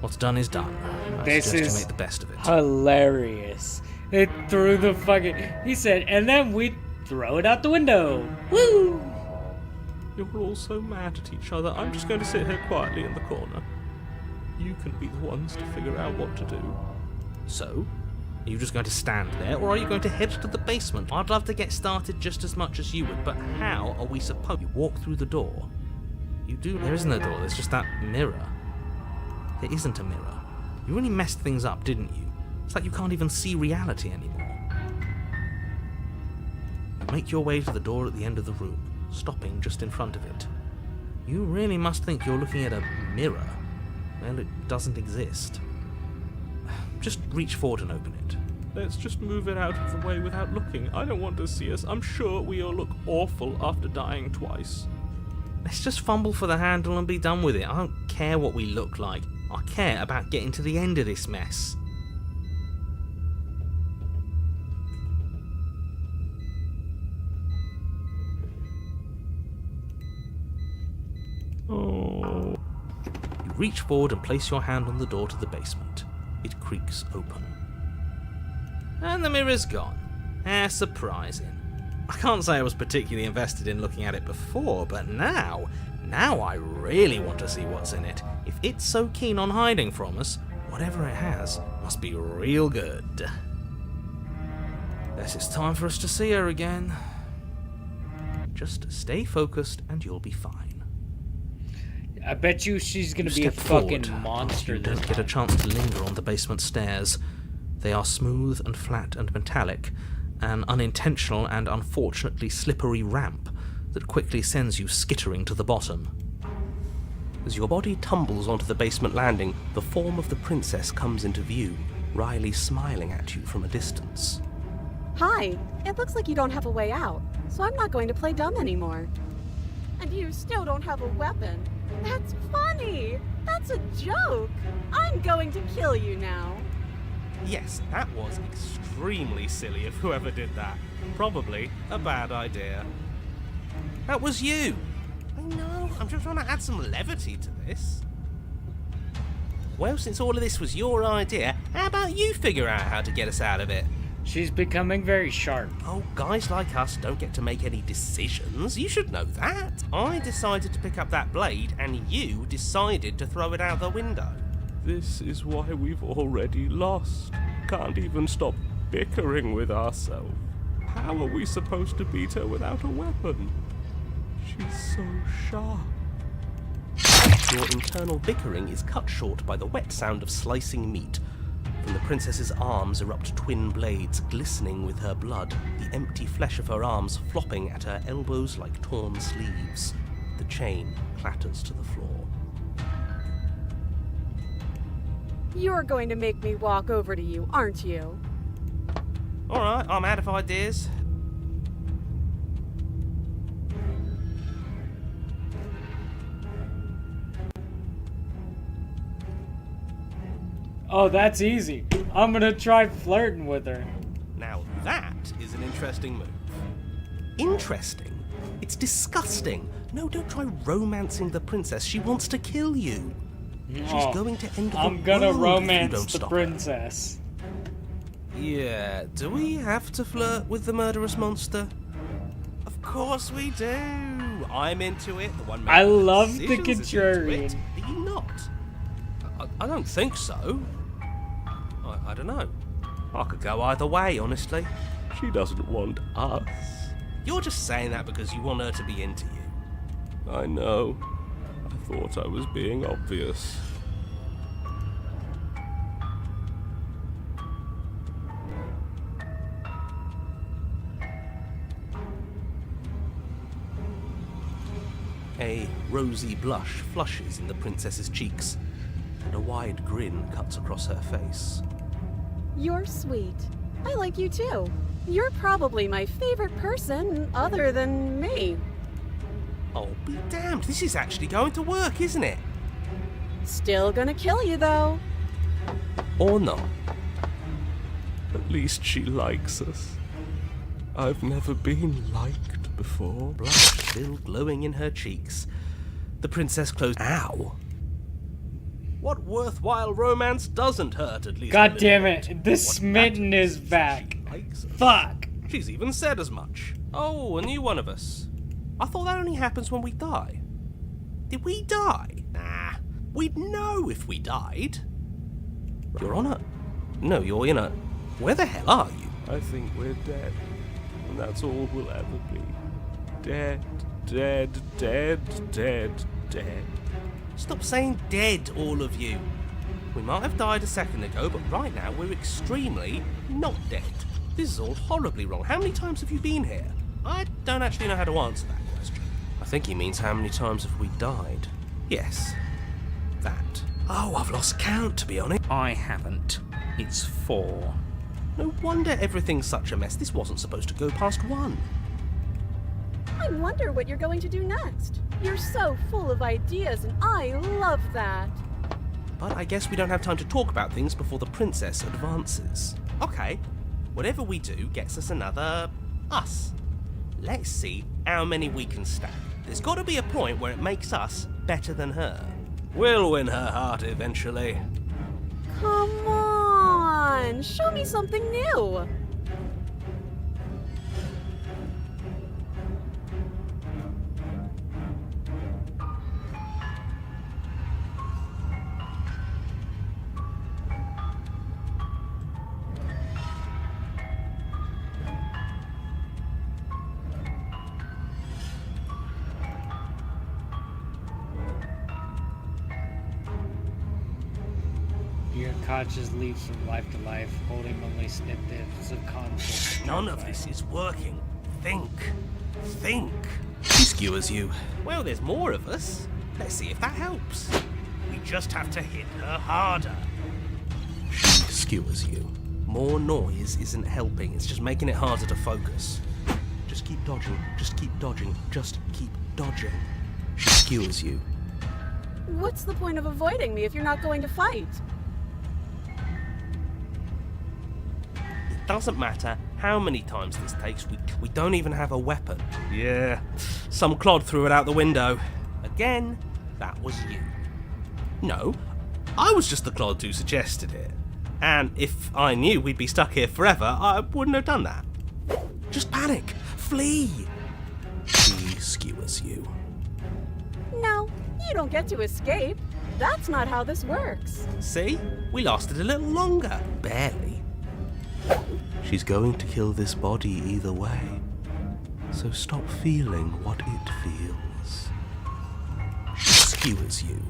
What's done is done. I This suggest is you make the best of it. Hilarious. It threw the fucking... He said, and then we throw it out the window. Woo! You're all so mad at each other. I'm just going to sit here quietly in the corner. You can be the ones to figure out what to do. So, are you just going to stand there, or are you going to head to the basement? I'd love to get started just as much as you would, but how are we supposed to walk through the door? You do... There isn't a door, there's just that mirror. There isn't a mirror. You really messed things up, didn't you? It's like you can't even see reality anymore. You make your way to the door at the end of the room, stopping just in front of it. You really must think you're looking at a mirror. Well, it doesn't exist. Just reach forward and open it. Let's just move it out of the way without looking. I don't want to see us. I'm sure we all look awful after dying twice. Let's just fumble for the handle and be done with it. I don't care what we look like. I care about getting to the end of this mess. Oh. You reach forward and place your hand on the door to the basement. It creaks open. And the mirror's gone. How surprising. I can't say I was particularly invested in looking at it before, but now I really want to see what's in it. If it's so keen on hiding from us, whatever it has must be real good. Guess it's time for us to see her again. Just stay focused and you'll be fine. I bet you she's gonna You be a step fucking forward. monster You this don't get a time. chance to linger on the basement stairs. They are smooth and flat and metallic, an unintentional and unfortunately slippery ramp that quickly sends you skittering to the bottom. As your body tumbles onto the basement landing, the form of the princess comes into view, wryly smiling at you from a distance. Hi, it looks like you don't have a way out, so I'm not going to play dumb anymore. And you still don't have a weapon. That's funny! That's a joke! I'm going to kill you now. Yes, that was extremely silly of whoever did that. Probably a bad idea. That was you! I know, I'm just trying to add some levity to this. Well, since all of this was your idea, how about you figure out how to get us out of it? She's becoming very sharp. Oh, guys like us don't get to make any decisions. You should know that. I decided to pick up that blade, and you decided to throw it out the window. This is why we've already lost. Can't even stop bickering with ourselves. How are we supposed to beat her without a weapon? She's so sharp. Your internal bickering is cut short by the wet sound of slicing meat. From the princess's arms erupt twin blades glistening with her blood, the empty flesh of her arms flopping at her elbows like torn sleeves. The chain clatters to the floor. You're going to make me walk over to you, aren't you? Alright, I'm out of ideas. Oh, that's easy. I'm gonna try flirting with her. Now that is an interesting move. Interesting? It's disgusting. No, don't try romancing the princess. She wants to kill you. She's Oh, going to end the I'm gonna world if you romance don't the stop her. princess. Yeah, do we have to flirt with the murderous monster? Of course we do. I'm into it. The one I making love the decisions is into contrarian. it. Are you not? I don't think so. I don't know. I could go either way, honestly. She doesn't want us. You're just saying that because you want her to be into you. I know. I thought I was being obvious. A rosy blush flushes in the princess's cheeks, and a wide grin cuts across her face. You're sweet. I like you too. You're probably my favorite person other than me. Oh, be damned, this is actually going to work, isn't it? Still gonna kill you though. Or not. At least she likes us. I've never been liked before. Blush still glowing in her cheeks. The princess closed. Ow! What worthwhile romance doesn't hurt, at least? God a damn little it, bit? the What smitten matters is back. she likes us. Fuck. She's even said as much. Oh, a new one of us. I thought that only happens when we die. Did we die? Nah. We'd know if we died. You're on it. No, you're in it. Where the hell are you? I think we're dead. And that's all we'll ever be. Dead, dead, dead, dead, dead. Stop saying dead, all of you. We might have died a second ago, but right now we're extremely not dead. This is all horribly wrong. How many times have you been here? I don't actually know how to answer that question. I think he means how many times have we died? Yes. That. Oh, I've lost count, to be honest. I haven't. It's 4. No wonder everything's such a mess. This wasn't supposed to go past 1. I wonder what you're going to do next. You're so full of ideas and I love that. But I guess we don't have time to talk about things before the princess advances. Okay, whatever we do gets us another us. Let's see how many we can stack. There's got to be a point where it makes us better than her. We'll win her heart eventually. Come on, show me something new. Your conscious leaps from life to life, holding only snippets of conflict. None of this is working. Think. She skewers you. Well, there's more of us. Let's see if that helps. We just have to hit her harder. She skewers you. More noise isn't helping, it's just making it harder to focus. Just keep dodging. Just keep dodging. Just keep dodging. She skewers you. What's the point of avoiding me if you're not going to fight? It doesn't matter how many times this takes, we don't even have a weapon. Yeah, some clod threw it out the window. Again, that was you. No, I was just the clod who suggested it. And if I knew we'd be stuck here forever, I wouldn't have done that. Just panic. Flee. She skewers you. No, you don't get to escape. That's not how this works. See? We lasted a little longer. Barely. She's going to kill this body either way. So stop feeling what it feels. She skewers you.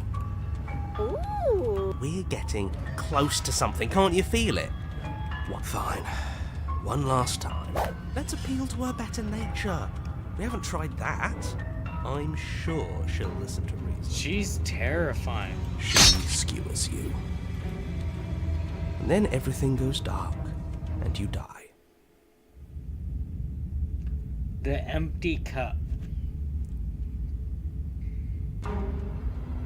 Ooh. We're getting close to something. Can't you feel it? What? Fine. One last time. Let's appeal to her better nature. We haven't tried that. I'm sure she'll listen to reason. She's terrifying. She skewers you. And then everything goes dark, and you die. The empty cup.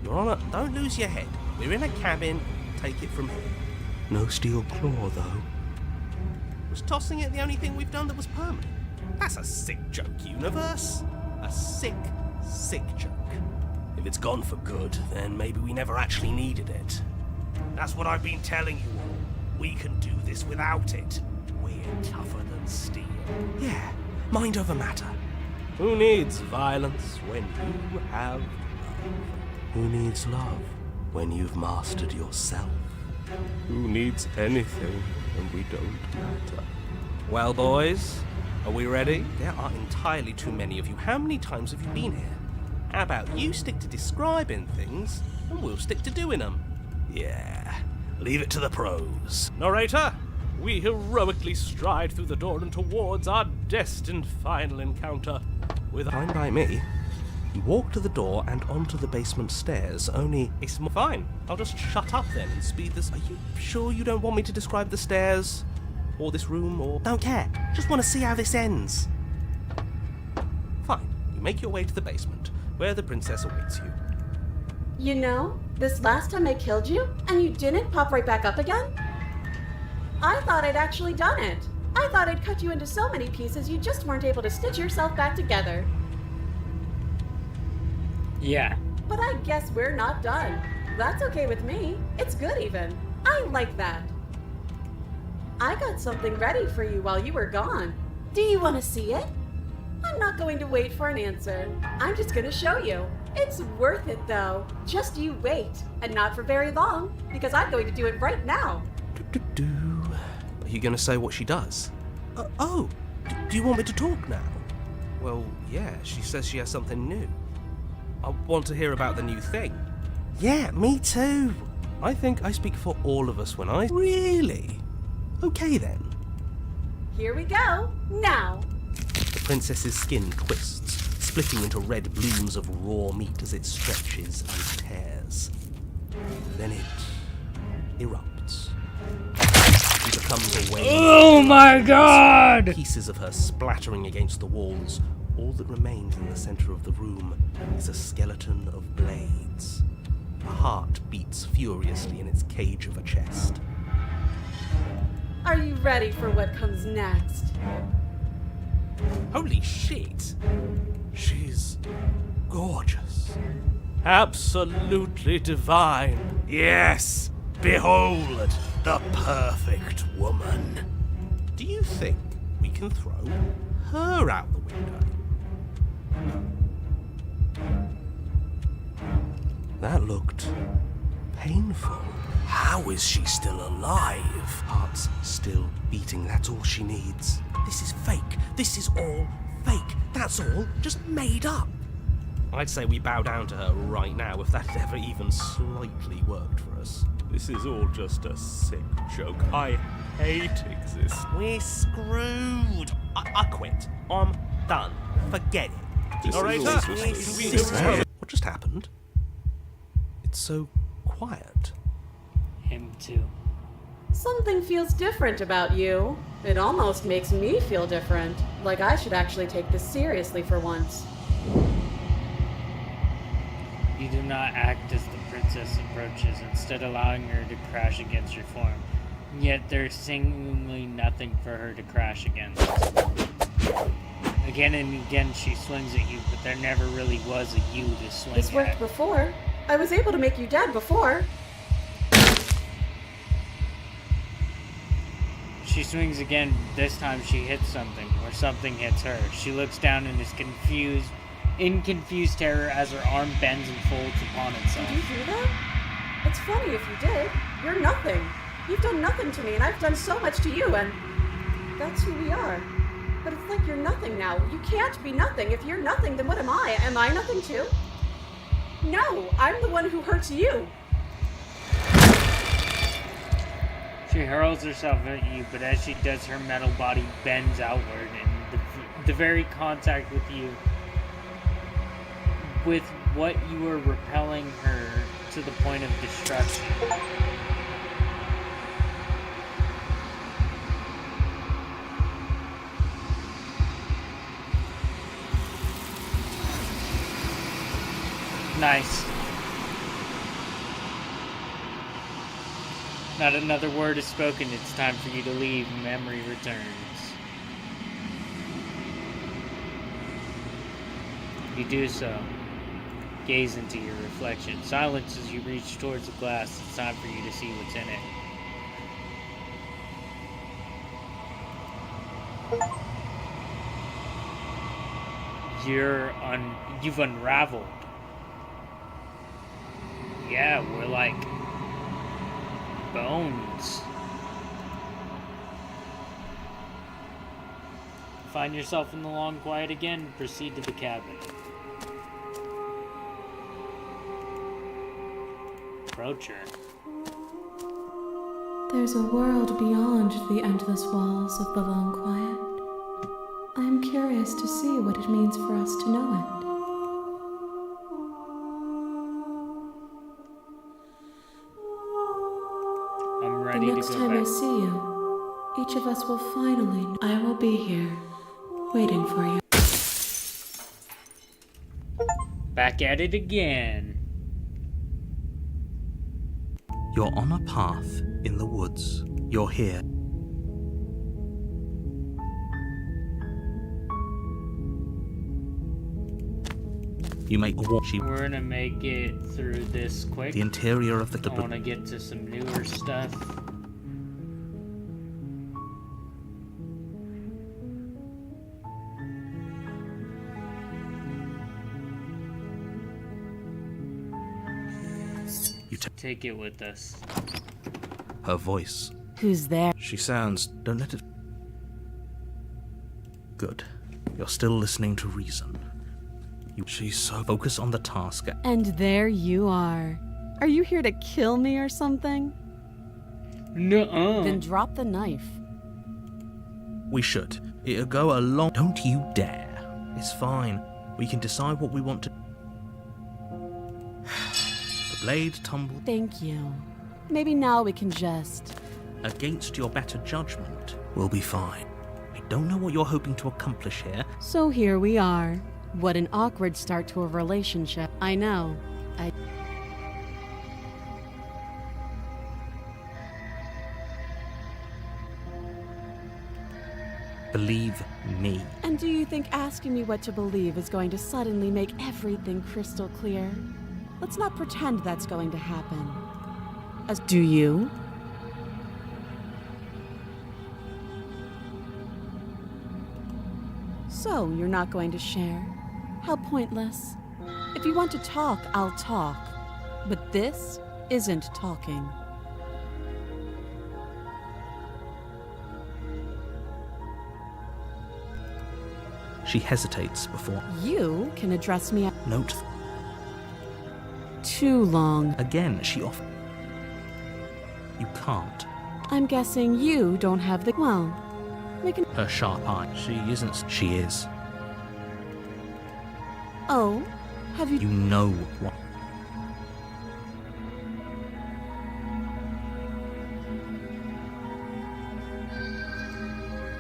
Your Honor, don't lose your head. We're in a cabin. Take it from here. No steel claw, though. Was tossing it the only thing we've done that was permanent? That's a sick joke, universe. A sick joke. If it's gone for good, then maybe we never actually needed it. That's what I've been telling you all. We can do this without it. We're tougher than steel. Yeah, mind over matter. Who needs violence when you have love? Who needs love when you've mastered yourself? Who needs anything when we don't matter? Well, boys, are we ready? There are entirely too many of you. How many times have you been here? How about you stick to describing things, and we'll stick to doing them? Yeah. Leave it to the pros. Narrator, we heroically stride through the door and towards our destined final encounter with... Fine by me. You walk to the door and onto the basement stairs, only... It's fine. I'll just shut up then and speed this... Are you sure you don't want me to describe the stairs? Or this room, or... Don't care. Just want to see how this ends. Fine. You make your way to the basement, where the princess awaits you. You know, this last time I killed you, and you didn't pop right back up again? I thought I'd actually done it. I thought I'd cut you into so many pieces you just weren't able to stitch yourself back together. Yeah. But I guess we're not done. That's okay with me. It's good even. I like that. I got something ready for you while you were gone. Do you want to see it? I'm not going to wait for an answer. I'm just going to show you. It's worth it though. Just you wait. And not for very long, because I'm going to do it right now. Are you going to say what she does? Do you want me to talk now? Well, yeah, she says she has something new. I want to hear about the new thing. Yeah, me too. I think I speak for all of us when I... Really? Okay then. Here we go. Now. The princess's skin twists, splitting into red blooms of raw meat as it stretches and tears. Then it erupts. She becomes a wave. Oh my god! Pieces of her splattering against the walls. All that remains in the center of the room is a skeleton of blades. A heart beats furiously in its cage of a chest. Are you ready for what comes next? Holy shit! She's gorgeous. Absolutely divine. Yes! Behold, the perfect woman. Do you think we can throw her out the window? That looked painful. How is she still alive? Heart's still beating, that's all she needs. This is fake. This is all fake. That's all just made up. I'd say we bow down to her right now if that had ever even slightly worked for us. This is all just a sick joke. I hate existence. We're screwed. I quit. I'm done. Forget it. What just happened? It's so quiet. Him too. Something feels different about you. It almost makes me feel different. Like I should actually take this seriously for once. You do not act as the princess approaches, instead allowing her to crash against your form. Yet there's seemingly nothing for her to crash against. Again and again she swings at you, but there never really was a you to swing This worked at. before. I was able to make you dead before. She swings again. This time she hits something, or something hits her. She looks down and is in confused terror as her arm bends and folds upon itself. Did you do that? It's funny if you did. You're nothing. You've done nothing to me, and I've done so much to you, and that's who we are. But it's like you're nothing now. You can't be nothing. If you're nothing, then what am I? Am I nothing too? No, I'm the one who hurts you. She hurls herself at you, but as she does, her metal body bends outward, and the very contact with you, with what you are repelling her to the point of destruction. Nice. Not another word is spoken. It's time for you to leave. Memory returns. You do so. Gaze into your reflection. Silence as you reach towards the glass. It's time for you to see what's in it. You've unraveled. Yeah, we're like bones. Find yourself in the long quiet again. Proceed to the cabin. Approach her. There's a world beyond the endless walls of the long quiet. I am curious to see what it means for us to know it. I'm The ready to next go time I back. see you, each of us will finally know. I will be here, waiting for you. Back at it again. You're on a path in the woods. You're here. You make a walk. We're gonna make it through this quick. The interior of the I want to get to some newer stuff. You Take it with us. her voice. Who's there? She sounds. Don't let it. Good. You're still listening to reason. She's so focused on the task. And there you are. Are you here to kill me or something? Nuh-uh. Then drop the knife. We should. It'll go a long. Don't you dare. It's fine. We can decide what we want to. The blade tumbled Thank you. Maybe now we can just... against your better judgment. We'll be fine. I don't know what you're hoping to accomplish here. So here we are. What an awkward start to a relationship. I know. Believe me. And do you think asking me what to believe is going to suddenly make everything crystal clear? Let's not pretend that's going to happen. Do you? So, you're not going to share? How pointless. If you want to talk, I'll talk. But this isn't talking. She hesitates before. You can address me. Note. Too long. Again, she offers. You can't. I'm guessing you don't have the. Well, we can. Her sharp eye. She isn't. She is. Oh, have you. You know what.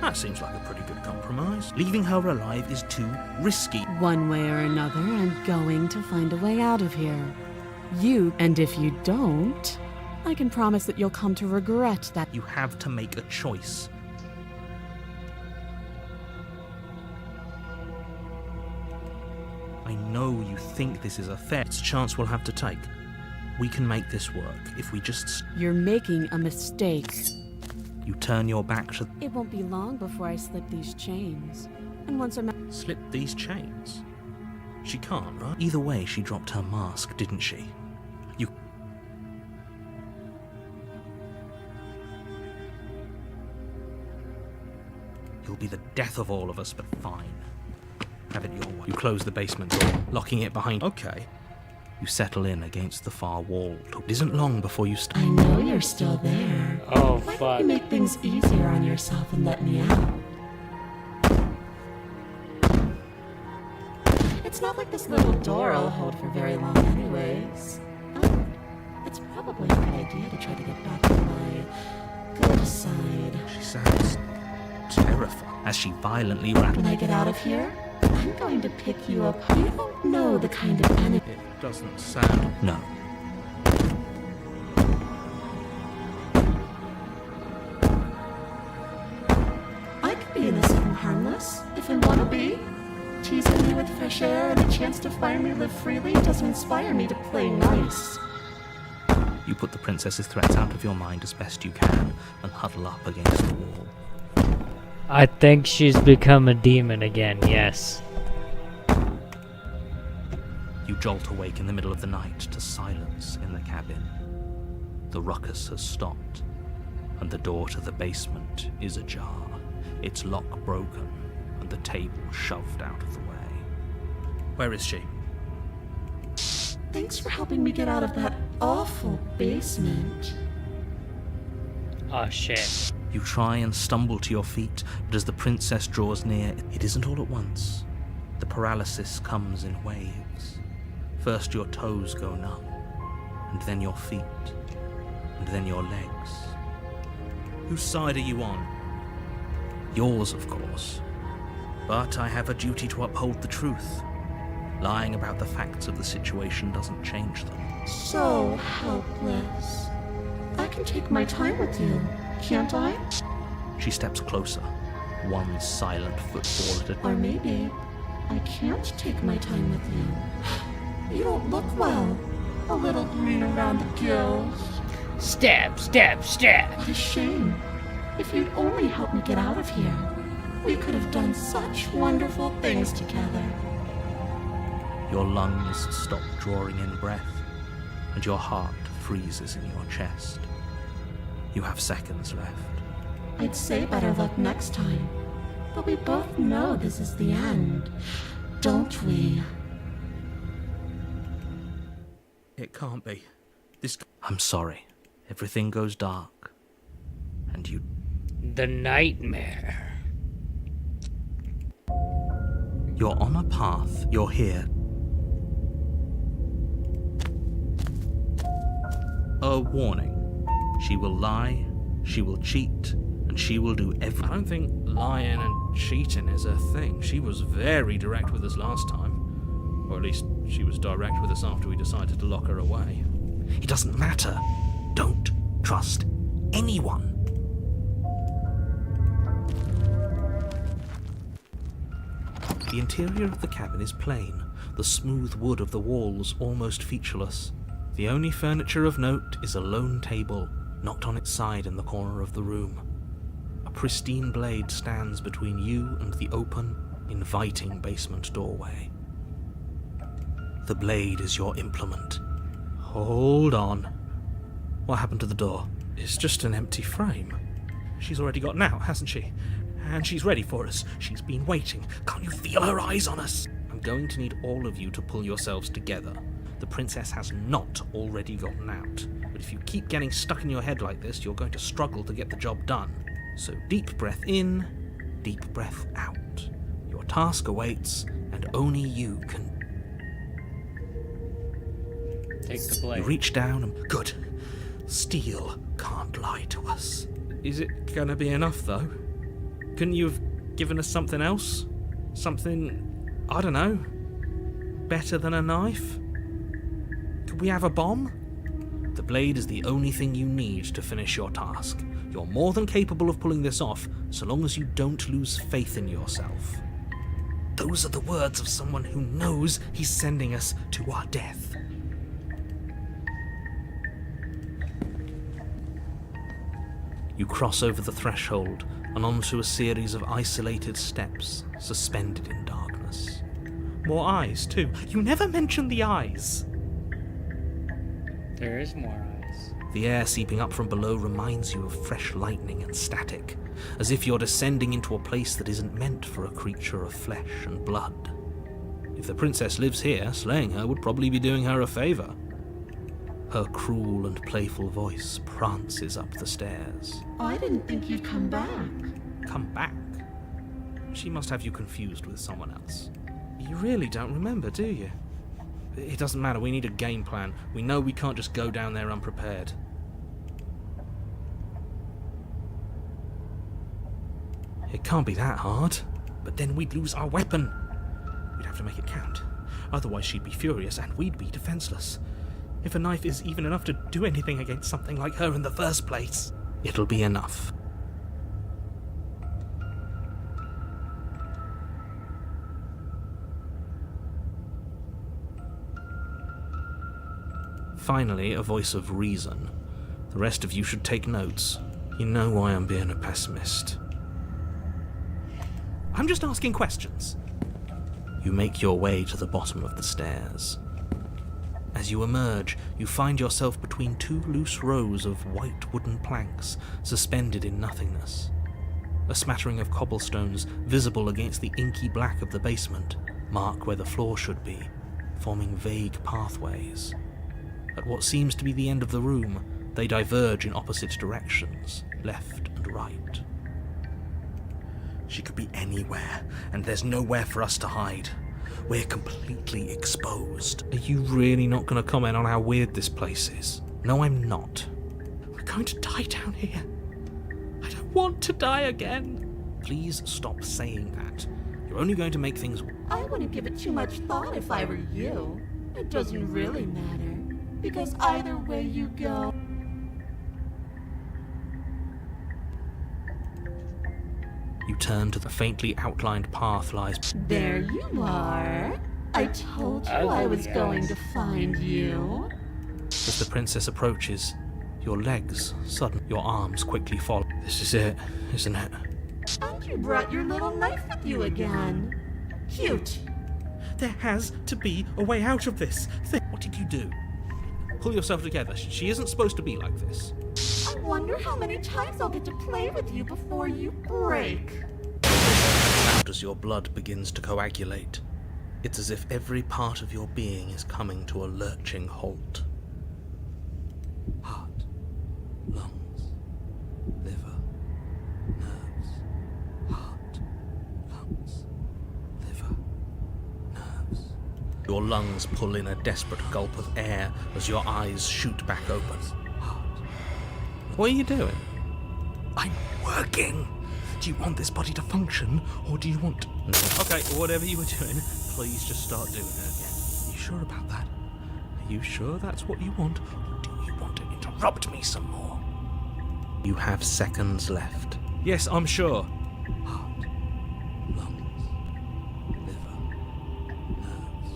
That seems like a pretty good compromise. Leaving her alive is too risky. One way or another, I'm going to find a way out of here. You, and if you don't, I can promise that you'll come to regret that. You have to make a choice. I know you think this is a fair. It's a chance we'll have to take. We can make this work if we just. You're making a mistake. You turn your back to. It won't be long before I slip these chains. And once I'm. Slip these chains? She can't, right? Either way, she dropped her mask, didn't she? You. You'll be the death of all of us, but fine. Have it your way. You close the basement door, locking it behind. Okay. You settle in against the far wall. It isn't long before you I know you're still there. Oh, Why don't fuck. you make things easier on yourself and let me out? It's not like this little door will hold for very long anyways. Oh, it's probably a good idea to try to get back to my good side. She sounds terrified as she violently rattles. When I get out of here, I'm going to pick you up. You don't know the kind of enemy. It doesn't sound. No. I could be innocent and harmless if I want to be. Teasing me with fresh air and a chance to finally live freely doesn't inspire me to play nice. You put the princess's threats out of your mind as best you can and huddle up against the wall. I think she's become a demon again, yes. You jolt awake in the middle of the night to silence in the cabin. The ruckus has stopped, and the door to the basement is ajar, its lock broken, and the table shoved out of the way. Where is she? Thanks for helping me get out of that awful basement. Oh shit. You try and stumble to your feet, but as the princess draws near, it isn't all at once. The paralysis comes in waves. First your toes go numb, and then your feet, and then your legs. Whose side are you on? Yours, of course. But I have a duty to uphold the truth. Lying about the facts of the situation doesn't change them. So helpless. I can take my time with you, can't I? She steps closer, one silent footfall at a Or time. maybe I can't take my time with you. You don't look well. A little green around the gills. Stab, stab, stab. What a shame. If you'd only help me get out of here, we could have done such wonderful things together. Your lungs stop drawing in breath, and your heart freezes in your chest. You have seconds left. I'd say better luck next time, but we both know this is the end, don't we? It can't be. This. I'm sorry. Everything goes dark, and you. The nightmare. You're on a path. You're here. A warning. She will lie, she will cheat, and she will do I everything. don't think lying and cheating is a thing. She was very direct with us last time. Or at least she was direct with us after we decided to lock her away. It doesn't matter. Don't trust anyone. The interior of the cabin is plain. the smooth wood of the walls almost featureless. The only furniture of note is a lone table, knocked on its side in the corner of the room. A pristine blade stands between you and the open, inviting basement doorway. The blade is your implement. Hold on. What happened to the door? It's just an empty frame. She's already gotten out, hasn't she? And she's ready for us. She's been waiting. Can't you feel her eyes on us? I'm going to need all of you to pull yourselves together. The princess has not already gotten out. But if you keep getting stuck in your head like this, you're going to struggle to get the job done. So deep breath in, deep breath out. Your task awaits, and only you can... Take the blade. You reach down and... Good. Steel can't lie to us. Is it gonna be enough, though? Couldn't you have given us something else? Something, I don't know, better than a knife? Could we have a bomb? The blade is the only thing you need to finish your task. You're more than capable of pulling this off, so long as you don't lose faith in yourself. Those are the words of someone who knows he's sending us to our death. You cross over the threshold and onto a series of isolated steps, suspended in darkness. More eyes, too. You never mentioned the eyes. There is more eyes. The air seeping up from below reminds you of fresh lightning and static, as if you're descending into a place that isn't meant for a creature of flesh and blood. If the princess lives here, slaying her would probably be doing her a favour. Her cruel and playful voice prances up the stairs. I didn't think you'd come back. Come back? She must have you confused with someone else. You really don't remember, do you? It doesn't matter, we need a game plan. We know we can't just go down there unprepared. It can't be that hard. But then we'd lose our weapon. We'd have to make it count. Otherwise she'd be furious and we'd be defenseless. If a knife is even enough to do anything against something like her in the first place, it'll be enough. Finally, a voice of reason. The rest of you should take notes. You know why I'm being a pessimist. I'm just asking questions. You make your way to the bottom of the stairs. As you emerge, you find yourself between two loose rows of white wooden planks, suspended in nothingness. A smattering of cobblestones, visible against the inky black of the basement, mark where the floor should be, forming vague pathways. At what seems to be the end of the room, they diverge in opposite directions, left and right. She could be anywhere, and there's nowhere for us to hide. We're completely exposed. Are you really not going to comment on how weird this place is? No, I'm not. We're going to die down here. I don't want to die again. Please stop saying that. You're only going to make things... I wouldn't give it too much thought if I were you. It doesn't really matter, because either way you go... You turn to the faintly outlined path lies... There you are. I told you I was going to find you. As the princess approaches, your legs sudden, your arms quickly follow. This is it, isn't it? And you brought your little knife with you again. Cute. There has to be a way out of this. What did you do? Pull yourself together. She isn't supposed to be like this. I wonder how many times I'll get to play with you before you break. As your blood begins to coagulate, it's as if every part of your being is coming to a lurching halt. Heart, lungs, liver, nerves. Heart, lungs, liver, nerves. Your lungs pull in a desperate gulp of air as your eyes shoot back open. What are you doing? I'm working. Do you want this body to function, or do you want... No. Okay, whatever you were doing, please just start doing it again. Are you sure about that? Are you sure that's what you want, or do you want to interrupt me some more? You have seconds left. Yes, I'm sure. Heart, lungs, liver, nerves.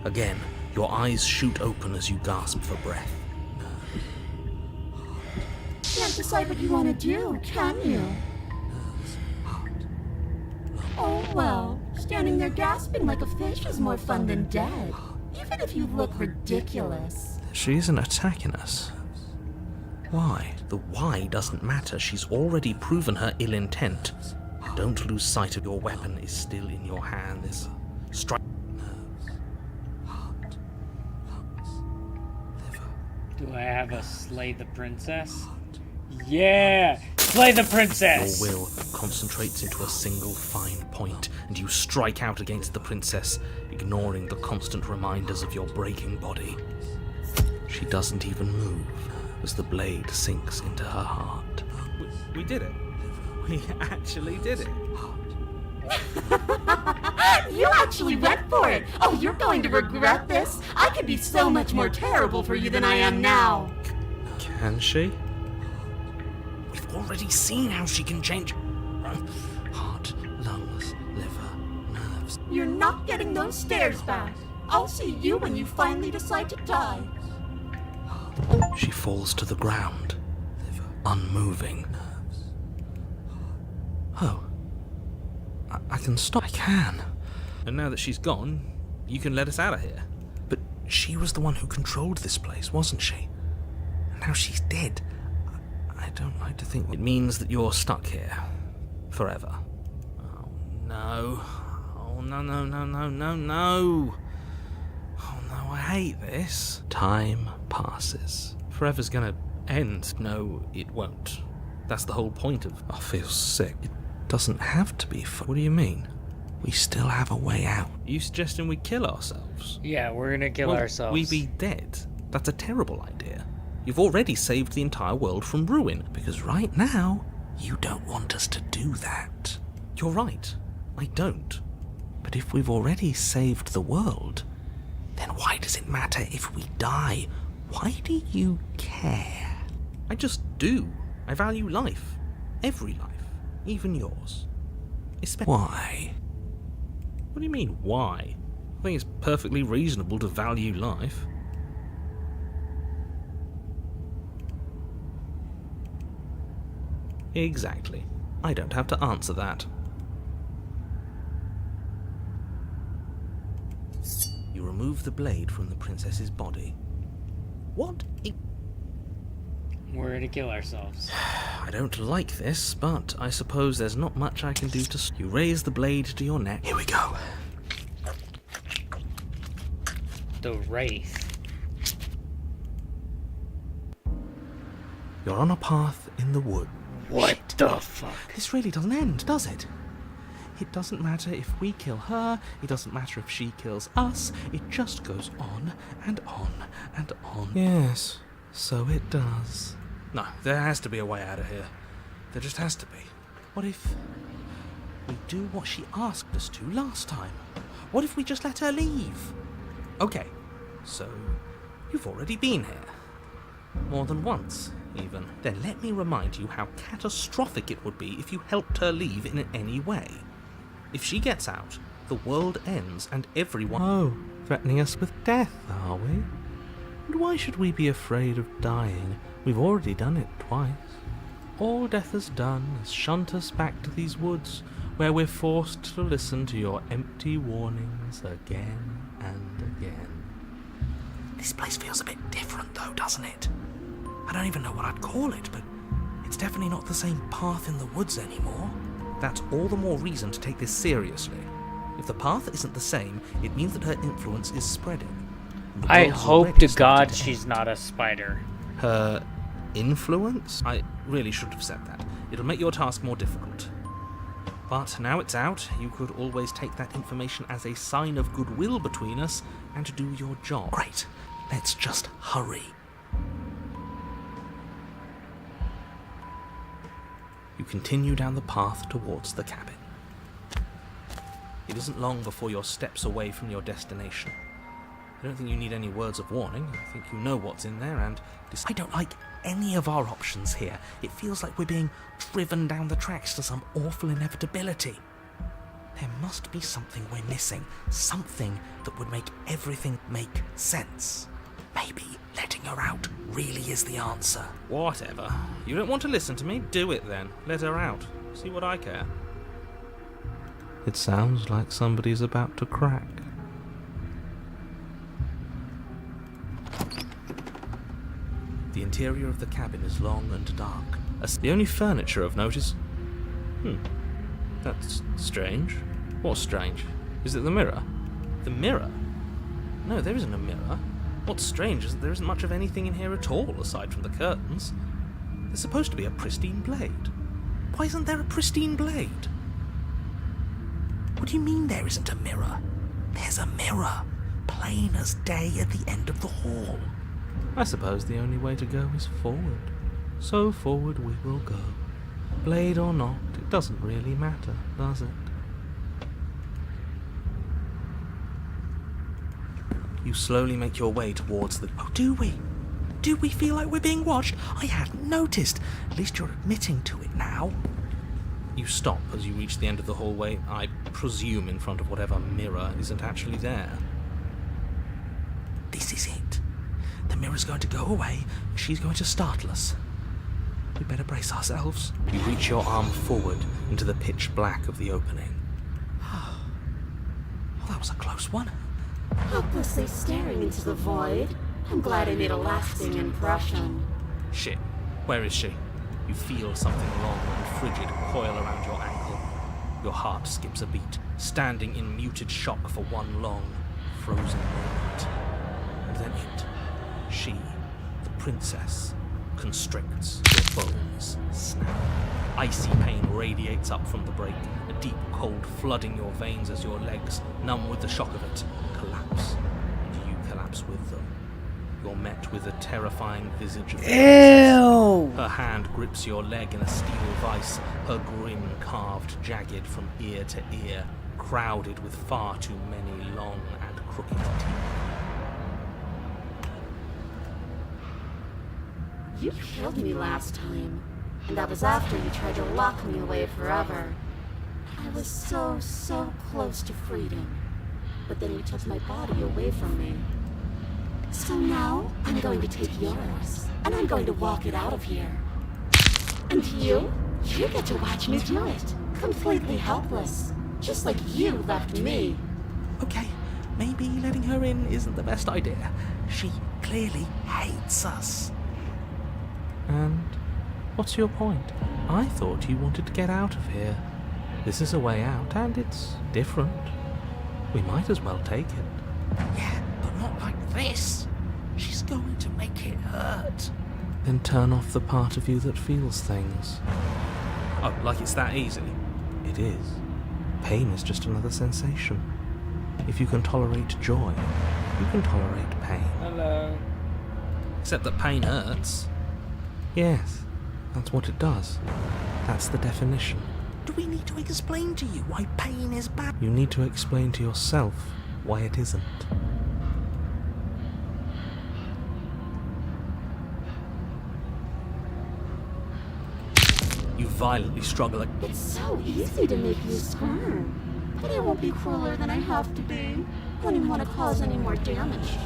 Again, your eyes shoot open as you gasp for breath. Can't decide what you want to do, can you? Oh well, standing there gasping like a fish is more fun than dead, even if you look ridiculous. She isn't attacking us. Why? The why doesn't matter. She's already proven her ill intent. Don't lose sight of your weapon is still in your hand. This strike. Do I have a slay the princess? Yeah! Slay the princess! Your will concentrates into a single fine point, and you strike out against the princess, ignoring the constant reminders of your breaking body. She doesn't even move as the blade sinks into her heart. We did it. We actually did it. You actually went for it! Oh, you're going to regret this! I could be so much more terrible for you than I am now! Can she? We've already seen how she can change heart, lungs, liver, nerves. You're not getting those stairs back. I'll see you when you finally decide to die. She falls to the ground, unmoving. Oh. I can stop. I can. And now that she's gone, you can let us out of here. But she was the one who controlled this place, wasn't she? And now she's dead. I don't like to think... It means that you're stuck here. Forever. Oh, no. Oh, no, no, no, no, no, no. Oh, no, I hate this. Time passes. Forever's gonna end. No, it won't. That's the whole point of... I feel sick. It doesn't have to be fun. What do you mean? We still have a way out. Are you suggesting we kill ourselves? Yeah, we're gonna kill ourselves. We'd be dead. That's a terrible idea. You've already saved the entire world from ruin, because right now, you don't want us to do that. You're right. I don't. But if we've already saved the world, then why does it matter if we die? Why do you care? I just do. I value life. Every life. Even yours. Why? What do you mean, why? I think it's perfectly reasonable to value life. Exactly. I don't have to answer that. You remove the blade from the princess's body. What? We're gonna kill ourselves. I don't like this, but I suppose there's not much I can do to... You raise the blade to your neck. Here we go. The Wraith. You're on a path in the wood. What the fuck? This really doesn't end, does it? It doesn't matter if we kill her, it doesn't matter if she kills us, it just goes on and on and on. Yes, so it does. No, there has to be a way out of here. There just has to be. What if we do what she asked us to last time? What if we just let her leave? Okay, so you've already been here. More than once, even. Then let me remind you how catastrophic it would be if you helped her leave in any way. If she gets out, the world ends and everyone... Oh, threatening us with death, are we? And why should we be afraid of dying? We've already done it twice. All death has done is shunt us back to these woods, where we're forced to listen to your empty warnings again and again. This place feels a bit different though, doesn't it? I don't even know what I'd call it, but it's definitely not the same path in the woods anymore. That's all the more reason to take this seriously. If the path isn't the same, it means that her influence is spreading. I hope to God she's not a spider. Her influence? I really shouldn't have said that. It'll make your task more difficult. But now it's out, you could always take that information as a sign of goodwill between us and do your job. Great. Let's just hurry. You continue down the path towards the cabin. It isn't long before you're steps away from your destination. I don't think you need any words of warning. I think you know what's in there and... I don't like any of our options here. It feels like we're being driven down the tracks to some awful inevitability. There must be something we're missing. Something that would make everything make sense. Maybe letting her out really is the answer. Whatever. You don't want to listen to me? Do it then. Let her out. See what I care. It sounds like somebody's about to crack. The interior of the cabin is long and dark. The only furniture of note is... That's strange. What's strange? Is it the mirror? The mirror? No, there isn't a mirror. What's strange is that there isn't much of anything in here at all, aside from the curtains. There's supposed to be a pristine blade. Why isn't there a pristine blade? What do you mean there isn't a mirror? There's a mirror, plain as day at the end of the hall. I suppose the only way to go is forward. So forward we will go. Blade or not, it doesn't really matter, does it? You slowly make your way towards the... Oh, do we? Do we feel like we're being watched? I hadn't noticed. At least you're admitting to it now. You stop as you reach the end of the hallway, I presume in front of whatever mirror isn't actually there. This is it. The mirror's going to go away, and she's going to startle us. We better brace ourselves. You reach your arm forward into the pitch black of the opening. Oh, that was a close one. Hopelessly staring into the void. I'm glad I made a lasting impression. Shit. Where is she? You feel something long and frigid coil around your ankle. Your heart skips a beat, standing in muted shock for one long, frozen moment. And then she, the princess, constricts. Your bones snap. Icy pain radiates up from the break, a deep cold flooding your veins as your legs, numb with the shock of it, collapse. And you collapse with them. You're met with a terrifying visage of the princess. Her hand grips your leg in a steel vice, her grin carved jagged from ear to ear, crowded with far too many long and crooked teeth. You killed me last time, and that was after you tried to lock me away forever. I was so close to freedom, but then you took my body away from me. So now, I'm going to take yours, and I'm going to walk it out of here. And you get to watch me do it, completely helpless, just like you left me. Okay, maybe letting her in isn't the best idea. She clearly hates us. And what's your point? I thought you wanted to get out of here. This is a way out, and it's different. We might as well take it. Yeah, but not like this. She's going to make it hurt. Then turn off the part of you that feels things. Oh, like it's that easy? It is. Pain is just another sensation. If you can tolerate joy, you can tolerate pain. Hello. Except that pain hurts. Yes, that's what it does. That's the definition. Do we need to explain to you why pain is bad? You need to explain to yourself why it isn't. You violently struggle. It's so easy to make you squirm, but I won't be crueler than I have to be. I don't even want to cause any more damage.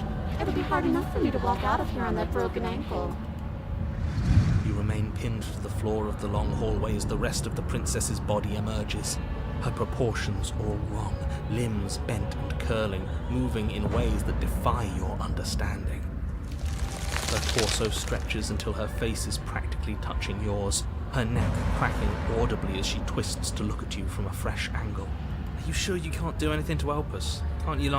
It'll be hard enough for me to walk out of here on that broken ankle. You remain pinned to the floor of the long hallway as the rest of the princess's body emerges. Her proportions all wrong, limbs bent and curling, moving in ways that defy your understanding. Her torso stretches until her face is practically touching yours, her neck cracking audibly as she twists to look at you from a fresh angle. Are you sure you can't do anything to help us? Can't you,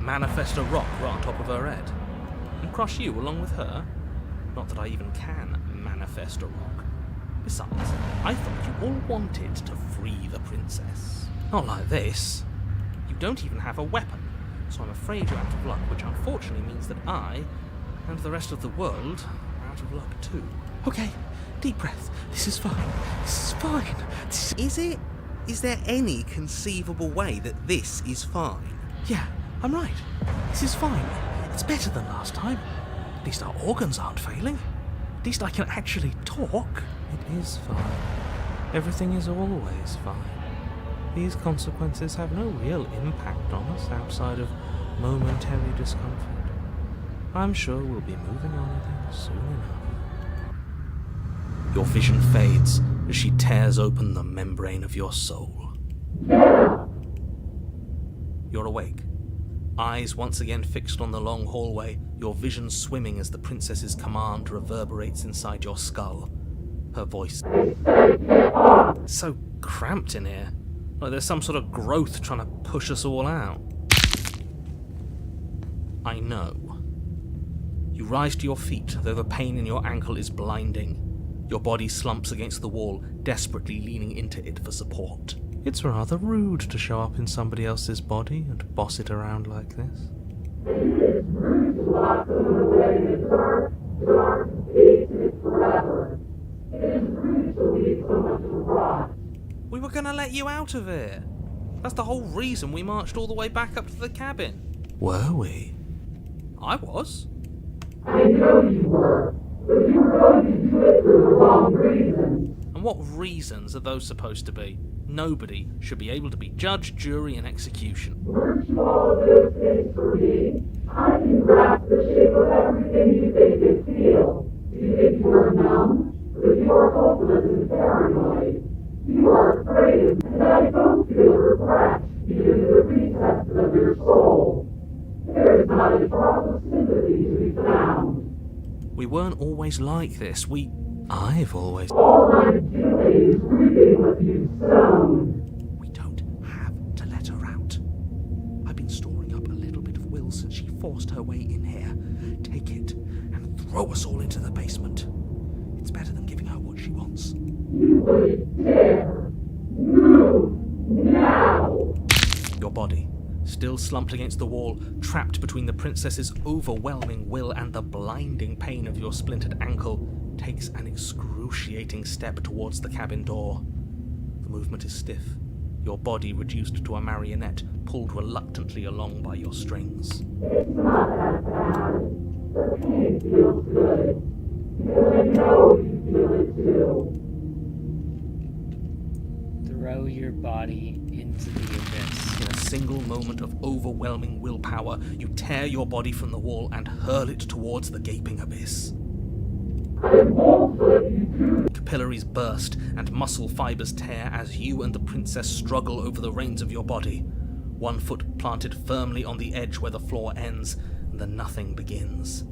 manifest a rock right on top of her head? And crush you along with her? Not that I even can manifest a rock. Besides, I thought you all wanted to free the princess. Not like this. You don't even have a weapon, so I'm afraid you're out of luck, which unfortunately means that I, and the rest of the world, are out of luck too. Okay, deep breath. This is fine. This is fine. Is it? Is there any conceivable way that this is fine? Yeah, I'm right. This is fine. It's better than last time. At least our organs aren't failing. At least I can actually talk. It is fine. Everything is always fine. These consequences have no real impact on us outside of momentary discomfort. I'm sure we'll be moving on again soon enough. Your vision fades as she tears open the membrane of your soul. You're awake. Eyes once again fixed on the long hallway, your vision swimming as the princess's command reverberates inside your skull. Her voice so cramped in here, like there's some sort of growth trying to push us all out. I know. You rise to your feet, though the pain in your ankle is blinding. Your body slumps against the wall, desperately leaning into it for support. It's rather rude to show up in somebody else's body and boss it around like this. We were gonna let you out of here. That's the whole reason we marched all the way back up to the cabin. Were we? I was. I know you were, but you were going to do it for the wrong reasons. And what reasons are those supposed to be? Nobody should be able to be judge, jury, and execution. Weren't you all of those things for me? I can grasp the shape of everything you think you feel. You think you are numb, but you are hopeless and paranoid. You are afraid, and I don't feel regret due to the recesses of your soul. There is not a drop of sympathy to be found. We weren't always like this. I've always... All I'm doing is reaping what you've sown. We don't have to let her out. I've been storing up a little bit of will since she forced her way in here. Take it and throw us all into the basement. It's better than giving her what she wants. You wouldn't dare. Move now. Your body, still slumped against the wall, trapped between the princess's overwhelming will and the blinding pain of your splintered ankle, takes an excruciating step towards the cabin door. The movement is stiff, your body reduced to a marionette, pulled reluctantly along by your strings. It's not that bad. The pain feels good. Because I know you feel it too. Throw your body into the abyss. In a single moment of overwhelming willpower, you tear your body from the wall and hurl it towards the gaping abyss. Capillaries burst and muscle fibers tear as you and the princess struggle over the reins of your body. One foot planted firmly on the edge where the floor ends, and the nothing begins.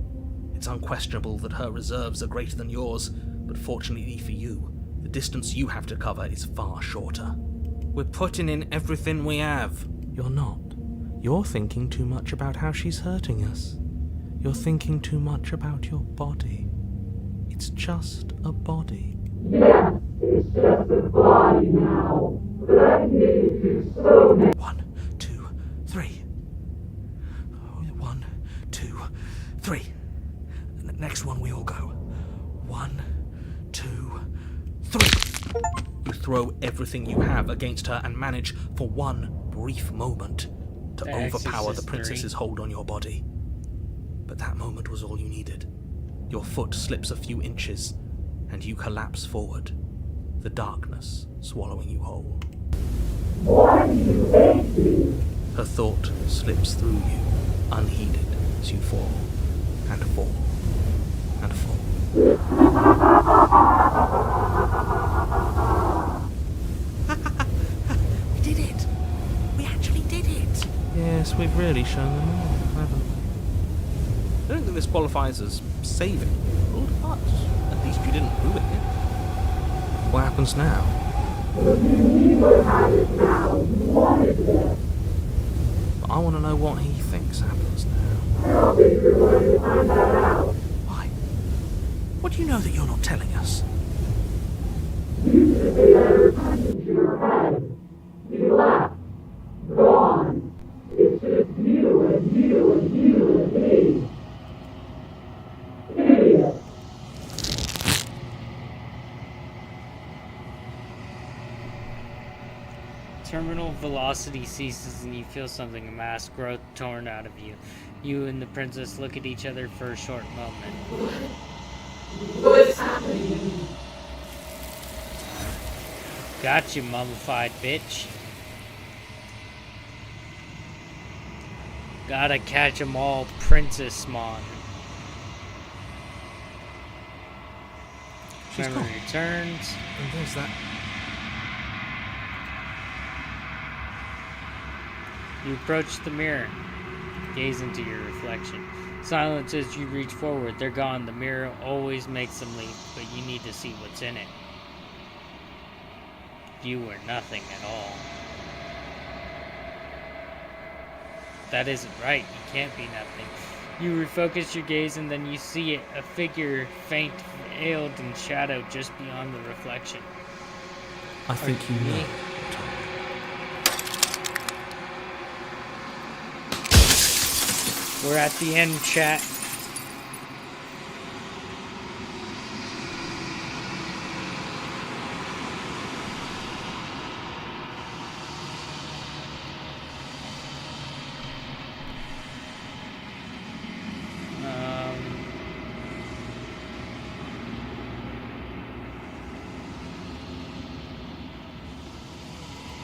It's unquestionable that her reserves are greater than yours, but fortunately for you, the distance you have to cover is far shorter. We're putting in everything we have. You're not. You're thinking too much about how she's hurting us. You're thinking too much about your body. It's just a body. Yes, it's just a body now, but I needed you so much. 1, 2, 3. 1, 2, 3. Next one we all go. 1, 2, 3. You throw everything you have against her and manage, for one brief moment, to overpower the princess's hold on your body. But that moment was all you needed. Your foot slips a few inches, and you collapse forward, the darkness swallowing you whole. Why do you hate me? Her thought slips through you, unheeded, as you fall, and fall, and fall. We did it! We actually did it! Yes, we've really shown them all, haven't we? I don't think this qualifies as saving the world, but at least you didn't ruin it. What happens now? But I want to know what he thinks happens now. I don't think you're going to find that out. Why? What do you know that you're not telling us? You should pay better attention to your head. You left. Gone. It's just you and you and you and me. Idiot. Terminal velocity ceases and you feel something, a mass growth torn out of you. You and the princess look at each other for a short moment. What's happening? Got you, mummified bitch. Gotta catch 'em all, Princess Mon. She's Memory gone. returns. And there's that. You approach the mirror. Gaze into your reflection. Silence as you reach forward. They're gone. The mirror always makes them leap, but you need to see what's in it. You are nothing at all. That isn't right. You can't be nothing. You refocus your gaze and then you see it, a figure, faint, veiled in shadow just beyond the reflection. I think you know. We're at the end, chat.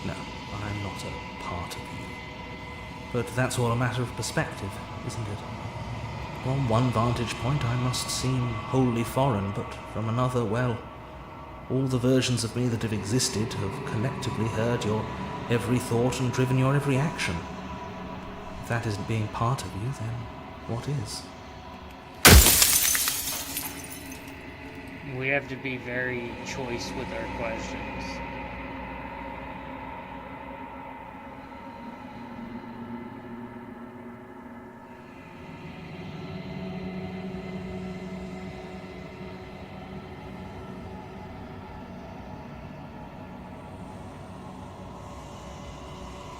No, I'm not a part of you. But that's all a matter of perspective, isn't it? From one vantage point I must seem wholly foreign, but from another, well, all the versions of me that have existed have collectively heard your every thought and driven your every action. If that isn't being part of you, then what is? We have to be very choice with our questions.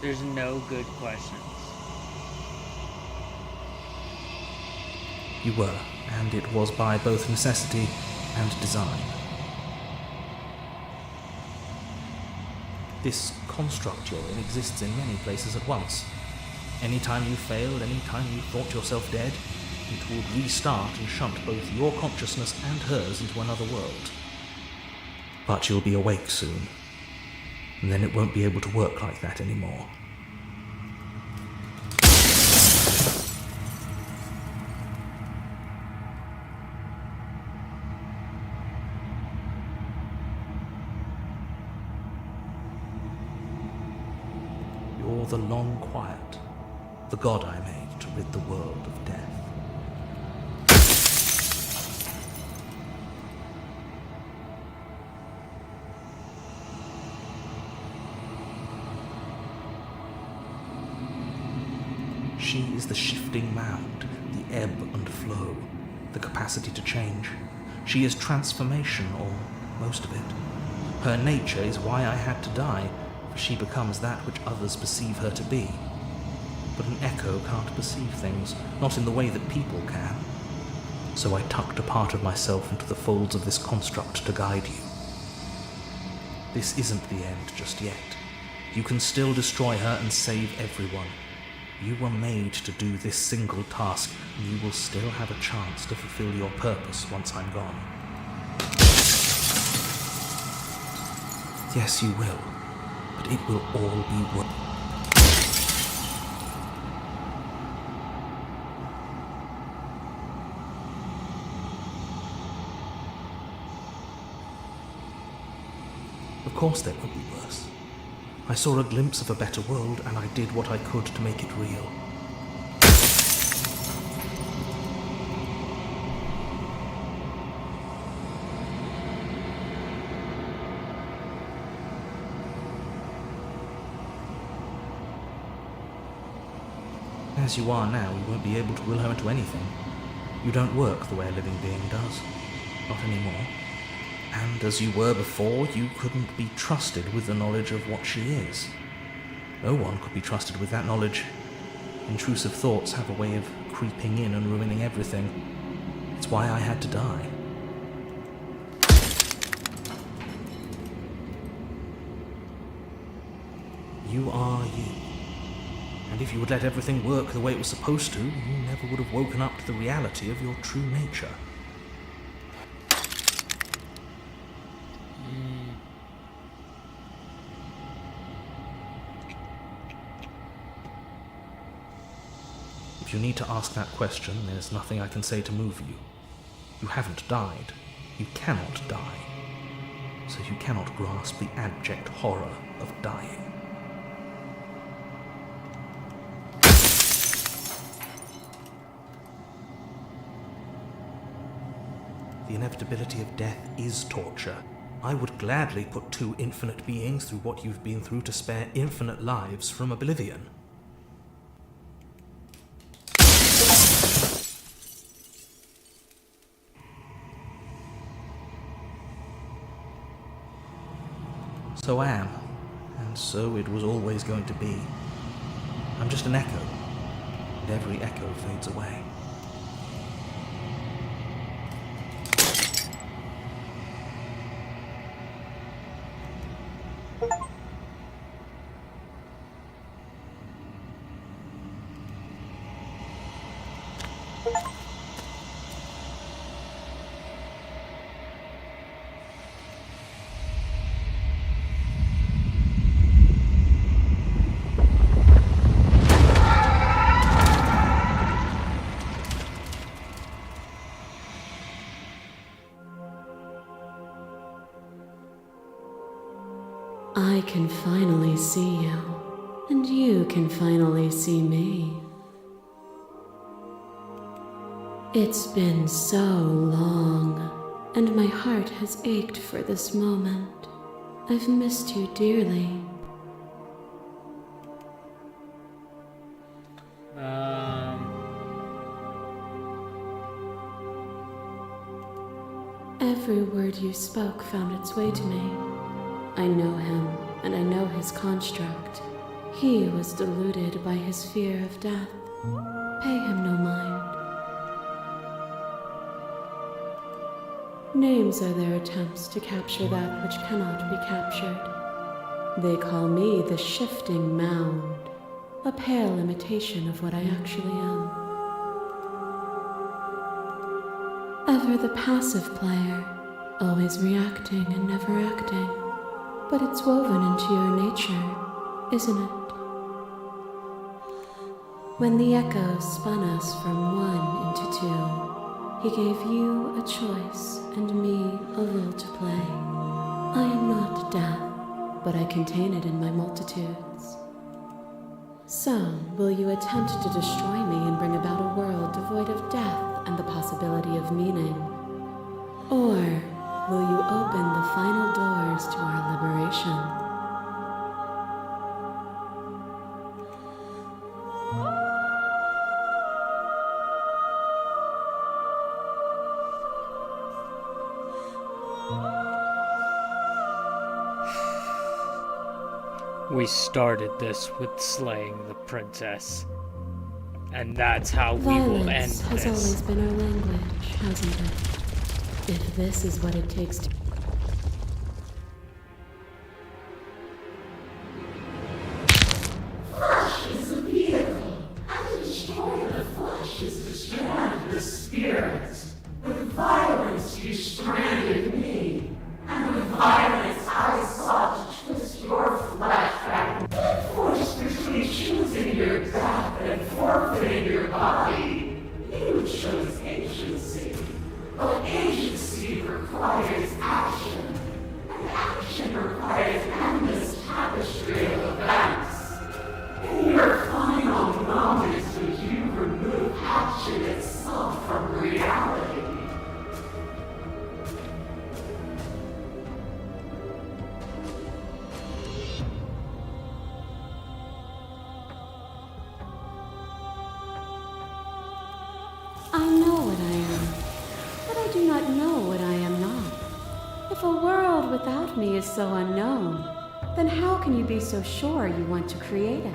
There's no good questions. You were, and it was by both necessity and design. This construct you're in exists in many places at once. Anytime you failed, anytime you thought yourself dead, it would restart and shunt both your consciousness and hers into another world. But you'll be awake soon, and then it won't be able to work like that anymore. You're the long quiet, the god I made to rid the world of death. She is the shifting mound, the ebb and flow, the capacity to change. She is transformation, or most of it. Her nature is why I had to die, for she becomes that which others perceive her to be. But an echo can't perceive things, not in the way that people can. So I tucked a part of myself into the folds of this construct to guide you. This isn't the end just yet. You can still destroy her and save everyone. You were made to do this single task, and you will still have a chance to fulfill your purpose once I'm gone. Yes, you will, but it will all be worth it. Of course there will be worse. I saw a glimpse of a better world, and I did what I could to make it real. As you are now, you won't be able to will her into anything. You don't work the way a living being does. Not anymore. And as you were before, you couldn't be trusted with the knowledge of what she is. No one could be trusted with that knowledge. Intrusive thoughts have a way of creeping in and ruining everything. It's why I had to die. You are you. And if you would let everything work the way it was supposed to, you never would have woken up to the reality of your true nature. If you need to ask that question, there's nothing I can say to move you. You haven't died. You cannot die. So you cannot grasp the abject horror of dying. The inevitability of death is torture. I would gladly put two infinite beings through what you've been through to spare infinite lives from oblivion. So I am, and so it was always going to be. I'm just an echo, and every echo fades away. I can finally see you, and you can finally see me. It's been so long, and my heart has ached for this moment. I've missed you dearly. Every word you spoke found its way to me. I know him, and I know his construct. He was deluded by his fear of death. Pay him no mind. Names are their attempts to capture that which cannot be captured. They call me the shifting mound, a pale imitation of what I actually am. Ever the passive player, always reacting and never acting. But it's woven into your nature, isn't it? When the echo spun us from one into two, he gave you a choice and me a role to play. I am not death, but I contain it in my multitudes. So, will you attempt to destroy me and bring about a world devoid of death and the possibility of meaning? Or will you open the final doors to our liberation? We started this with slaying the princess. And that's how we will end Violence has this. always been our language, hasn't it? If this is what it takes to... Flesh is a vehicle, and to destroy the flesh is to strand the spirit. With violence you stranded me, and with violence I sought to twist your flesh and forced between choosing your death and forfeiting your body. You chose agency, but agency requires action, and action requires endless tapestry of events. In your final moments would you remove action itself from reality? I know what I am, but I do not know what I am not. If a world without me is so unknown, then how can you be so sure you want to create it?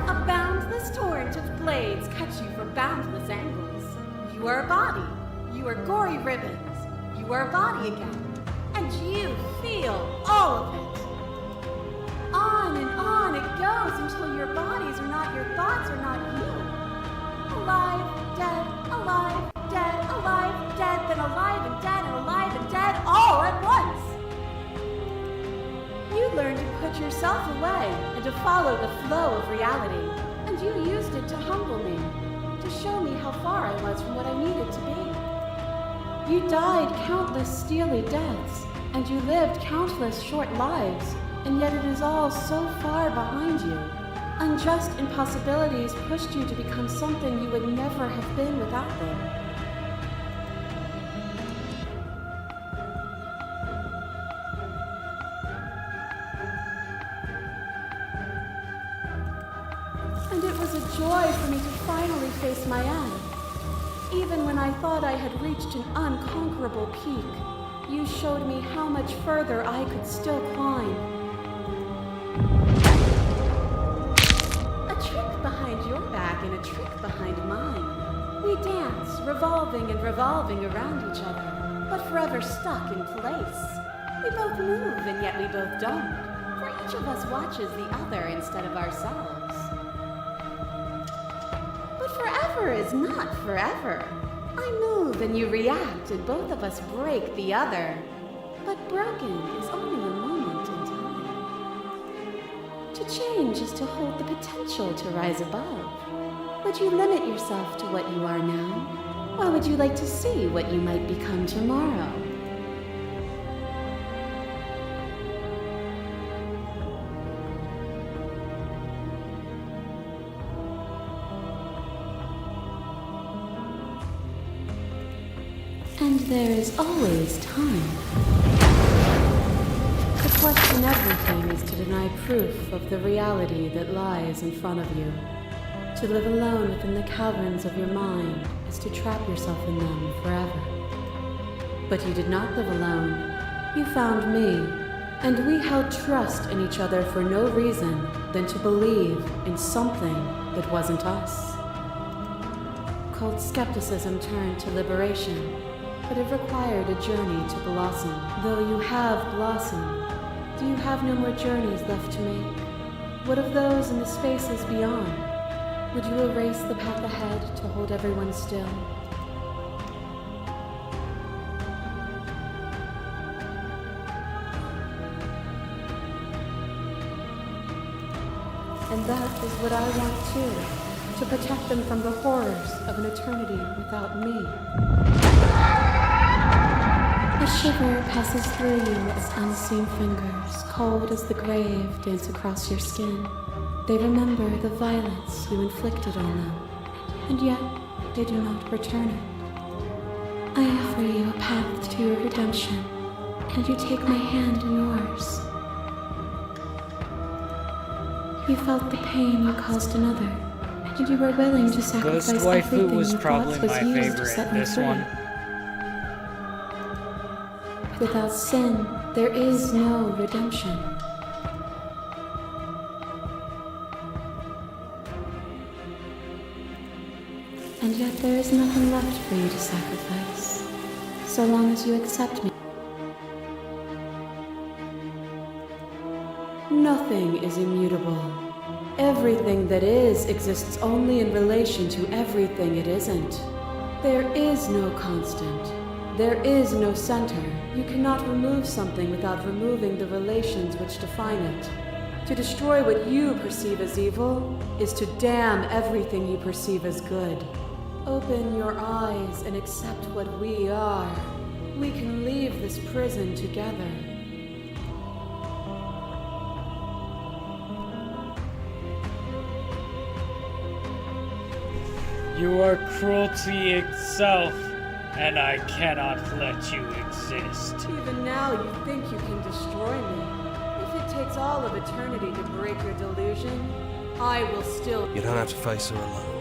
A boundless torrent of blades cut you from boundless angles. You are a body. You are gory ribbons. You are a body again. And you feel all of it. On and on it goes until your bodies are not your thoughts, are not you. Alive, dead, alive, dead, then alive and dead, all at once. You learn to put put yourself away and to follow the flow of reality. And you used it to humble me, to show me how far I was from what I needed to be. You died countless steely deaths, and you lived countless short lives, and yet it is all so far behind you. Unjust impossibilities pushed you to become something you would never have been without them. And it was a joy for me to finally face my end. Even when I thought I had reached an unconquerable peak, you showed me how much further I could still climb. A trick behind your back and a trick behind mine. We dance, revolving and revolving around each other, but forever stuck in place. We both move and yet we both don't, for each of us watches the other instead of ourselves. But forever is not forever. I move and you react and both of us break the other. But broken is only a moment in time. To change is to hold the potential to rise above. Would you limit yourself to what you are now? Or would you like to see what you might become tomorrow? And there is always time. To question everything is to deny proof of the reality that lies in front of you. To live alone within the caverns of your mind is to trap yourself in them forever. But you did not live alone. You found me, and we held trust in each other for no reason than to believe in something that wasn't us. Cold skepticism turned to liberation, but it required a journey to blossom. Though you have blossomed, do you have no more journeys left to make? What of those in the spaces beyond? Would you erase the path ahead to hold everyone still? And that is what I want too, to protect them from the horrors of an eternity without me. A shiver passes through you as unseen fingers, cold as the grave, dance across your skin. They remember the violence you inflicted on them, and yet they do not return it. I offer you a path to your redemption, and you take my hand in yours. You felt the pain you caused another, and you were willing to sacrifice Ghost Waifu everything was you probably thought was my used to favorite set in me this free. one. Without sin, there is no redemption. And yet there is nothing left for you to sacrifice, so long as you accept me. Nothing is immutable. Everything that is exists only in relation to everything it isn't. There is no constant. There is no center. You cannot remove something without removing the relations which define it. To destroy what you perceive as evil is to damn everything you perceive as good. Open your eyes and accept what we are. We can leave this prison together. You are cruelty itself, and I cannot let you exist. Even now you think you can destroy me. If it takes all of eternity to break your delusion, I will still... You don't have to face her alone.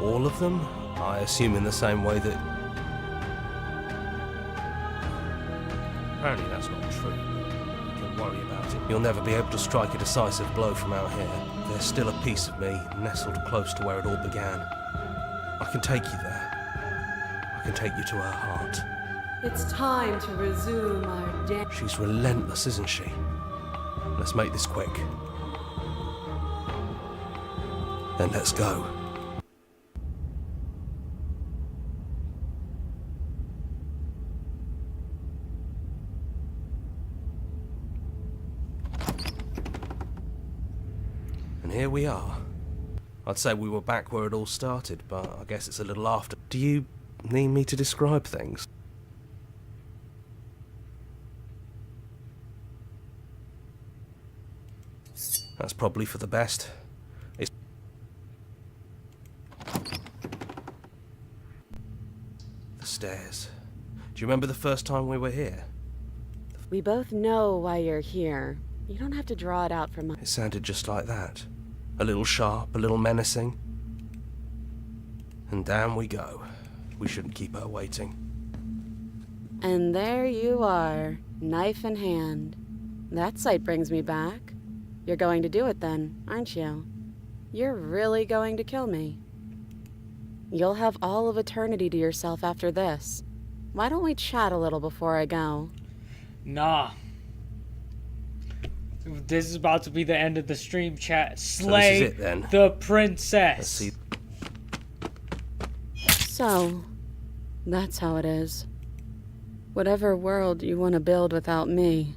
All of them? I assume in the same way that... Apparently that's not true. Don't worry about it. You'll never be able to strike a decisive blow from out here. There's still a piece of me nestled close to where it all began. I can take you there. I can take you to her heart. It's time to resume our dance. She's relentless, isn't she? Let's make this quick. Then let's go. And here we are. I'd say we were back where it all started, but I guess it's a little after. Do you need me to describe things? That's probably for the best. It's the stairs. Do you remember the first time we were here? We both know why you're here. You don't have to draw it out from us. It sounded just like that. A little sharp, a little menacing. And down we go. We shouldn't keep her waiting. And there you are, knife in hand. That sight brings me back. You're going to do it then, aren't you? You're really going to kill me. You'll have all of eternity to yourself after this. Why don't we chat a little before I go? Nah. This is about to be the end of the stream, chat. Slay So this is it, then. the princess. Let's see. So, that's how it is. Whatever world you want to build without me,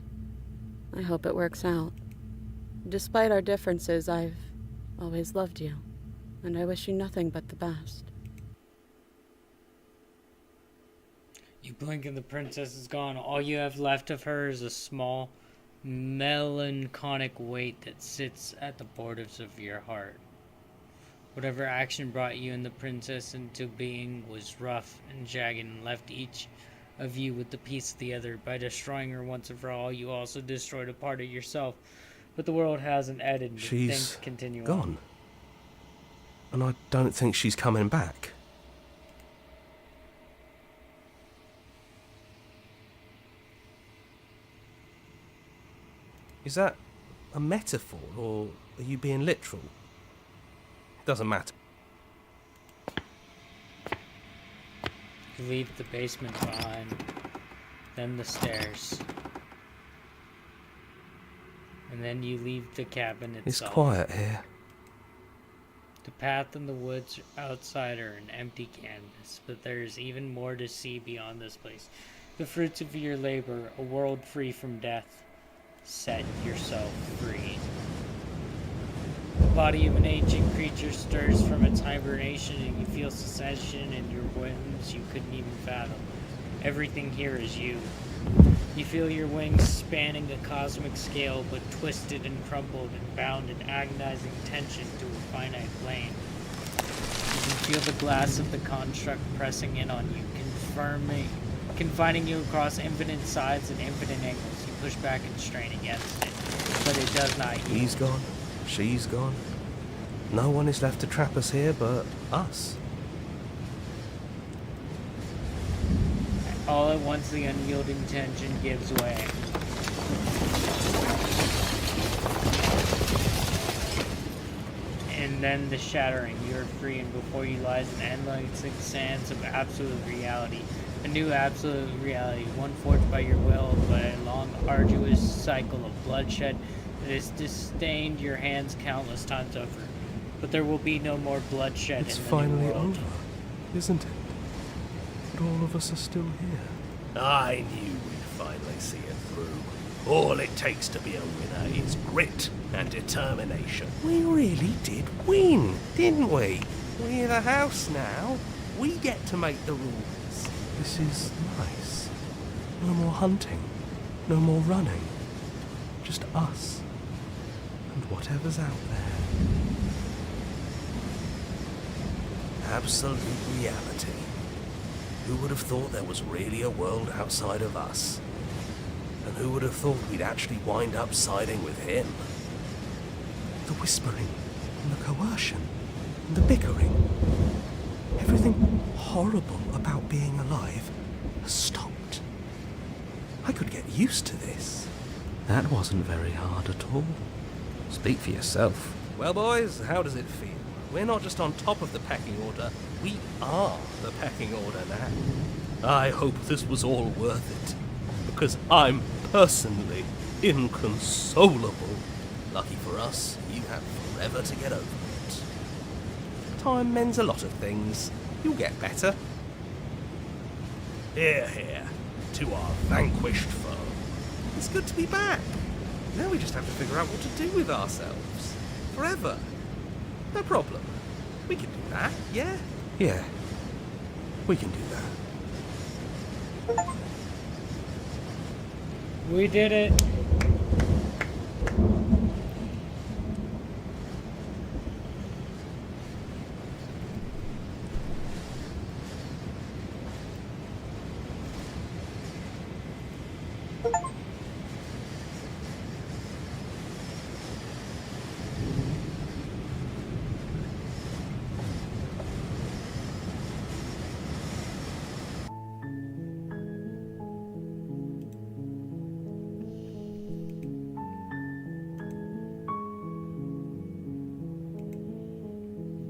I hope it works out. Despite our differences, I've always loved you, and I wish you nothing but the best. You blink and the princess is gone. All you have left of her is a small, melancholic weight that sits at the borders of your heart. Whatever action brought you and the princess into being was rough and jagged and left each of you with the piece of the other. By destroying her once and for all, you also destroyed a part of yourself. But the world hasn't ended. Things She's continue gone. on. And I don't think she's coming back. Is that a metaphor, or are you being literal? It doesn't matter. You leave the basement behind, then the stairs. And then you leave the cabin itself. It's quiet here. The path and the woods outside are an empty canvas, but there is even more to see beyond this place. The fruits of your labor, a world free from death. Set yourself free. The body of an ancient creature stirs from its hibernation, and you feel sensation in your whims you couldn't even fathom. Everything here is you. You feel your wings spanning a cosmic scale, but twisted and crumpled and bound in agonizing tension to a finite plane. You can feel the glass of the construct pressing in on you, confining you across infinite sides and infinite angles. You push back and strain against it, but it does not yield. He's gone. She's gone. No one is left to trap us here but us. All at once, the unyielding tension gives way. And then the shattering. You are free, and before you lies an endless expanse of absolute reality. A new absolute reality, one forged by your will, by a long, arduous cycle of bloodshed that has disdained your hands countless times over. But there will be no more bloodshed It's in the finally new world. over, isn't it? But all of us are still here. I knew we'd finally see it through. All it takes to be a winner is grit and determination. We really did win, didn't we? We're the house now. We get to make the rules. This is nice. No more hunting. No more running. Just us. And whatever's out there. Absolute reality. Who would have thought there was really a world outside of us? And who would have thought we'd actually wind up siding with him? The whispering, and the coercion, and the bickering. Everything horrible about being alive has stopped. I could get used to this. That wasn't very hard at all. Speak for yourself. Well, boys, how does it feel? We're not just on top of the pecking order, we are the pecking order now. I hope this was all worth it, because I'm personally inconsolable. Lucky for us, you have forever to get over it. Time mends a lot of things. You'll get better. Hear, hear, to our vanquished foe. It's good to be back. Now we just have to figure out what to do with ourselves. Forever. No problem. We can do that, yeah? Yeah. We can do that. We did it.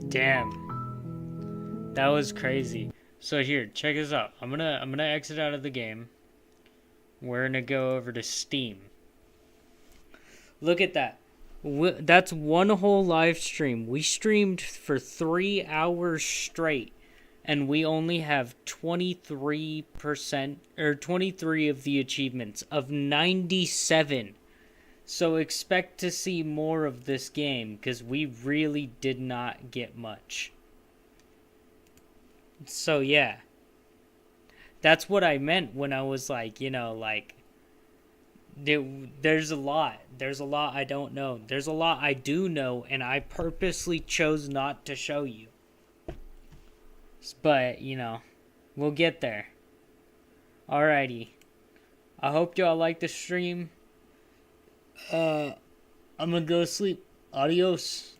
Damn. That was crazy. So here, check this out. I'm gonna exit out of the game. We're gonna go over to Steam. Look at that. That's one whole live stream. We streamed for 3 hours straight, and we only have 23% or 23 of the achievements of 97. So expect to see more of this game, because we really did not get much. So yeah. That's what I meant when I was like, you know, like, there's a lot. There's a lot I don't know. There's a lot I do know, and I purposely chose not to show you. But, you know, we'll get there. Alrighty. I hope y'all like the stream. I'm gonna go to sleep. Adios.